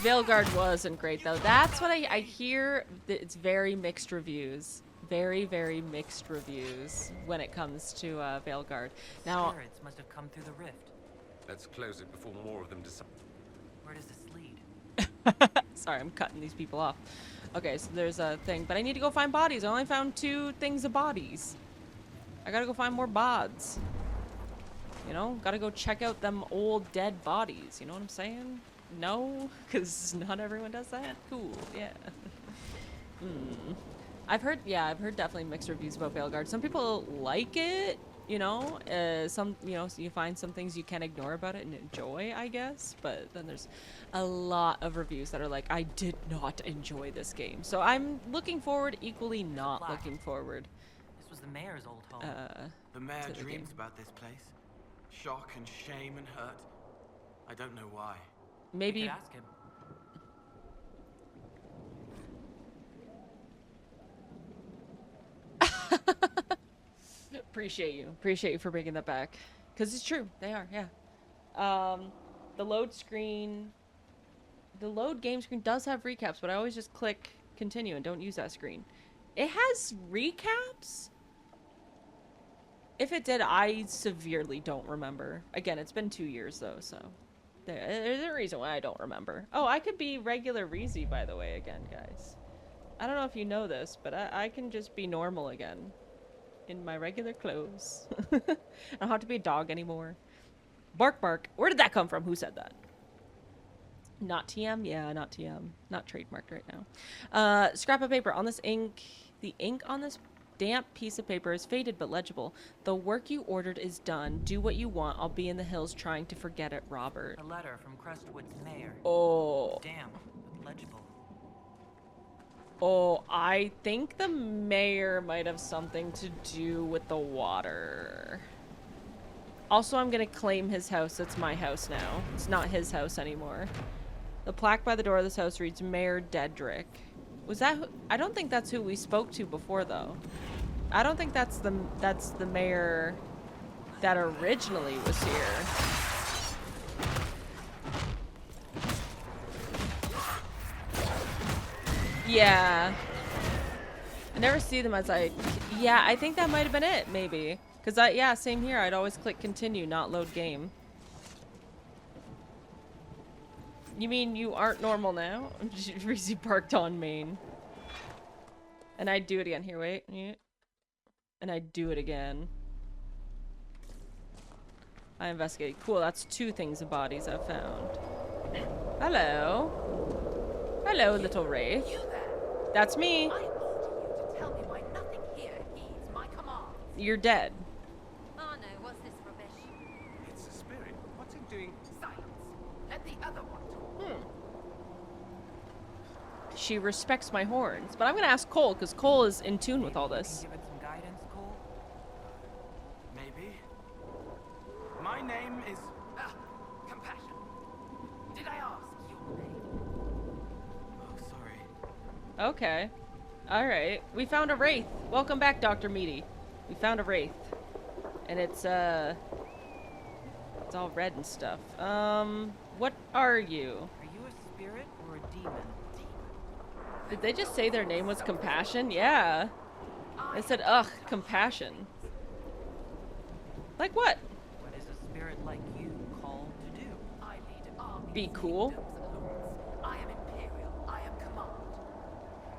Veilguard wasn't great though. That's what I hear. It's very mixed reviews. Very, very mixed reviews when it comes to Veilguard. Now, Spirits must have come through the rift. Let's close it before more of them decide. Where does this lead? sorry, I'm cutting these people off. Okay, so there's a thing, but I need to go find bodies. I only found 2 things of bodies. I gotta go find more bods. You know, gotta go check out them old dead bodies. You know what I'm saying? No, because not everyone does that. Cool, yeah. I've heard definitely mixed reviews about Veilguard. Some people like it, you know. Some, you know, so you find some things you can ignore about it and enjoy, I guess. But then there's a lot of reviews that are like, I did not enjoy this game. So I'm looking forward, equally not looking forward. This was the mayor's old home. The mayor dreams about this place. Shock and shame and hurt. I don't know why. Maybe. You could ask him. Appreciate you for bringing that back, because it's true, they are, yeah. The load game screen does have recaps, but I always just click continue and don't use that screen. It has recaps? If it did, I severely don't remember. Again, it's been 2 years though, so there's a reason why I don't remember. Oh, I could be regular Reezy, by the way, again, guys. I don't know if you know this, but I can just be normal again. In my regular clothes. I don't have to be a dog anymore. Bark bark. Where did that come from? Who said that? Not TM? Yeah, not TM. Not trademarked right now. Scrap of paper. On this ink, the ink on this damp piece of paper is faded but legible. The work you ordered is done. Do what you want. I'll be in the hills trying to forget it, Robert. A letter from Crestwood's mayor. Oh. Damp, but legible. Oh, I think the mayor might have something to do with the water. Also, I'm gonna claim his house. It's my house now. It's not his house anymore. The plaque by the door of this house reads Mayor Dedrick. Was that who? I don't think that's who we spoke to before, though. I don't think that's the mayor that originally was here. Yeah. I never see them as like, yeah, I think that might have been it, maybe. Because yeah, same here. I'd always click continue, not load game. You mean you aren't normal now? Reezy parked on main. And I'd do it again. Here, wait. Yeah. And I'd do it again. I investigated. Cool, that's 2 things of bodies I've found. Hello. Hello, little wraith. You there? That's me. I order you to tell me why nothing here heeds my command. You're dead. Oh no, what's this rubbish? It's a spirit. What's it doing? Silence. Let the other one talk. She respects my horns. But I'm gonna ask Cole, because Cole is in tune with all Maybe you this. can give it some guidance, Cole? Maybe. My name is... Ah, compassion. Did I ask your name? Oh, sorry. Okay. Alright. We found a wraith. Welcome back, Dr. Meaty. We found a wraith. And it's all red and stuff. What are you? Are you a spirit or a demon? Did they just say their name was Compassion? Yeah. They said, ugh, Compassion. Like what? What is a spirit like you called to do? I lead armies. Be cool. kingdoms, and lords. I am imperial. I am command.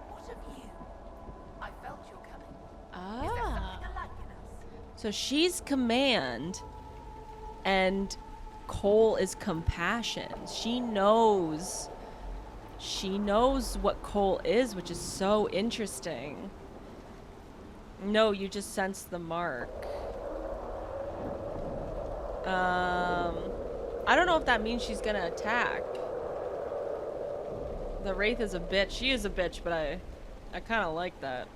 What of you? I felt your coming. Is there something alike in us? So she's Command, and Cole is Compassion. She knows what Cole is, which is so interesting. No, you just sense the mark. I don't know if that means she's gonna attack. The Wraith is a bitch. She is a bitch, but I kind of like that.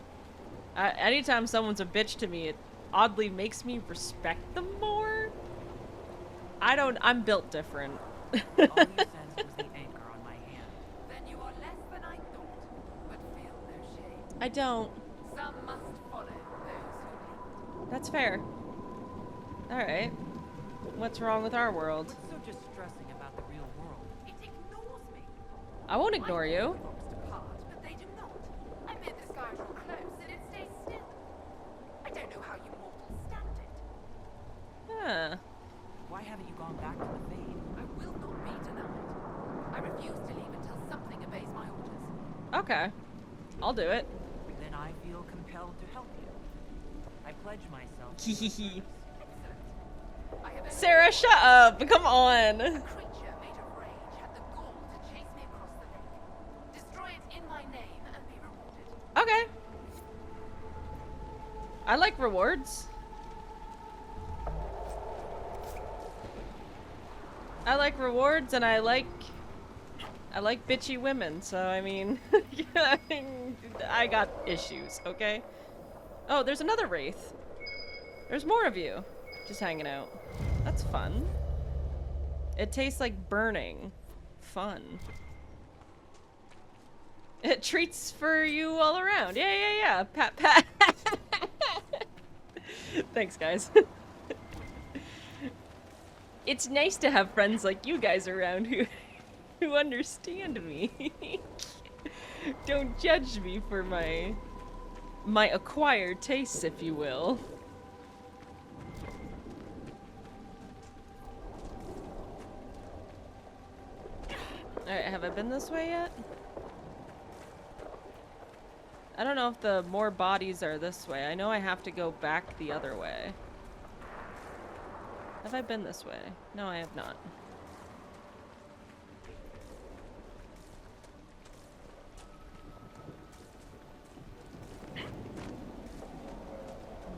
Anytime someone's a bitch to me, it oddly makes me respect them more. I'm built different. All you sensed was the anchor on my hand. Then you are less than I thought, but feel no shame. I don't. Some must follow those who lead. That's fair. Alright. What's wrong with our world? What's so distressing about the real world? It ignores me. I won't ignore you. Rocks depart, but they do not. I made the sky draw close and it stays still. I don't know how you mortals stand it. Huh. Why haven't you gone back to the Fade? I will not be denied. I refuse to leave until something obeys my orders. Okay. I'll do it. Then I feel compelled to help you. I pledge myself. Hehehe. Excellent. I have Sarah, shut up! Come on! A creature made of rage had the gall to chase me across the lake. Destroy it in my name and be rewarded. Okay. I like rewards. I like rewards, and I like bitchy women, so I mean, I got issues, okay? Oh, there's another wraith. There's more of you, just hanging out. That's fun. It tastes like burning. Fun. It treats for you all around. Yeah. Pat, pat. Thanks, guys. It's nice to have friends like you guys around who understand me. Don't judge me for my acquired tastes, if you will. Alright, have I been this way yet? I don't know if the more bodies are this way. I know I have to go back the other way. Have I been this way? No, I have not.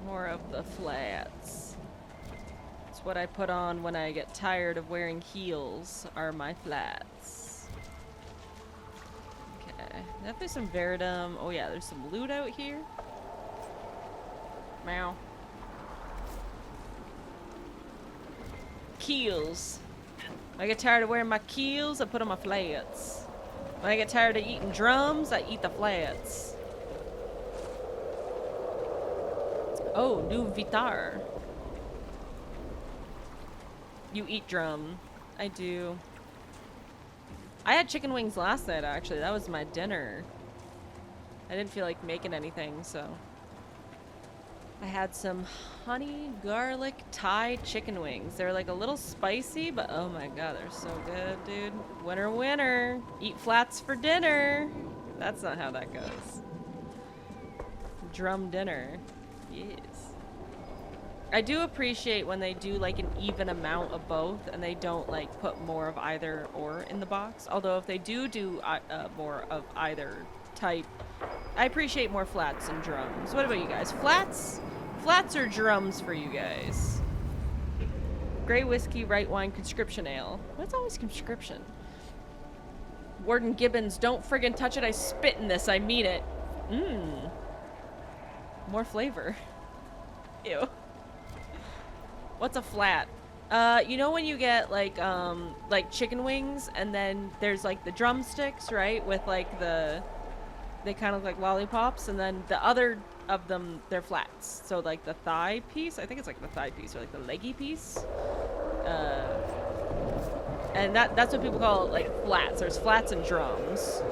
More of the flats. It's what I put on when I get tired of wearing heels, are my flats. Okay, definitely some Veridum. Oh yeah, there's some loot out here. Meow. Keels. When I get tired of wearing my keels, I put on my flats. When I get tired of eating drums, I eat the flats. Oh, new Vitar. You eat drum. I do. I had chicken wings last night, actually. That was my dinner. I didn't feel like making anything, so I had some honey garlic Thai chicken wings. They're like a little spicy, but oh my god, they're so good, dude. Winner, winner. Eat flats for dinner. That's not how that goes. Drum dinner. Yes. I do appreciate when they do like an even amount of both and they don't like put more of either or in the box. Although if they do more of either type, I appreciate more flats and drums. What about you guys? Flats or drums for you guys? Grey whiskey, right wine, conscription ale. What's always conscription? Warden Gibbons, don't friggin' touch it. I spit in this. I mean it. Mmm. More flavor. Ew. What's a flat? You know when you get like chicken wings and then there's like the drumsticks, right? With like they kind of look like lollipops, and then the other of them, they're flats. So like the thigh piece, I think it's like the thigh piece or like the leggy piece. And that's what people call like flats. There's flats and drums.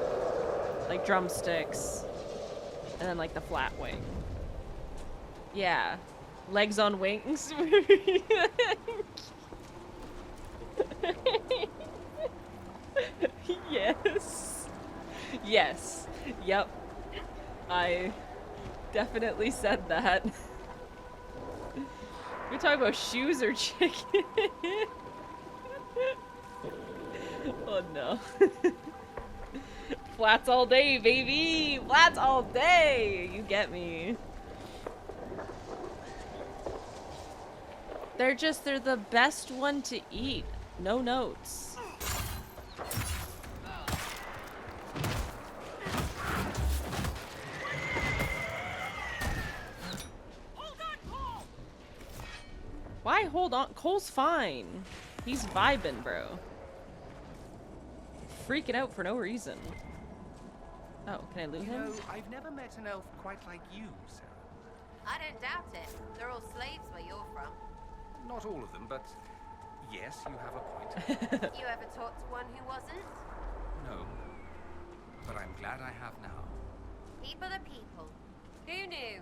Like drumsticks. And then like the flat wing. Yeah. Legs on wings. Yes. Yes. Yep. I definitely said that. You're talking about shoes or chicken? Oh no. Flats all day, baby! Flats all day! You get me. They're the best one to eat. No notes. Why hold on? Cole's fine. He's vibing, bro. Freaking out for no reason. Oh, can I loot him? You know, I've never met an elf quite like you, Sarah. I don't doubt it. They're all slaves where you're from. Not all of them, but yes, you have a point. You ever talked to one who wasn't? No, but I'm glad I have now. People are people. Who knew?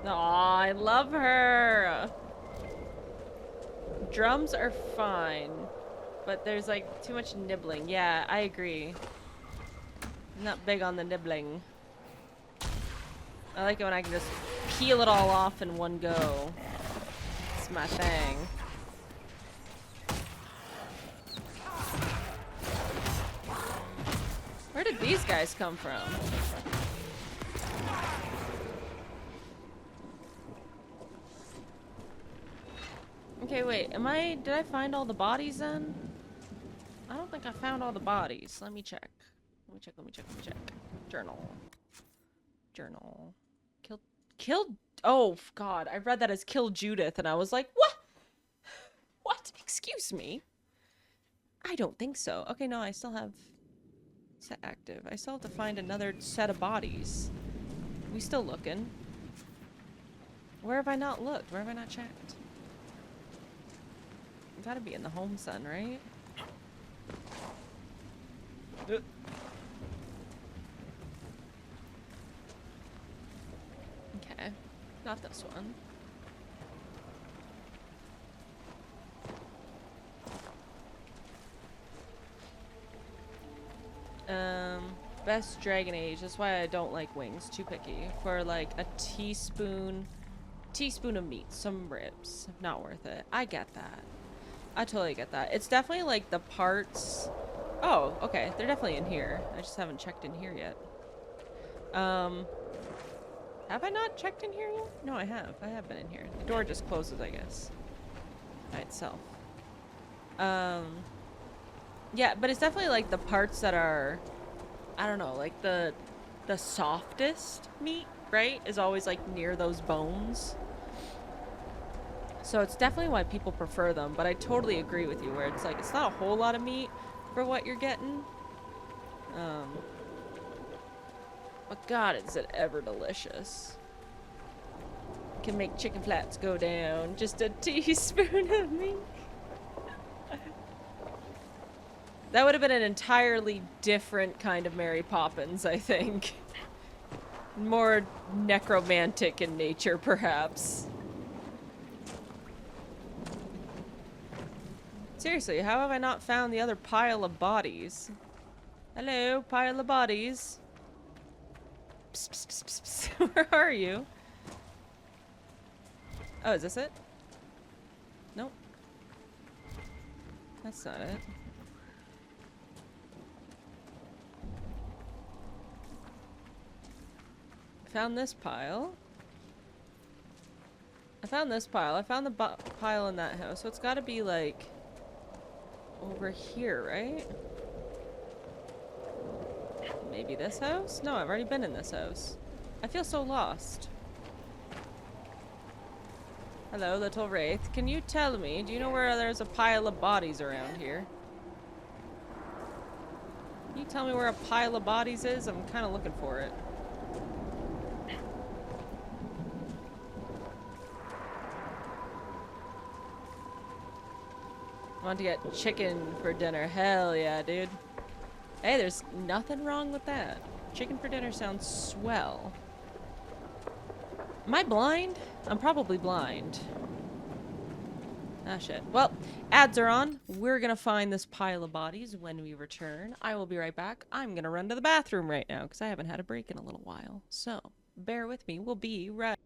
Aw, I love her. Drums are fine, but there's like too much nibbling. Yeah, I agree. I'm not big on the nibbling. I like it when I can just peel it all off in one go. It's my thing. Where did these guys come from? Okay, wait, did I find all the bodies then? I don't think I found all the bodies. Let me check. Let me check. Journal. Killed, oh god, I read that as kill Judith and I was like, what? What? Excuse me? I don't think so. Okay, no, I still have set active. I still have to find another set of bodies. We still looking. Where have I not looked? Where have I not checked? Gotta be in the home sun, right? Okay, not this one. Best Dragon Age. That's why I don't like wings. Too picky. For like a teaspoon of meat, some ribs. Not worth it. I get that. I totally get that. It's definitely like the parts. Oh, okay. They're definitely in here. I just haven't checked in here yet. Have I not checked in here yet? No, I have. I have been in here. The door just closes, I guess, by itself. Yeah, but it's definitely like the parts that are, I don't know, like the softest meat, right? Is always like near those bones. So it's definitely why people prefer them, but I totally agree with you where it's like, it's not a whole lot of meat for what you're getting. But god, is it ever delicious. Can make chicken flats go down. Just a teaspoon of meat. That would have been an entirely different kind of Mary Poppins, I think. More necromantic in nature, perhaps. Seriously, how have I not found the other pile of bodies? Hello, pile of bodies. Psst, psst, psst, psst. Where are you? Oh, is this it? Nope. That's not it. Found this pile. I found this pile. I found the pile in that house. So it's got to be like over here, right? Maybe this house? No, I've already been in this house. I feel so lost. Hello, little wraith. Can you tell me, do you know where there's a pile of bodies around here? Can you tell me where a pile of bodies is? I'm kind of looking for it. I want to get chicken for dinner. Hell yeah, dude. Hey, there's nothing wrong with that. Chicken for dinner sounds swell. Am I blind? I'm probably blind. Ah, shit. Well, ads are on. We're gonna find this pile of bodies when we return. I will be right back. I'm gonna run to the bathroom right now because I haven't had a break in a little while. So, bear with me. We'll be right